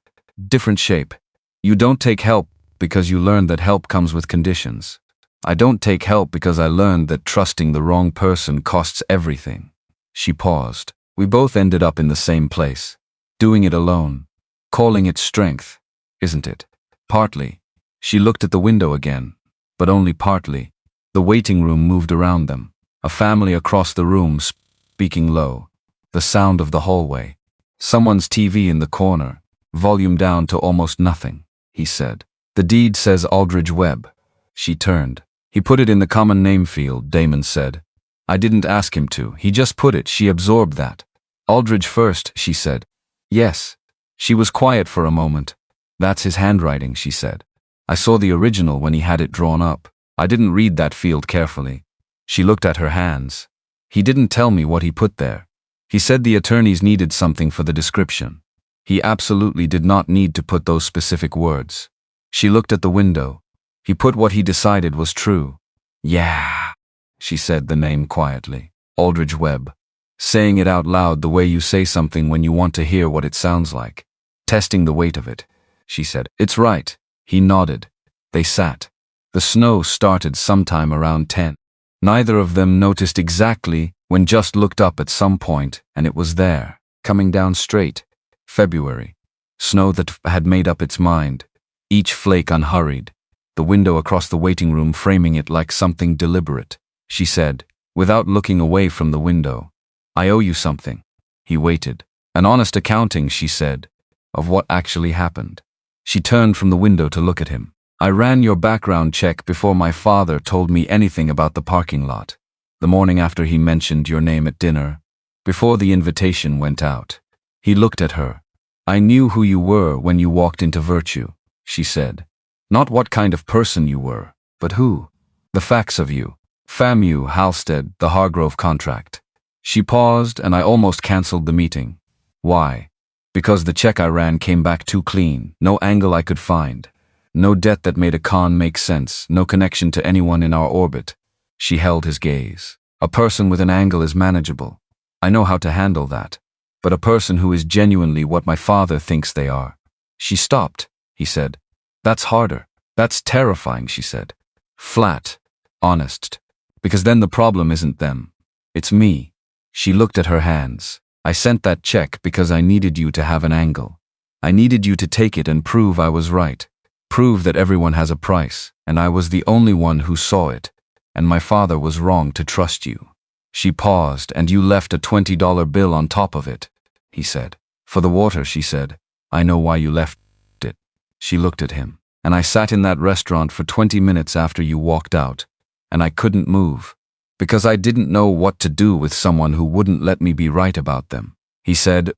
Different shape. You don't take help because you learned that help comes with conditions. I don't take help because I learned that trusting the wrong person costs everything." She paused. "We both ended up in the same place. Doing it alone. Calling it strength, isn't it?" "Partly." She looked at the window again. "But only partly." The waiting room moved around them. A family across the room speaking low. The sound of the hallway. Someone's TV in the corner. Volume down to almost nothing. He said, "The deed says Aldridge Webb." She turned. "He put it in the common name field," Damon said. "I didn't ask him to. He just put it." She absorbed that. "Aldridge first," she said. "Yes." She was quiet for a moment. "That's his handwriting," she said. "I saw the original when he had it drawn up. I didn't read that field carefully." She looked at her hands. "He didn't tell me what he put there. He said the attorneys needed something for the description. He absolutely did not need to put those specific words." She looked at the window. "He put what he decided was true." "Yeah," she said the name quietly. "Aldridge Webb." Saying it out loud the way you say something when you want to hear what it sounds like. Testing the weight of it. She said, "It's right." He nodded. They sat. The snow started sometime around 10. Neither of them noticed exactly when just looked up at some point, and it was there, coming down straight. February. Snow that had made up its mind. Each flake unhurried. The window across the waiting room framing it like something deliberate. She said, without looking away from the window, "I owe you something." He waited. "An honest accounting," she said, "of what actually happened." She turned from the window to look at him. "I ran your background check before my father told me anything about the parking lot. The morning after he mentioned your name at dinner, before the invitation went out." He looked at her. "I knew who you were when you walked into Virtue," she said. "Not what kind of person you were, but who. The facts of you. FAMU, Halstead, the Hargrove contract." She paused and I almost canceled the meeting. "Why?" "Because the check I ran came back too clean, no angle I could find. No debt that made a con make sense, no connection to anyone in our orbit." She held his gaze. "A person with an angle is manageable. I know how to handle that. But a person who is genuinely what my father thinks they are." She stopped. He said, "That's harder. That's terrifying," she said. Flat. Honest. "Because then the problem isn't them. It's me." She looked at her hands. "I sent that check because I needed you to have an angle. I needed you to take it and prove I was right. Prove that everyone has a price, and I was the only one who saw it. And my father was wrong to trust you." She paused, "And you left a $20 bill on top of it," he said. "For the water," she said. "I know why you left it." She looked at him. "And I sat in that restaurant for 20 minutes after you walked out, and I couldn't move. Because I didn't know what to do with someone who wouldn't let me be right about them." He said,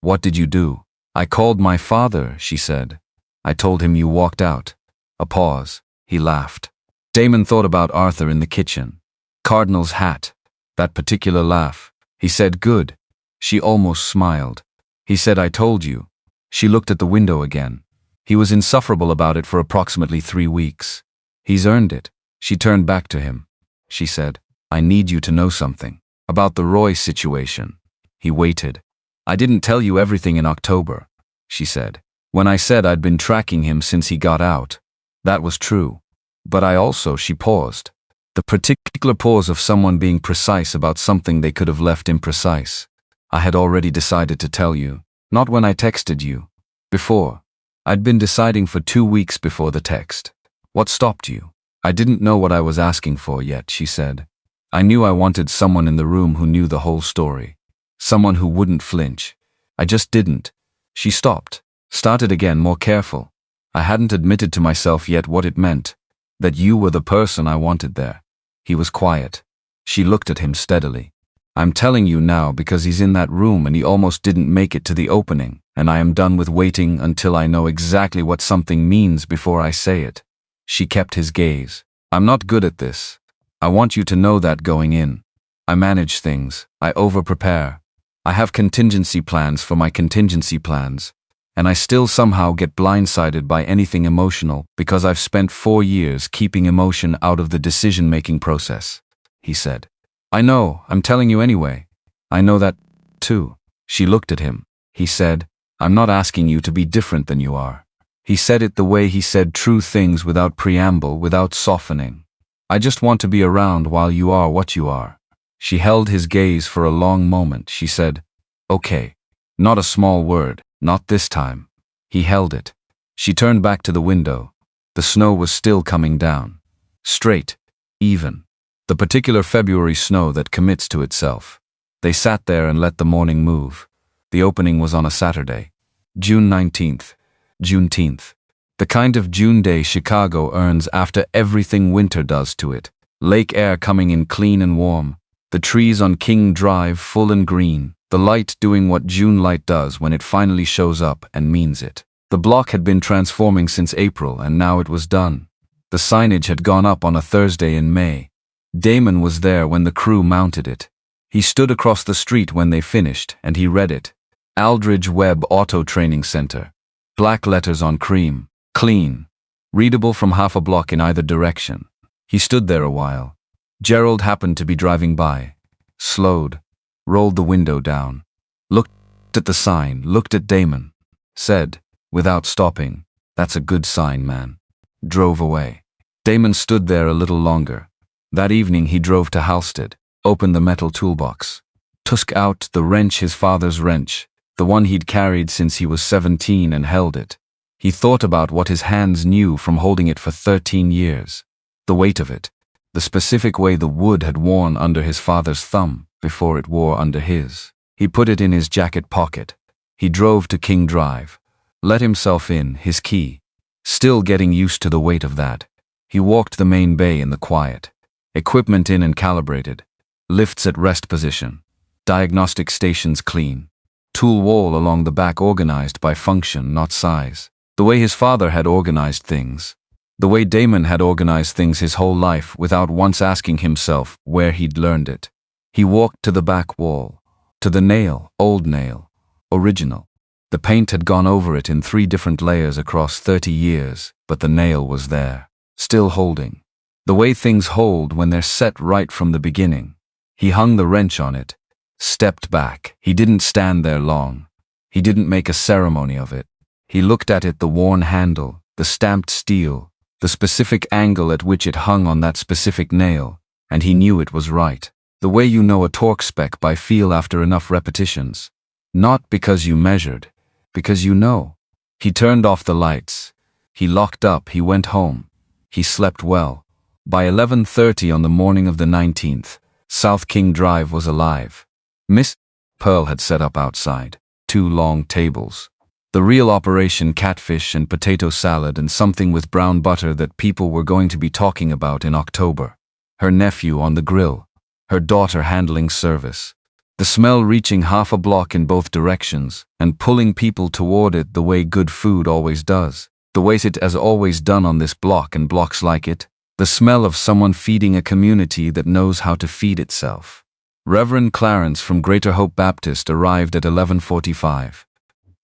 "What did you do?" "I called my father," she said. "I told him you walked out." A pause. He laughed. Damon thought about Arthur in the kitchen. Cardinal's hat. That particular laugh. He said, "Good." She almost smiled. He said, "I told you." She looked at the window again. He was insufferable about it for approximately 3 weeks. "He's earned it." She turned back to him. She said, "I need you to know something. About the Roy situation." He waited. "I didn't tell you everything in October," she said. "When I said I'd been tracking him since he got out. That was true. But I also," she paused. The particular pause of someone being precise about something they could have left imprecise. "I had already decided to tell you. Not when I texted you. Before. I'd been deciding for 2 weeks before the text." "What stopped you?" "I didn't know what I was asking for yet," she said. "I knew I wanted someone in the room who knew the whole story. Someone who wouldn't flinch. I just didn't." She stopped. Started again, more careful. "I hadn't admitted to myself yet what it meant. That you were the person I wanted there." He was quiet. She looked at him steadily. "I'm telling you now because he's in that room and he almost didn't make it to the opening, and I am done with waiting until I know exactly what something means before I say it." She kept his gaze. "I'm not good at this. I want you to know that going in. I manage things. I over-prepare. I have contingency plans for my contingency plans. And I still somehow get blindsided by anything emotional because I've spent 4 years keeping emotion out of the decision-making process," he said. "I know, I'm telling you anyway. I know that, too." She looked at him. He said, "I'm not asking you to be different than you are." He said it the way he said true things, without preamble, without softening. "I just want to be around while you are what you are." She held his gaze for a long moment. She said, "Okay." Not a small word. Not this time. He held it. She turned back to the window. The snow was still coming down. Straight. Even. The particular February snow that commits to itself. They sat there and let the morning move. The opening was on a Saturday. June 19th. Juneteenth. The kind of June day Chicago earns after everything winter does to it. Lake air coming in clean and warm. The trees on King Drive full and green. The light doing what June light does when it finally shows up and means it. The block had been transforming since April, and now it was done. The signage had gone up on a Thursday in May. Damon was there when the crew mounted it. He stood across the street when they finished, and he read it. Aldridge Webb Auto Training Center. Black letters on cream. Clean. Readable from half a block in either direction. He stood there a while. Gerald happened to be driving by. Slowed. Rolled the window down. Looked at the sign, looked at Damon. Said, without stopping, "That's a good sign, man." Drove away. Damon stood there a little longer. That evening he drove to Halstead, opened the metal toolbox. Took out the wrench, his father's wrench, the one he'd carried since he was 17, and held it. He thought about what his hands knew from holding it for 13 years. The weight of it. The specific way the wood had worn under his father's thumb before it wore under his. He put it in his jacket pocket. He drove to King Drive. Let himself in, his key. Still getting used to the weight of that. He walked the main bay in the quiet. Equipment in and calibrated. Lifts at rest position. Diagnostic stations clean. Tool wall along the back organized by function, not size. The way his father had organized things. The way Damon had organized things his whole life without once asking himself where he'd learned it. He walked to the back wall. To the nail, old nail. Original. The paint had gone over it in 3 different layers across 30 years, but the nail was there. Still holding. The way things hold when they're set right from the beginning. He hung the wrench on it. Stepped back. He didn't stand there long. He didn't make a ceremony of it. He looked at it, the worn handle, the stamped steel, the specific angle at which it hung on that specific nail, and he knew it was right. The way you know a torque spec by feel after enough repetitions. Not because you measured, because you know. He turned off the lights. He locked up, he went home. He slept well. By 11:30 on the morning of the 19th, South King Drive was alive. Miss Pearl had set up outside. 2 long tables. The real operation, catfish and potato salad and something with brown butter that people were going to be talking about in October. Her nephew on the grill. Her daughter handling service. The smell reaching half a block in both directions and pulling people toward it the way good food always does. The way it has always done on this block and blocks like it. The smell of someone feeding a community that knows how to feed itself. Reverend Clarence from Greater Hope Baptist arrived at 11:45.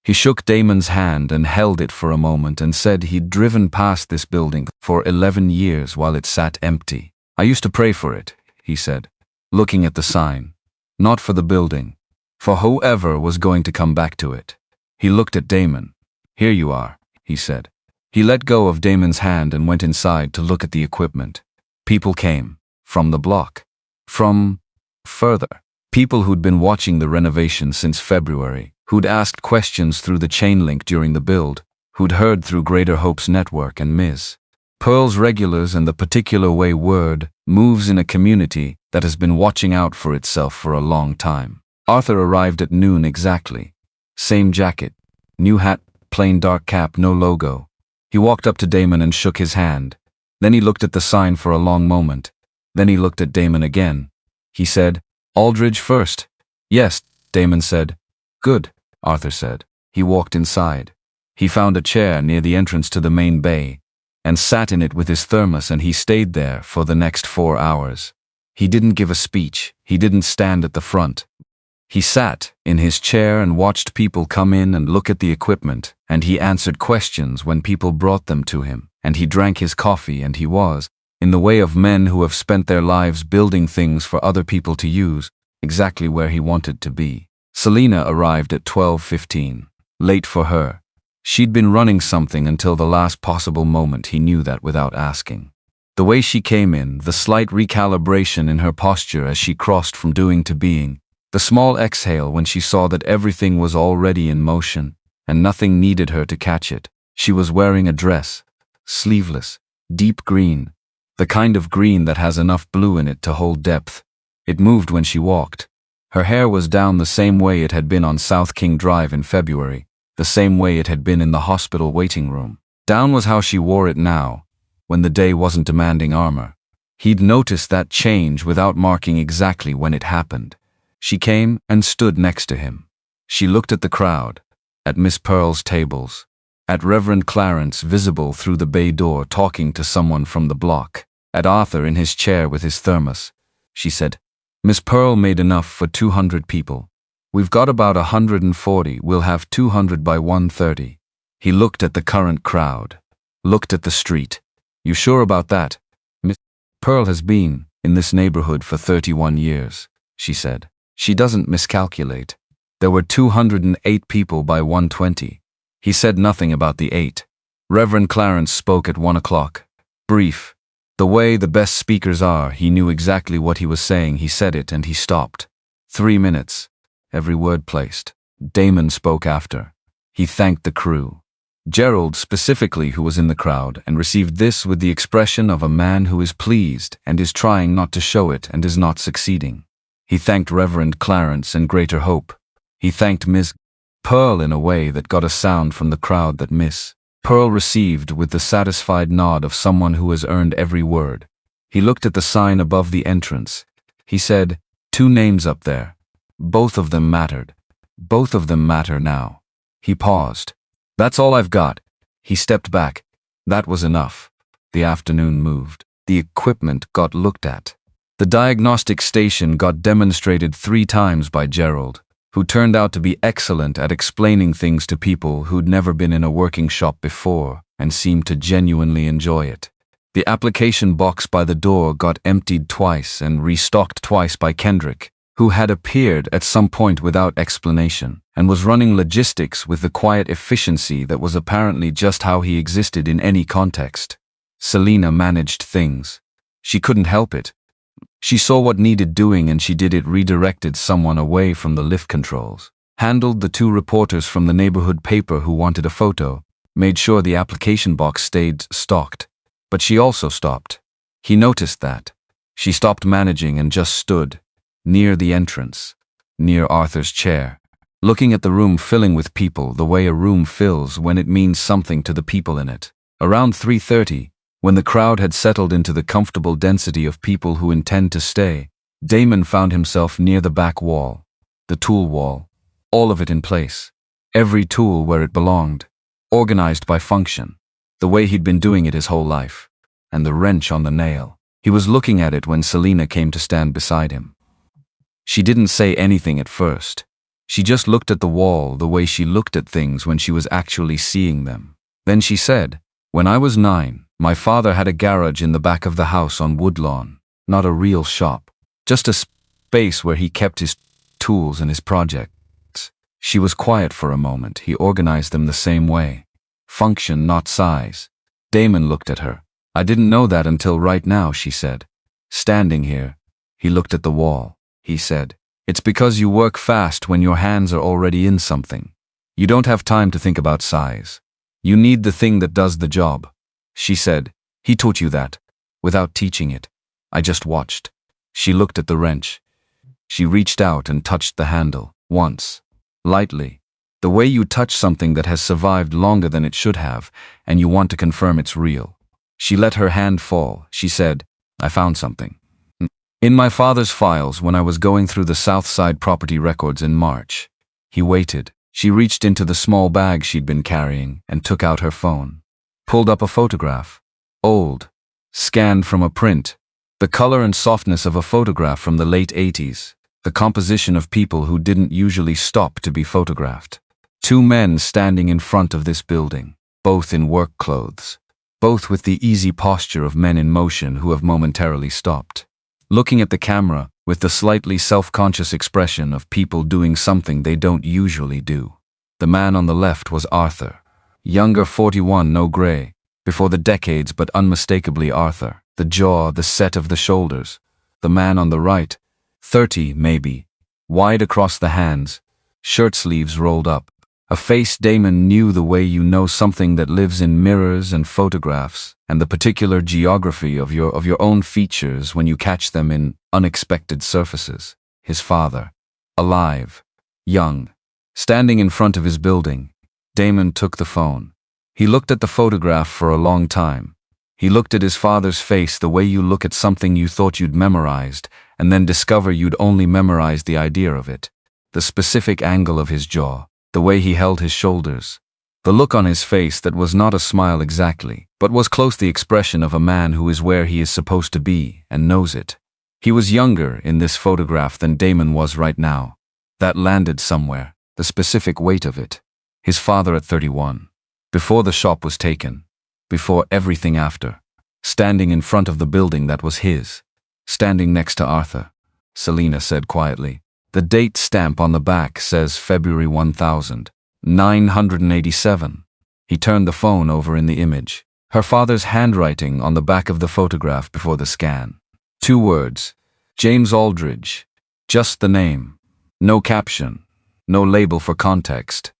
He shook Damon's hand and held it for a moment and said he'd driven past this building for 11 years while it sat empty. "I used to pray for it," he said, looking at the sign. "Not for the building, for whoever was going to come back to it." He looked at Damon. "Here you are," he said. He let go of Damon's hand and went inside to look at the equipment. People came. From the block. From further. People who'd been watching the renovation since February, who'd asked questions through the chain link during the build, who'd heard through Greater Hope's network and Ms. Pearl's regulars and the particular way word moves in a community that has been watching out for itself for a long time. Arthur arrived at noon exactly. Same jacket, new hat, plain dark cap, no logo. He walked up to Damon and shook his hand. Then he looked at the sign for a long moment. Then he looked at Damon again. He said, "Aldridge first." "Yes," Damon said. "Good," Arthur said. He walked inside. He found a chair near the entrance to the main bay and sat in it with his thermos, and he stayed there for the next 4 hours. He didn't give a speech. He didn't stand at the front. He sat in his chair and watched people come in and look at the equipment, and he answered questions when people brought them to him, and he drank his coffee, and he was, in the way of men who have spent their lives building things for other people to use, exactly where he wanted to be. Selena arrived at 12:15, late for her. She'd been running something until the last possible moment. He knew that without asking. The way she came in, the slight recalibration in her posture as she crossed from doing to being, the small exhale when she saw that everything was already in motion and nothing needed her to catch it. She was wearing a dress, sleeveless, deep green, the kind of green that has enough blue in it to hold depth. It moved when she walked. Her hair was down the same way it had been on South King Drive in February, the same way it had been in the hospital waiting room. Down was how she wore it now, when the day wasn't demanding armor. He'd noticed that change without marking exactly when it happened. She came and stood next to him. She looked at the crowd, at Miss Pearl's tables, at Reverend Clarence visible through the bay door talking to someone from the block, at Arthur in his chair with his thermos. She said, "Miss Pearl made enough for 200 people. We've got about 140, we'll have 200 by 1:30. He looked at the current crowd, looked at the street. "You sure about that?" "Miss Pearl has been in this neighborhood for 31 years, she said. "She doesn't miscalculate. There were 208 people by 1:20. He said nothing about the 8. Reverend Clarence spoke at 1 o'clock. Brief. The way the best speakers are, he knew exactly what he was saying. He said it and he stopped. 3 minutes. Every word placed. Damon spoke after. He thanked the crew. Gerald specifically, who was in the crowd, and received this with the expression of a man who is pleased and is trying not to show it and is not succeeding. He thanked Reverend Clarence and Greater Hope. He thanked Miss Pearl in a way that got a sound from the crowd that Miss Pearl received with the satisfied nod of someone who has earned every word. He looked at the sign above the entrance. He said, "2 names up there. Both of them mattered. Both of them matter now." He paused. "That's all I've got." He stepped back. That was enough. The afternoon moved. The equipment got looked at. The diagnostic station got demonstrated 3 times by Gerald, who turned out to be excellent at explaining things to people who'd never been in a working shop before and seemed to genuinely enjoy it. The application box by the door got emptied twice and restocked twice by Kendrick, who had appeared at some point without explanation and was running logistics with the quiet efficiency that was apparently just how he existed in any context. Selena managed things. She couldn't help it. She saw what needed doing and she did it. Redirected someone away from the lift controls, handled the 2 reporters from the neighborhood paper who wanted a photo, made sure the application box stayed stocked. But she also stopped. He noticed that. She stopped managing and just stood, near the entrance, near Arthur's chair, looking at the room filling with people the way a room fills when it means something to the people in it. Around 3:30, when the crowd had settled into the comfortable density of people who intend to stay, Damon found himself near the back wall, the tool wall, all of it in place, every tool where it belonged, organized by function, the way he'd been doing it his whole life, and the wrench on the nail. He was looking at it when Selena came to stand beside him. She didn't say anything at first. She just looked at the wall the way she looked at things when she was actually seeing them. Then she said, "When I was 9, my father had a garage in the back of the house on Woodlawn. Not a real shop. Just a space where he kept his tools and his projects." She was quiet for a moment. He organized them the same way. Function, not size. Damon looked at her. "I didn't know that until right now," she said. Standing here, he looked at the wall. He said, "It's because you work fast when your hands are already in something. You don't have time to think about size. You need the thing that does the job." She said, "He taught you that?" "Without teaching it. I just watched." She looked at the wrench. She reached out and touched the handle, once. Lightly. The way you touch something that has survived longer than it should have, and you want to confirm it's real. She let her hand fall. She said, "I found something. In my father's files when I was going through the South Side property records in March." He waited. She reached into the small bag she'd been carrying and took out her phone. Pulled up a photograph. Old. Scanned from a print. The color and softness of a photograph from the late 80s. The composition of people who didn't usually stop to be photographed. 2 men standing in front of this building, both in work clothes. Both with the easy posture of men in motion who have momentarily stopped. Looking at the camera with the slightly self-conscious expression of people doing something they don't usually do. The man on the left was Arthur. Younger, 41, no gray. Before the decades, but unmistakably Arthur. The jaw, the set of the shoulders. The man on the right, 30 maybe. Wide across the hands. Shirt sleeves rolled up. A face Damon knew the way you know something that lives in mirrors and photographs, and the particular geography of your own features when you catch them in unexpected surfaces. His father. Alive. Young. Standing in front of his building. Damon took the phone. He looked at the photograph for a long time. He looked at his father's face the way you look at something you thought you'd memorized, and then discover you'd only memorized the idea of it. The specific angle of his jaw. The way he held his shoulders. The look on his face that was not a smile exactly, but was close the expression of a man who is where he is supposed to be and knows it. He was younger in this photograph than Damon was right now. That landed somewhere, the specific weight of it. His father at 31. Before the shop was taken. Before everything after. Standing in front of the building that was his. Standing next to Arthur. Selena said quietly. The date stamp on the back says February 1987. He turned the phone over in the image. Her father's handwriting on the back of the photograph before the scan. 2 words. James Aldridge. Just the name. No caption. No label for context.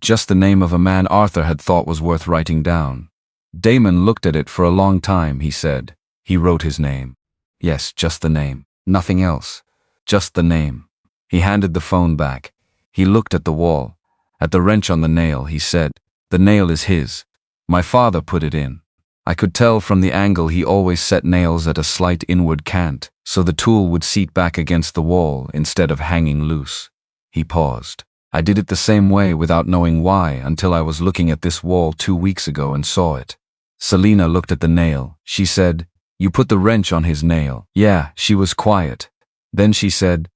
Just the name of a man Arthur had thought was worth writing down. Damon looked at it for a long time, he said. He wrote his name. Yes, just the name. Nothing else. Just the name. He handed the phone back. He looked at the wall. At the wrench on the nail, he said, "The nail is his. My father put it in. I could tell from the angle he always set nails at a slight inward cant, so the tool would seat back against the wall instead of hanging loose." He paused. "I did it the same way without knowing why until I was looking at this wall 2 weeks ago and saw it." Selena looked at the nail. She said, "You put the wrench on his nail." Yeah, she was quiet. Then she said,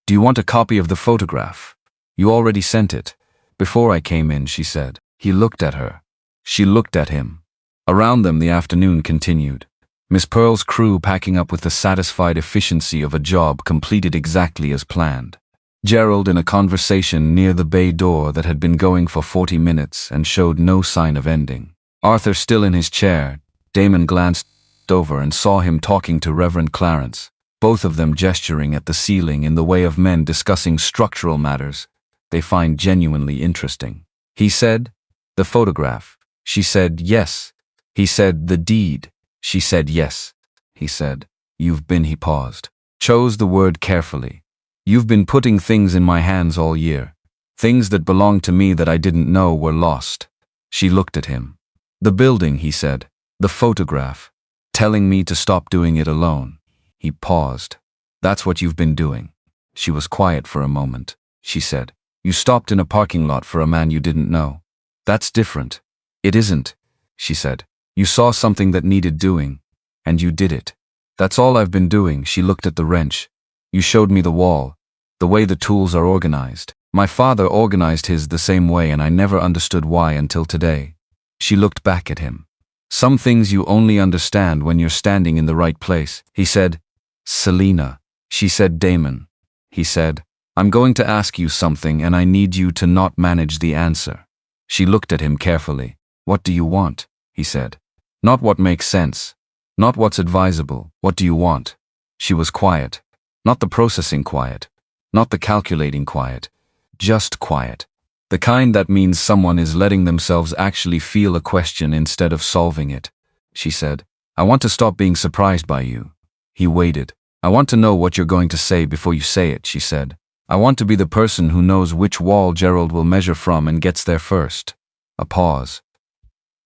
"Do you want a copy of the photograph? You already sent it." "Before I came in," she said. He looked at her. She looked at him. Around them the afternoon continued. Miss Pearl's crew packing up with the satisfied efficiency of a job completed exactly as planned. Gerald in a conversation near the bay door that had been going for 40 minutes and showed no sign of ending. Arthur still in his chair. Damon glanced over and saw him talking to Reverend Clarence. Both of them gesturing at the ceiling in the way of men discussing structural matters they find genuinely interesting. He said, "The photograph." She said, "Yes." He said, "The deed." She said, "Yes." He said, "You've been," he paused. Chose the word carefully. "You've been putting things in my hands all year. Things that belonged to me that I didn't know were lost." She looked at him. "The building," he said. "The photograph. Telling me to stop doing it alone." He paused. "That's what you've been doing." She was quiet for a moment. She said, "You stopped in a parking lot for a man you didn't know. That's different." "It isn't," she said. "You saw something that needed doing, and you did it. That's all I've been doing." She looked at the wrench. You showed me the wall, the way the tools are organized. My father organized his the same way and I never understood why until today. She looked back at him. Some things you only understand when you're standing in the right place. He said, Selena. She said, Damon. He said, I'm going to ask you something and I need you to not manage the answer. She looked at him carefully. What do you want? He said. Not what makes sense. Not what's advisable. What do you want? She was quiet. Not the processing quiet. Not the calculating quiet. Just quiet. The kind that means someone is letting themselves actually feel a question instead of solving it. She said, I want to stop being surprised by you. He waited. I want to know what you're going to say before you say it, she said. I want to be the person who knows which wall Gerald will measure from and gets there first. A pause.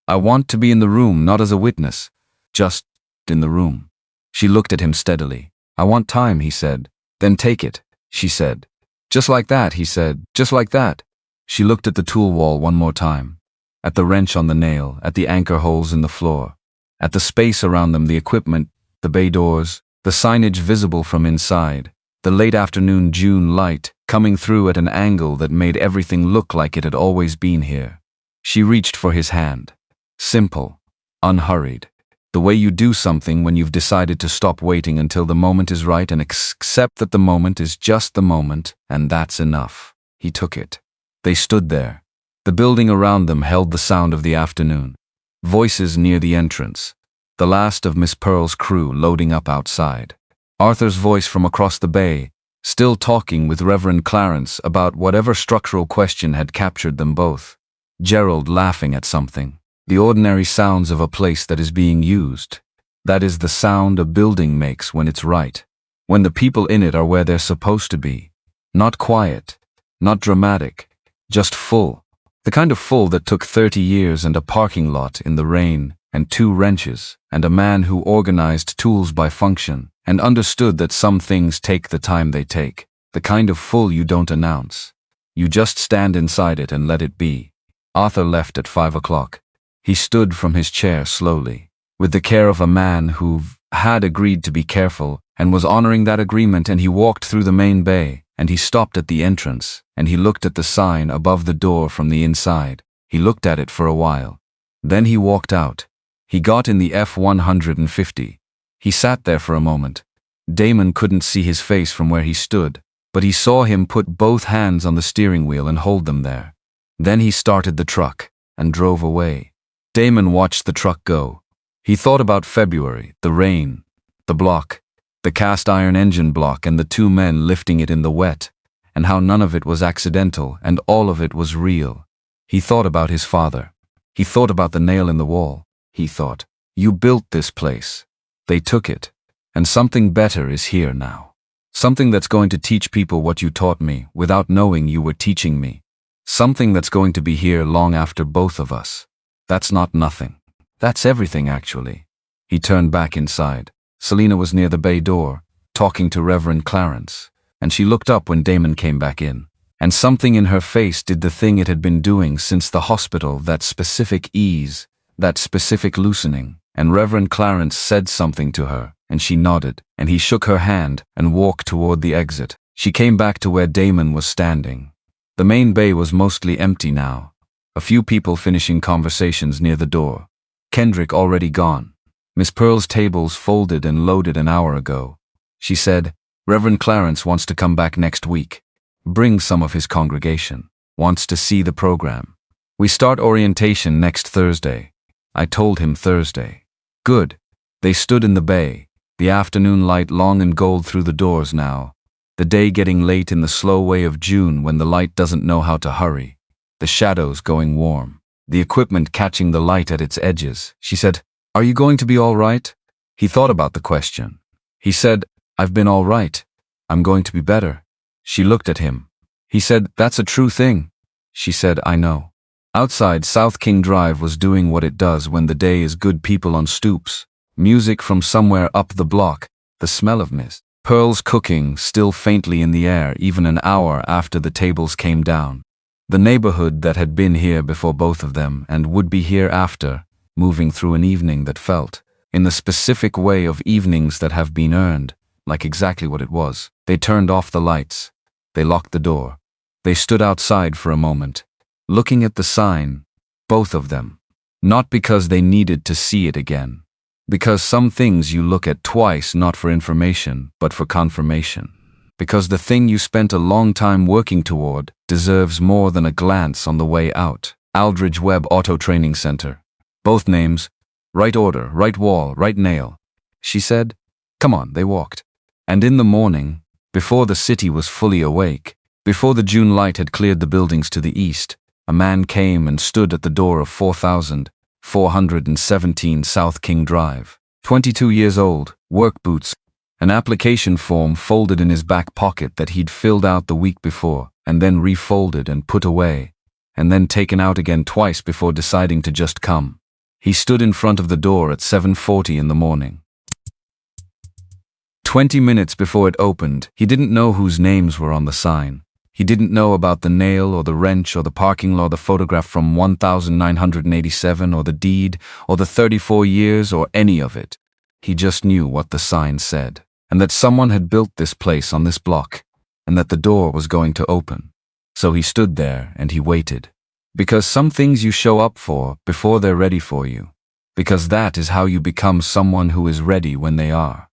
I want to be in the room, not as a witness. Just in the room. She looked at him steadily. I want time, he said. Then take it, she said. Just like that, he said. Just like that. She looked at the tool wall one more time. At the wrench on the nail, at the anchor holes in the floor. At the space around them, the equipment, the bay doors, the signage visible from inside. The late afternoon June light coming through at an angle that made everything look like it had always been here. She reached for his hand. Simple. Unhurried. The way you do something when you've decided to stop waiting until the moment is right and accept that the moment is just the moment, and that's enough. He took it. They stood there. The building around them held the sound of the afternoon. Voices near the entrance. The last of Miss Pearl's crew loading up outside. Arthur's voice from across the bay, still talking with Reverend Clarence about whatever structural question had captured them both. Gerald laughing at something. The ordinary sounds of a place that is being used. That is the sound a building makes when it's right. When the people in it are where they're supposed to be. Not quiet. Not dramatic. Just full. The kind of full that took 30 years and a parking lot in the rain, and 2 wrenches, and a man who organized tools by function, and understood that some things take the time they take. The kind of full you don't announce. You just stand inside it and let it be. Arthur left at 5 o'clock. He stood from his chair slowly, with the care of a man who had agreed to be careful and was honoring that agreement, and he walked through the main bay, and he stopped at the entrance, and he looked at the sign above the door from the inside. He looked at it for a while. Then he walked out. He got in the F-150. He sat there for a moment. Damon couldn't see his face from where he stood, but he saw him put both hands on the steering wheel and hold them there. Then he started the truck and drove away. Damon watched the truck go. He thought about February, the rain, the block, the cast iron engine block and the 2 men lifting it in the wet, and how none of it was accidental and all of it was real. He thought about his father. He thought about the nail in the wall. He thought, you built this place. They took it. And something better is here now. Something that's going to teach people what you taught me without knowing you were teaching me. Something that's going to be here long after both of us. That's not nothing. That's everything, actually. He turned back inside. Selena was near the bay door, talking to Reverend Clarence, and she looked up when Damon came back in. And something in her face did the thing it had been doing since the hospital, that specific ease, that specific loosening, and Reverend Clarence said something to her, and she nodded, and he shook her hand and walked toward the exit. She came back to where Damon was standing. The main bay was mostly empty now. A few people finishing conversations near the door. Kendrick already gone. Miss Pearl's tables folded and loaded an hour ago. She said, Reverend Clarence wants to come back next week. Bring some of his congregation. Wants to see the program. We start orientation next Thursday. I told him Thursday. Good. They stood in the bay, the afternoon light long and gold through the doors now. The day getting late in the slow way of June when the light doesn't know how to hurry. The shadows going warm. The equipment catching the light at its edges. She said, Are you going to be all right? He thought about the question. He said, I've been all right. I'm going to be better. She looked at him. He said, That's a true thing. She said, I know. Outside, South King Drive was doing what it does when the day is good, people on stoops. Music from somewhere up the block. The smell of Miss Pearl's cooking still faintly in the air even an hour after the tables came down. The neighborhood that had been here before both of them and would be here after, moving through an evening that felt, in the specific way of evenings that have been earned, like exactly what it was. They turned off the lights. They locked the door. They stood outside for a moment, looking at the sign, both of them. Not because they needed to see it again. Because some things you look at twice not for information, but for confirmation. Because the thing you spent a long time working toward deserves more than a glance on the way out. Aldridge Webb Auto Training Center. Both names, right order, right wall, right nail. She said, "Come on," they walked. And in the morning, before the city was fully awake, before the June light had cleared the buildings to the east, a man came and stood at the door of 4,417 South King Drive. 22 years old, work boots, an application form folded in his back pocket that he'd filled out the week before, and then refolded and put away, and then taken out again twice before deciding to just come. He stood in front of the door at 7:40 in the morning. 20 minutes before it opened, he didn't know whose names were on the sign. He didn't know about the nail or the wrench or the parking lot, the photograph from 1987 or the deed or the 34 years or any of it. He just knew what the sign said, and that someone had built this place on this block, and that the door was going to open. So he stood there and he waited. Because some things you show up for before they're ready for you. Because that is how you become someone who is ready when they are.